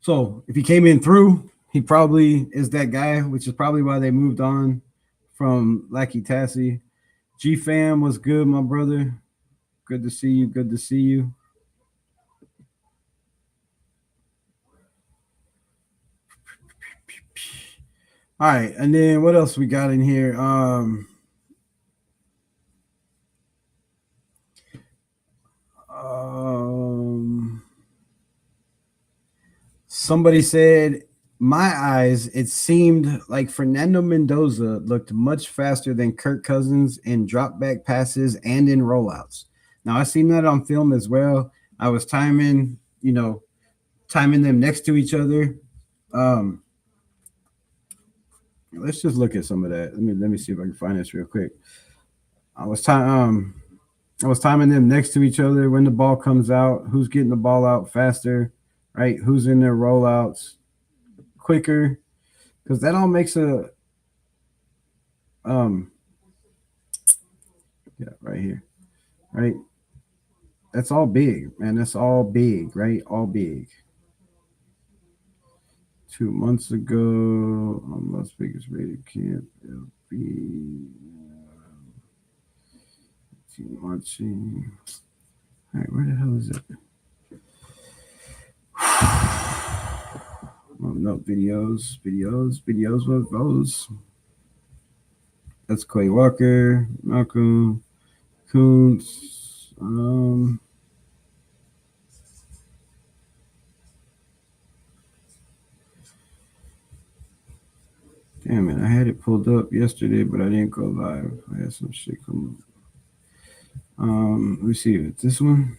So if he came in through, he probably is that guy, which is probably why they moved on from Lackey Tassie. G-Fam was good, my brother. Good to see you. Good to see you. All right, and then what else we got in here? Somebody said, my eyes, it seemed like Fernando Mendoza looked much faster than Kirk Cousins in drop back passes and in rollouts. Now, I've seen that on film as well. I was timing them next to each other. Let's just look at some of that. Let me see if I can find this real quick. I was timing them next to each other when the ball comes out. Who's getting the ball out faster, right? Who's in their rollouts quicker? Because that all makes a right here, right? That's all big, man. That's all big, right? All big. 2 months ago, Las Vegas Raider camp, LV. Watching. All right, where the hell is it? Oh, no, videos. What those? That's Clay Walker, Malcolm, Kuntz. Damn it, I had it pulled up yesterday, but I didn't go live. I had some shit come up. Let me see it. This one.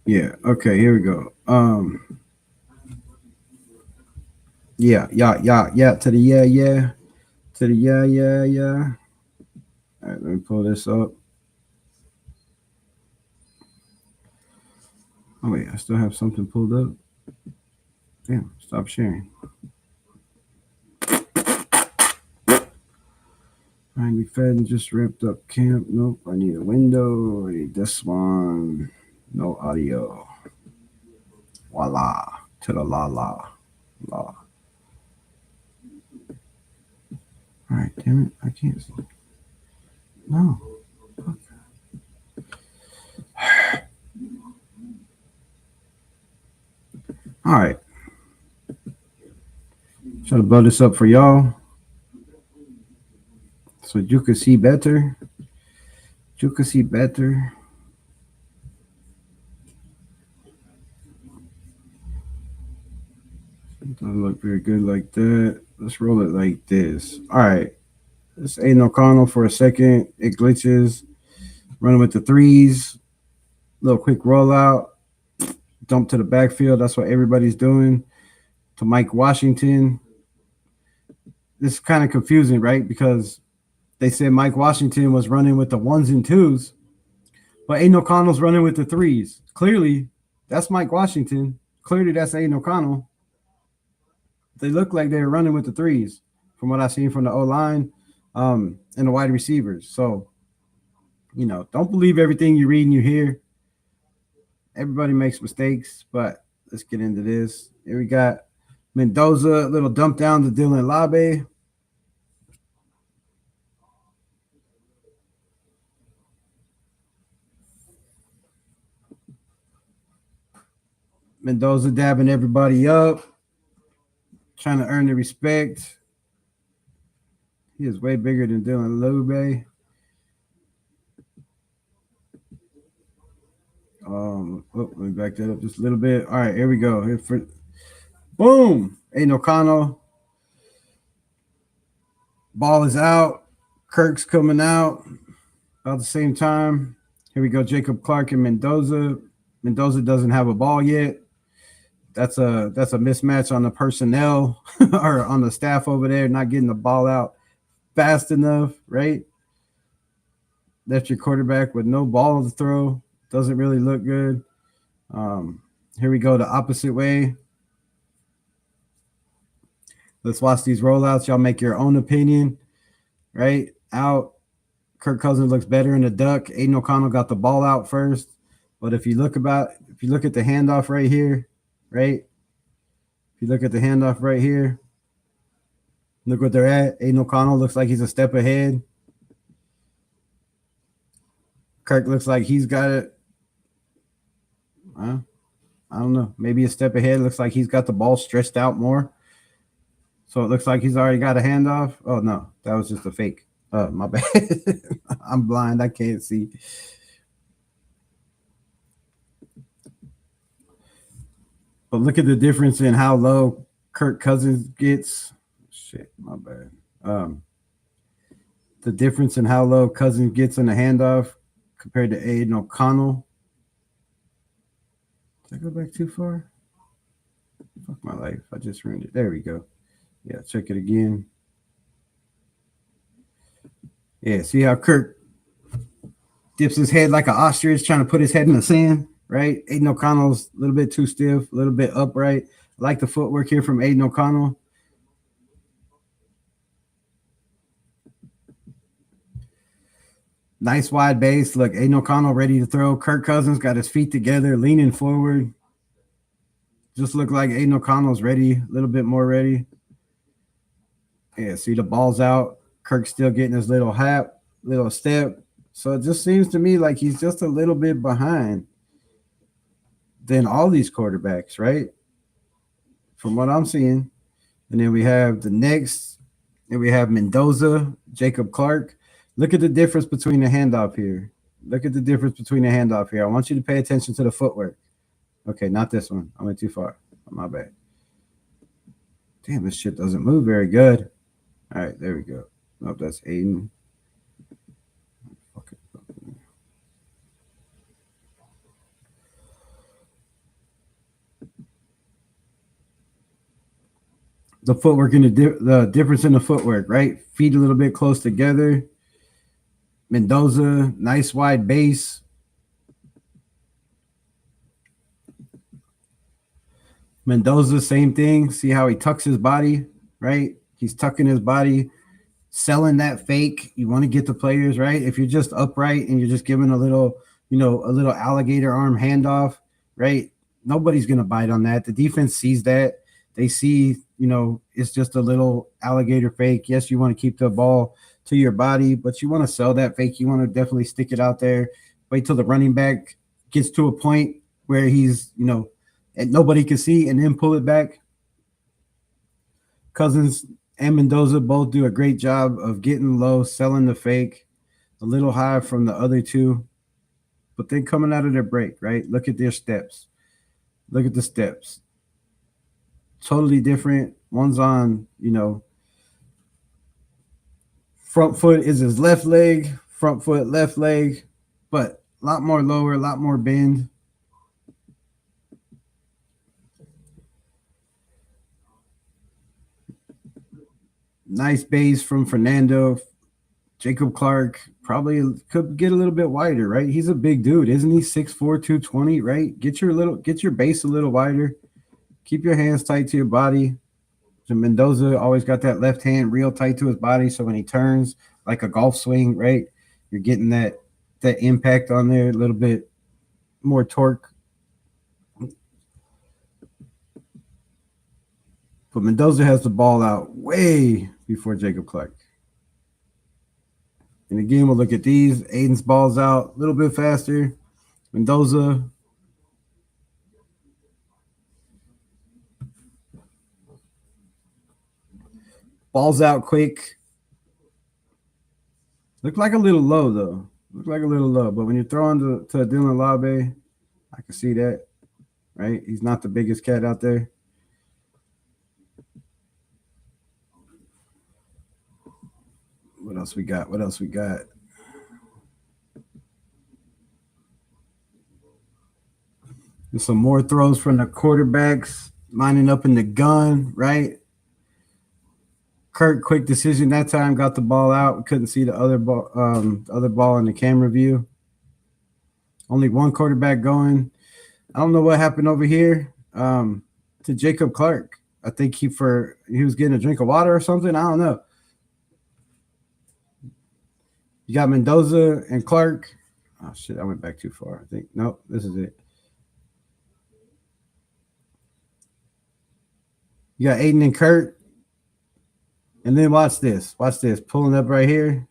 Yeah. Okay. Here we go. Yeah. To the yeah. To the yeah. All right. Let me pull this up. Oh wait, I still have something pulled up. Damn. Stop sharing. I need fed and just wrapped up camp. Nope. I need a window. I need this one. No audio. Voila. To the la. All right, damn it. I can't see. No. Fuck. All right. Try to blow this up for y'all so you can see better. You can see better. It doesn't look very good like that. Let's roll it like this. All right. This Aiden O'Connell for a second. It glitches. Running with the threes. Little quick rollout. Dump to the backfield. That's what everybody's doing. To Mike Washington. This is kind of confusing, right? Because they said Mike Washington was running with the ones and twos, but Aiden O'Connell's running with the threes. Clearly, that's Mike Washington. Clearly, that's Aiden O'Connell. They look like they're running with the threes from what I've seen from the O-line and the wide receivers. So, don't believe everything you read and you hear. Everybody makes mistakes, but let's get into this. Here we got Mendoza, a little dump down to Dylan Labe. Mendoza dabbing everybody up, trying to earn the respect. He is way bigger than Dylan Labe. Let me back that up just a little bit. All right, here we go. Boom! Aiden O'Connell. Ball is out. Kirk's coming out about the same time. Here we go. Jacob Clark and Mendoza. Mendoza doesn't have a ball yet. That's a mismatch on the personnel or on the staff over there, not getting the ball out fast enough, right? That's your quarterback with no ball to throw. Doesn't really look good. Here we go the opposite way. Let's watch these rollouts. Y'all make your own opinion, right? Out. Kirk Cousins looks better in the duck. Aiden O'Connell got the ball out first. But if you look at the handoff right here, right? If you look at the handoff right here, look what they're at. Aiden O'Connell looks like he's a step ahead. Kirk looks like he's got it. I don't know. Maybe a step ahead. Looks like he's got the ball stretched out more. So it looks like he's already got a handoff. Oh, no. That was just a fake. My bad. I'm blind. I can't see. But look at the difference in how low Kirk Cousins gets. Shit, my bad. The difference in how low Cousins gets in the handoff compared to Aiden O'Connell. Did I go back too far? Fuck my life. I just ruined it. There we go. Yeah, check it again. Yeah, see how Kirk dips his head like an ostrich, trying to put his head in the sand, right? Aiden O'Connell's a little bit too stiff, a little bit upright. I like the footwork here from Aiden O'Connell. Nice wide base. Look, Aiden O'Connell ready to throw. Kirk Cousins got his feet together, leaning forward. Just look like Aiden O'Connell's ready, a little bit more ready. Yeah, see the ball's out. Kirk's still getting his little step. So it just seems to me like he's just a little bit behind than all these quarterbacks, right? From what I'm seeing. And then we have we have Mendoza, Jacob Clark. Look at the difference between the handoff here. Look at the difference between the handoff here. I want you to pay attention to the footwork. Okay, not this one. I went too far. My bad. Damn, this shit doesn't move very good. All right, there we go. Nope, that's Aiden. Okay. The footwork and the difference in the footwork, right? Feet a little bit close together. Mendoza, nice wide base. Mendoza, same thing. See how he tucks his body, right? He's tucking his body, selling that fake. You want to get the players, right? If you're just upright and you're just giving a little alligator arm handoff, right? Nobody's going to bite on that. The defense sees that. They see, it's just a little alligator fake. Yes, you want to keep the ball to your body, but you want to sell that fake. You want to definitely stick it out there. Wait till the running back gets to a point where he's, and nobody can see, and then pull it back. Cousins and Mendoza both do a great job of getting low, selling the fake, a little high from the other two, but then coming out of their break, right? Look at their steps. Look at the steps. Totally different. One's on, front foot is his left leg, front foot, left leg, but a lot more lower, a lot more bend. Nice base from Fernando. Jacob Clark probably could get a little bit wider, right? He's a big dude, isn't he? 6'4", 220, right? Get your base a little wider. Keep your hands tight to your body. So Mendoza always got that left hand real tight to his body, so when he turns like a golf swing, right, you're getting that impact on there, a little bit more torque. But Mendoza has the ball out way before Jacob Clark. And again, we'll look at these. Aiden's ball's out a little bit faster. Mendoza. Ball's out quick. Looked like a little low, though. Looked like a little low. But when you're throwing to Dylan Labe, I can see that, right? He's not the biggest cat out there. What else we got? There's some more throws from the quarterbacks lining up in the gun, right? Kirk, quick decision that time, got the ball out. We couldn't see the other ball in the camera view. Only one quarterback going. I don't know what happened over here to Jacob Clark. I think he was getting a drink of water or something. I don't know. You got Mendoza and Clark. Oh, shit, I went back too far, I think. Nope, this is it. You got Aiden and Kurt. And then watch this. Pulling up right here.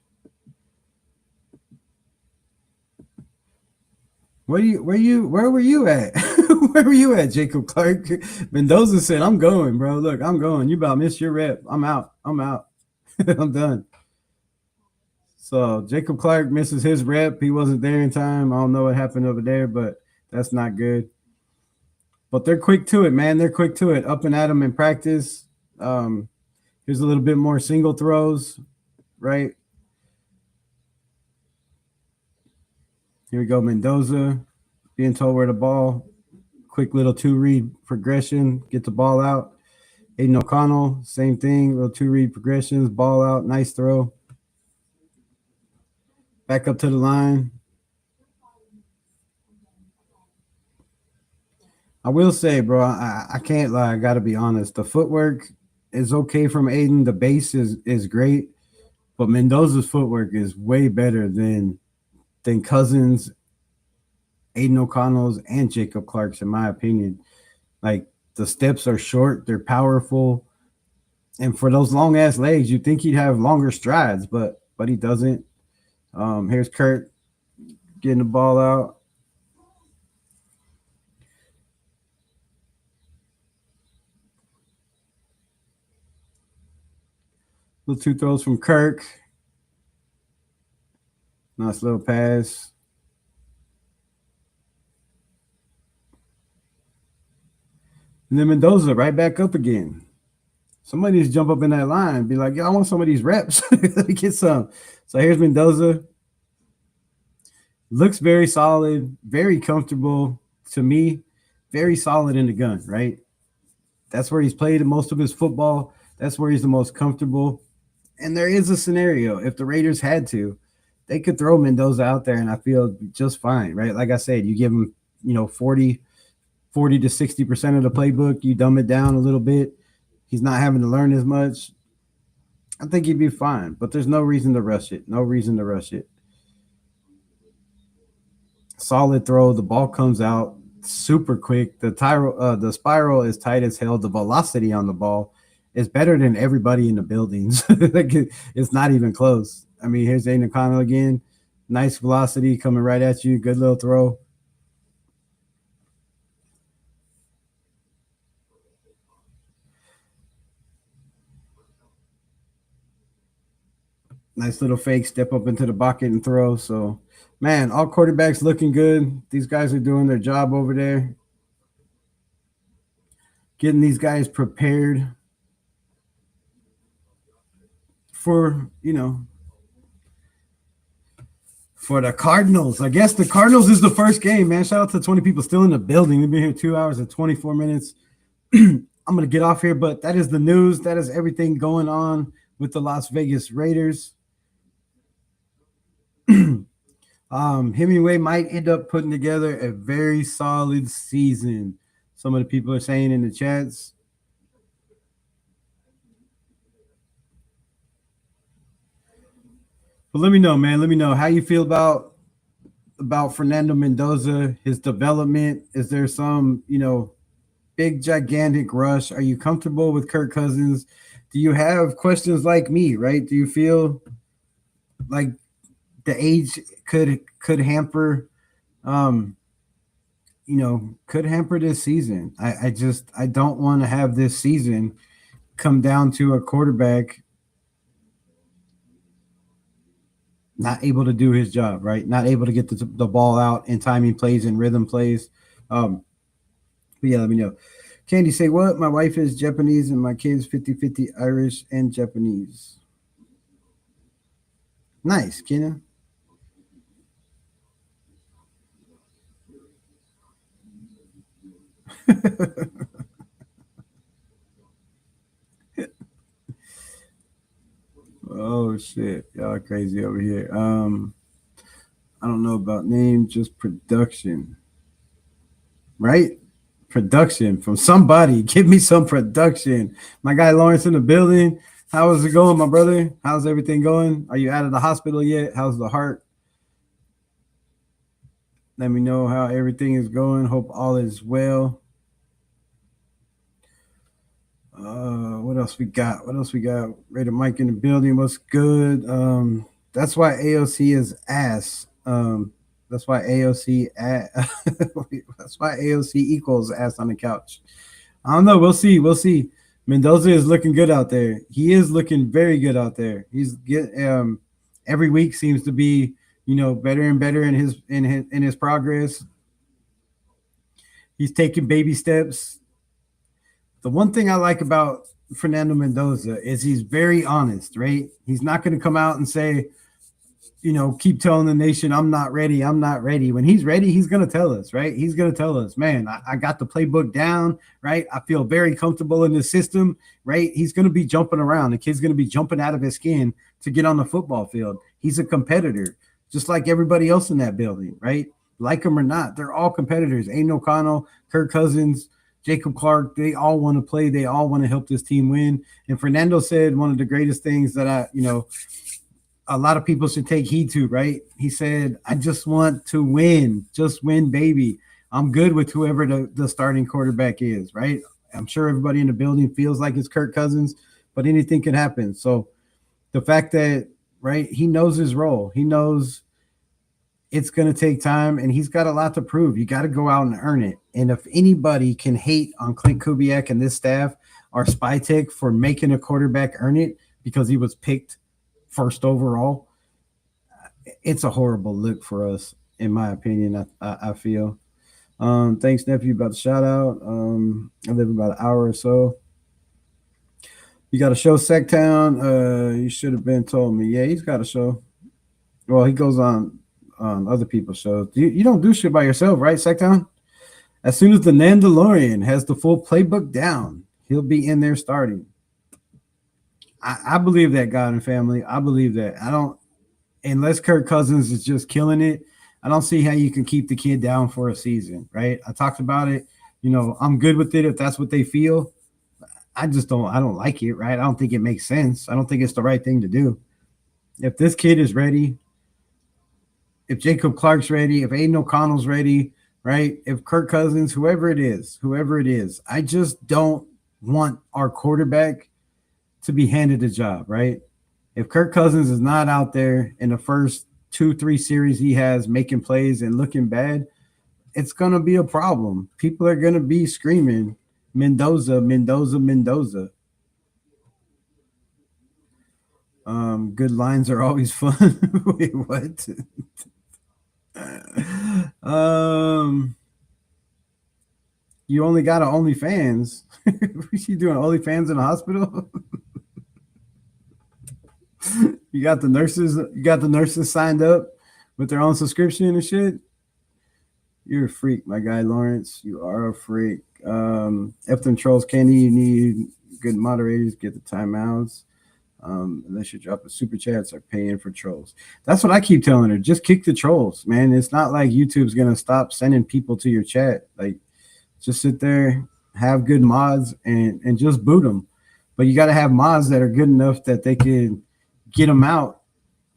Where were you at? Where were you at, Jacob Clark? Mendoza said, I'm going, bro. Look, I'm going. You about missed your rep. I'm out. I'm done. So Jacob Clark misses his rep. He wasn't there in time. I don't know what happened over there, but that's not good. But they're quick to it, man. They're quick to it. Up and at 'em in practice. Here's a little bit more single throws, right? Here we go, Mendoza being told where the ball. Quick little two-read progression, get the ball out. Aiden O'Connell, same thing, little two-read progressions, ball out, nice throw. Back up to the line. I will say, bro, I can't lie. I got to be honest. The footwork is okay from Aiden. The base is great, but Mendoza's footwork is way better than Cousins, Aiden O'Connell's, and Jacob Clark's, in my opinion. Like, the steps are short, they're powerful, and for those long ass legs, you'd think he'd have longer strides, but he doesn't. Here's Kurt getting the ball out. Little two throws from Kirk. Nice little pass. And then Mendoza right back up again. Somebody needs to jump up in that line and be like, yo, I want some of these reps. Let me get some. So here's Mendoza. Looks very solid, very comfortable to me. Very solid in the gun, right? That's where he's played most of his football. That's where he's the most comfortable. And there is a scenario, if the Raiders had to, they could throw Mendoza out there and I feel just fine, right? Like I said, you give him, 40 to 60% of the playbook, you dumb it down a little bit. He's not having to learn as much. I think he'd be fine, but there's no reason to rush it. Solid throw. The ball comes out super quick. The spiral is tight as hell. The velocity on the ball is better than everybody in the buildings. It's not even close. I mean, here's Aiden O'Connell again. Nice velocity coming right at you. Good little throw. Nice little fake step up into the bucket and throw. So, man, all quarterbacks looking good. These guys are doing their job over there. Getting these guys prepared for, for the Cardinals. I guess the Cardinals is the first game, man. Shout out to 20 people still in the building. We've been here 2 hours and 24 minutes. I'm going to get off here, but that is the news. That is everything going on with the Las Vegas Raiders. Hemingway might end up putting together a very solid season. Some of the people are saying in the chats. But let me know, man. Let me know how you feel about Fernando Mendoza, his development. Is there some, big gigantic rush? Are you comfortable with Kirk Cousins? Do you have questions like me, right? Do you feel like the age could hamper could hamper this season? I don't want to have this season come down to a quarterback not able to do his job, right? Not able to get the ball out in timing plays and rhythm plays. But yeah, let me know. Candy, say what? My wife is Japanese and my kids 50-50 Irish and Japanese. Nice, Kena. Oh shit, y'all are crazy over here. I don't know about name, just production, right? Production from somebody. Give me some production. My guy Lawrence in the building. How is it going, my brother? How's everything going? Are you out of the hospital yet? How's the heart? Let me know how everything is going. Hope all is well. What else we got? Raider Mike in the building. What's good? That's why AOC is ass. That's why AOC that's why AOC equals ass on the couch. I don't know. We'll see. Mendoza is looking good out there. He is looking very good out there. He's every week seems to be, better and better in his progress. He's taking baby steps. The one thing I like about Fernando Mendoza is he's very honest, right? He's not going to come out and say, keep telling the nation, I'm not ready. When he's ready, he's going to tell us, right? He's going to tell us, man, I got the playbook down, right? I feel very comfortable in the system, right? He's going to be jumping around. The kid's going to be jumping out of his skin to get on the football field. He's a competitor, just like everybody else in that building, right? Like him or not, they're all competitors. Aiden O'Connell, Kirk Cousins, Jacob Clark, they all want to play. They all want to help this team win. And Fernando said one of the greatest things that a lot of people should take heed to, right? He said, I just want to win. Just win, baby. I'm good with whoever the starting quarterback is, right? I'm sure everybody in the building feels like it's Kirk Cousins, but anything can happen. So the fact that, right, he knows his role. He knows it's going to take time, and he's got a lot to prove. You got to go out and earn it. And if anybody can hate on Clint Kubiak and this staff or Spytech for making a quarterback earn it because he was picked first overall, it's a horrible look for us, in my opinion. I feel. Thanks, nephew, about the shout out. I live about an hour or so. You got a show, Sacktown? You should have been told me. Yeah, he's got a show. Well, he goes on other people's shows. You don't do shit by yourself, right, Sacktown? As soon as the Mandalorian has the full playbook down, he'll be in there starting. I believe that, God and family. I believe that. I don't, unless Kirk Cousins is just killing it, I don't see how you can keep the kid down for a season, right? I talked about it. I'm good with it if that's what they feel. I don't like it, right? I don't think it makes sense. I don't think it's the right thing to do. If this kid is ready, if Jacob Clark's ready, if Aiden O'Connell's ready, right? If Kirk Cousins, whoever it is, I just don't want our quarterback to be handed a job, right? If Kirk Cousins is not out there in the first 2-3 series he has making plays and looking bad, it's going to be a problem. People are going to be screaming, Mendoza. Good lines are always fun. Wait, what? You only got an OnlyFans. What you doing? OnlyFans in a hospital? You got the nurses. You got the nurses signed up with their own subscription and shit. You're a freak, my guy Lawrence. You are a freak. If them trolls candy, you need good moderators. Get the timeouts. Unless you drop a super chats or paying for trolls. That's what I keep telling her. Just kick the trolls, man. It's not like YouTube's gonna stop sending people to your chat. Like, just sit there, have good mods, and just boot them. But you got to have mods that are good enough that they can get them out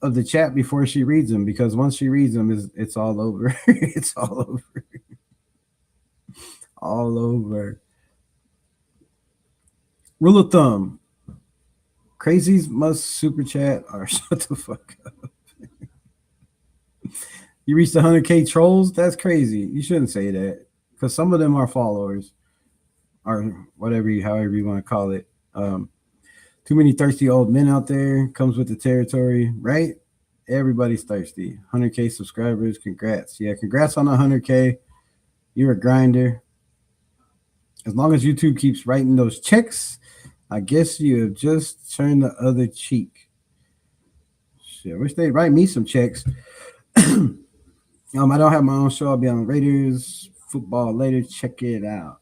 of the chat before she reads them. Because once she reads them, it's all over. It's all over. All over. Rule of thumb. Crazies must super chat or shut the fuck up. You reached 100K trolls? That's crazy. You shouldn't say that because some of them are followers or whatever, however you want to call it. Too many thirsty old men out there. Comes with the territory, right? Everybody's thirsty. 100K subscribers. Congrats. Yeah, congrats on 100K. You're a grinder. As long as YouTube keeps writing those checks, I guess you have just turned the other cheek. Shit, I wish they'd write me some checks. I don't have my own show. I'll be on Raiders football later. Check it out.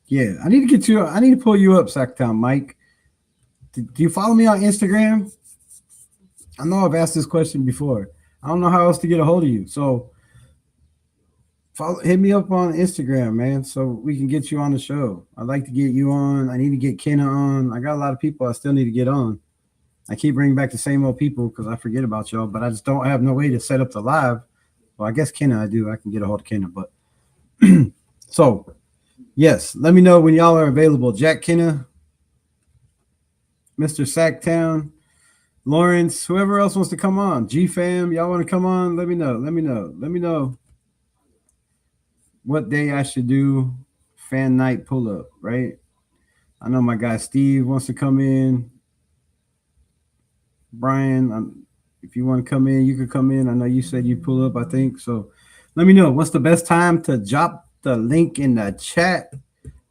Yeah, I need to get you. I need to pull you up, Sacktown Mike. Do you follow me on Instagram? I know I've asked this question before. I don't know how else to get a hold of you. So hit me up on Instagram, man, so we can get you on the show. I'd like to get you on. I need to get Kenna on. I got a lot of people I still need to get on. I keep bringing back the same old people because I forget about y'all, but I just don't have no way to set up the live. Well, I guess Kenna I do. I can get a hold of Kenna, but so yes, let me know when y'all are available. Jack Kenna, Mr. Sacktown, Lawrence, whoever else wants to come on. G-Fam, y'all want to come on? Let me know. Let me know what day I should do fan night pull up, right? I know my guy Steve wants to come in. Brian, if you want to come in, you could come in. I know you said you pull up, I think. So let me know what's the best time to drop the link in the chat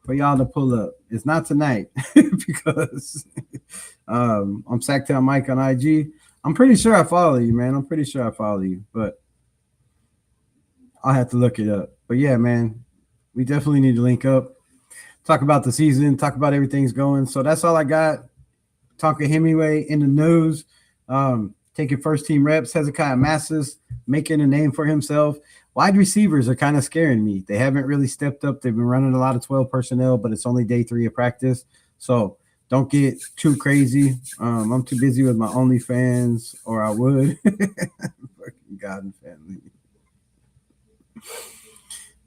for y'all to pull up. It's not tonight because I'm Sacktown Mike on IG. I'm pretty sure I follow you, man. I'm pretty sure I follow you, but I'll have to look it up. But yeah, man, we definitely need to link up, talk about the season, talk about everything's going. So that's all I got. Tonka Hemingway in the news, taking first team reps. Hezekiah Massis making a name for himself. Wide receivers are kind of scaring me. They haven't really stepped up. They've been running a lot of 12 personnel, but it's only day 3 of practice. So don't get too crazy. I'm too busy with my OnlyFans, or I would. Fucking God and family.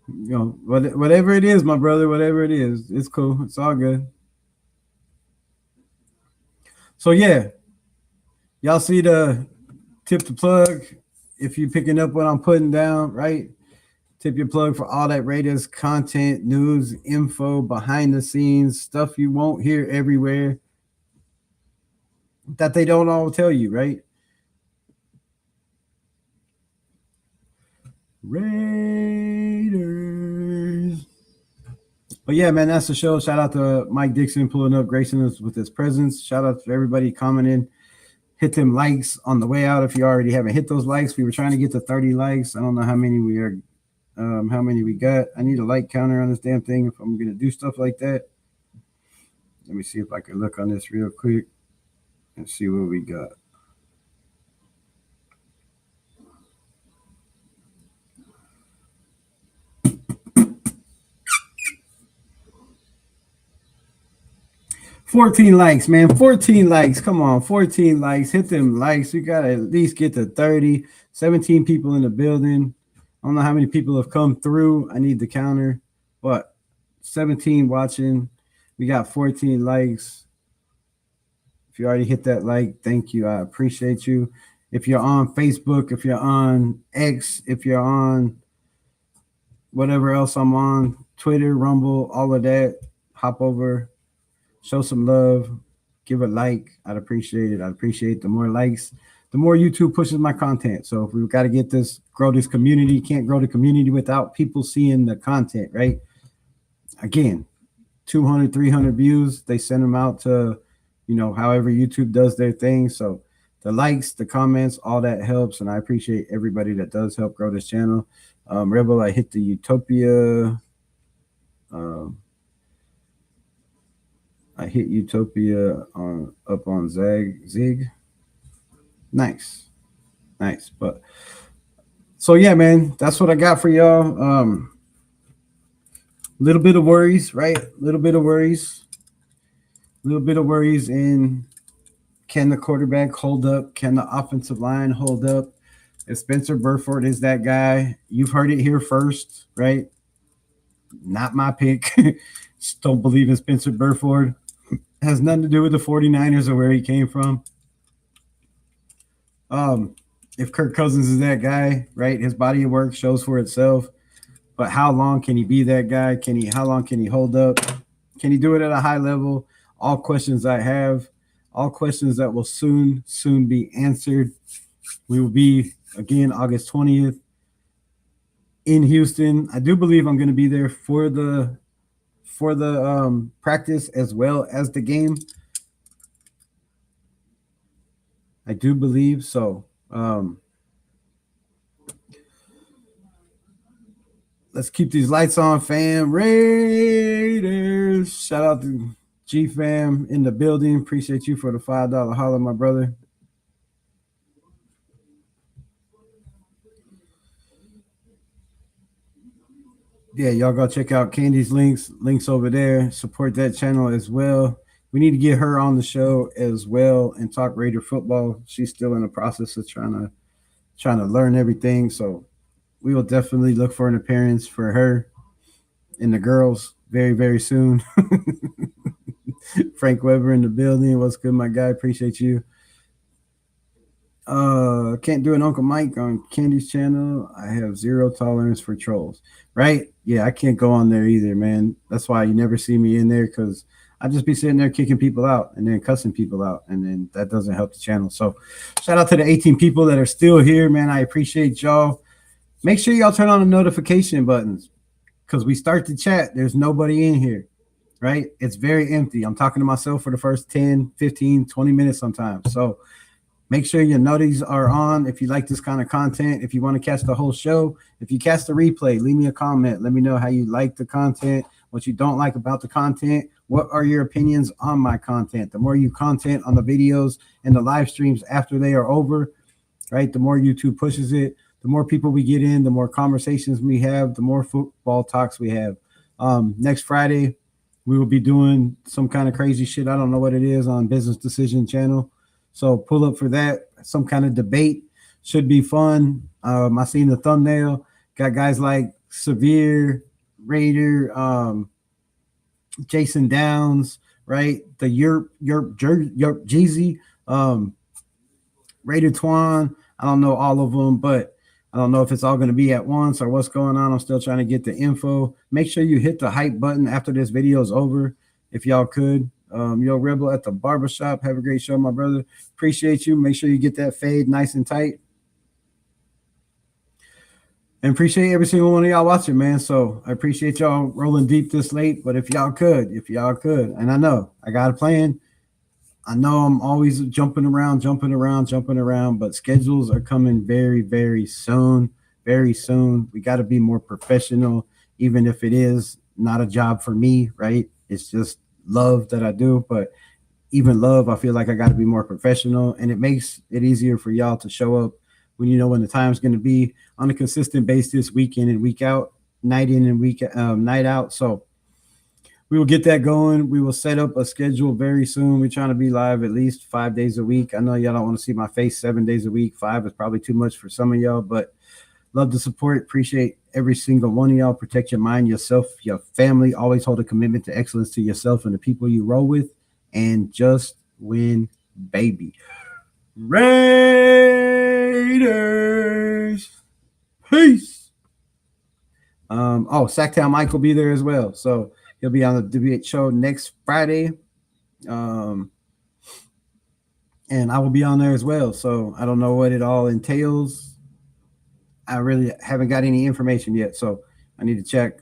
You know, whatever it is, my brother, whatever it is, it's cool. It's all good. So yeah, y'all see the tip the plug. If you're picking up what I'm putting down, right? Tip your plug for all that Raiders content, news, info, behind the scenes, stuff you won't hear everywhere that they don't all tell you, right? Raiders. But yeah, man, that's the show. Shout out to Mike Dixon pulling up, gracing us with his presence. Shout out to everybody commenting. Hit them likes on the way out if you already haven't hit those likes. We were trying to get to 30 likes. I don't know how many we are, how many we got. I need a like counter on this damn thing if I'm gonna do stuff like that. Let me see if I can look on this real quick and see what we got. $14 likes, man. 14 likes. Come on, 14 likes. Hit them likes. We got to at least get to 30. 17 people in the building. I don't know how many people have come through. I need the counter. But 17 watching. We got 14 likes. If you already hit that like, thank you. I appreciate you. If you're on Facebook, if you're on X, if you're on whatever else I'm on, Twitter, Rumble, all of that, hop over. Show some love. give a like. I'd appreciate it. I'd appreciate the more likes, the more YouTube pushes my content. So if we've got to get this, grow this community, can't grow the community without people seeing the content, right? Again, 200, 300 views, they send them out to, however YouTube does their thing. So the likes, the comments, all that helps. And I appreciate everybody that does help grow this channel. Rebel, I hit the Utopia. I hit Utopia up on Zig. Nice. But so yeah, man, that's what I got for y'all. Little bit of worries, right? Little bit of worries in, can the quarterback hold up? Can the offensive line hold up? If Spencer Burford is that guy, you've heard it here first, right? Not my pick. Just don't believe in Spencer Burford. Has nothing to do with the 49ers or where he came from. If Kirk Cousins is that guy, right? His body of work shows for itself. But how long can he be that guy? How long can he hold up? Can he do it at a high level? All questions I have, all questions that will soon be answered. We will be again August 20th in Houston. I do believe I'm going to be there for the practice as well as the game. I do believe so. Let's keep these lights on, fam. Raiders. Shout out to G fam in the building. Appreciate you for the $5 holler, my brother. Yeah, y'all go check out Candy's links over there. Support that channel as well. We need to get her on the show as well and talk Raider football. She's still in the process of trying to learn everything. So we will definitely look for an appearance for her and the girls very, very soon. Frank Weber in the building. What's good, my guy? Appreciate you. Can't do an Uncle Mike on Candy's channel. I have zero tolerance for trolls. Right? Yeah, I can't go on there either, man. That's why you never see me in there, because I just be sitting there kicking people out and then cussing people out, and then that doesn't help the channel. So shout out to the 18 people that are still here, man. I appreciate y'all. Make sure y'all turn on the notification buttons, because we start the chat. There's nobody in here, right? It's very empty. I'm talking to myself for the first 10, 15, 20 minutes sometimes. So make sure your noties are on if you like this kind of content. If you want to catch the whole show, if you catch the replay, leave me a comment. Let me know how you like the content, what you don't like about the content. What are your opinions on my content? The more you content on the videos and the live streams after they are over, right, the more YouTube pushes it. The more people we get in, the more conversations we have, the more football talks we have. Next Friday, we will be doing some kind of crazy shit. I don't know what it is on Business Decision channel. So pull up for that. Some kind of debate. Should be fun. I seen the thumbnail. Got guys like Severe, Raider, Jason Downs, right? The Yerp Jeezy, Raider Twan. I don't know all of them, but I don't know if it's all going to be at once or what's going on. I'm still trying to get the info. Make sure you hit the hype button after this video is over, if y'all could. Yo, Rebel at the barbershop. Have a great show, my brother. Appreciate you. Make sure you get that fade nice and tight. And appreciate every single one of y'all watching, man. So I appreciate y'all rolling deep this late. But if y'all could, and I know I got a plan. I know I'm always jumping around, but schedules are coming very, very soon. Very soon. We got to be more professional, even if it is not a job for me, right? It's just love that I do. But even love, I feel like I got to be more professional, and it makes it easier for y'all to show up when you know when the time's going to be on a consistent basis, week in and week out, night in and night out. So we will get that going. We will set up a schedule very soon. We're trying to be live at least 5 days a week. I know y'all don't want to see my face 7 days a week. 5 is probably too much for some of y'all, but love the support. Appreciate every single one of y'all. Protect your mind, yourself, your family. Always hold a commitment to excellence to yourself and the people you roll with, and just win, baby. Raiders. Peace. Sacktown Mike will be there as well. So he'll be on the debate show next Friday. and I will be on there as well. So I don't know what it all entails. I really haven't got any information yet, so I need to check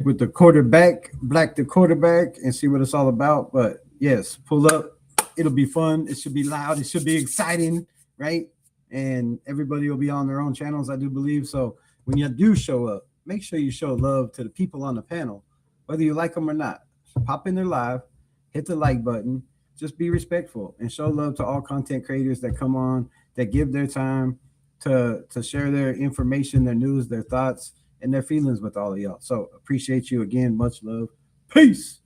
with the quarterback, Black the quarterback, and see what it's all about. But yes, pull up. It'll be fun. It should be loud. It should be exciting, right? And everybody will be on their own channels, I do believe. So when you do show up, make sure you show love to the people on the panel, whether you like them or not. Pop in their live, hit the like button, just be respectful and show love to all content creators that come on, that give their time to share their information, their news, their thoughts, and their feelings with all of y'all. So appreciate you again. Much love. Peace.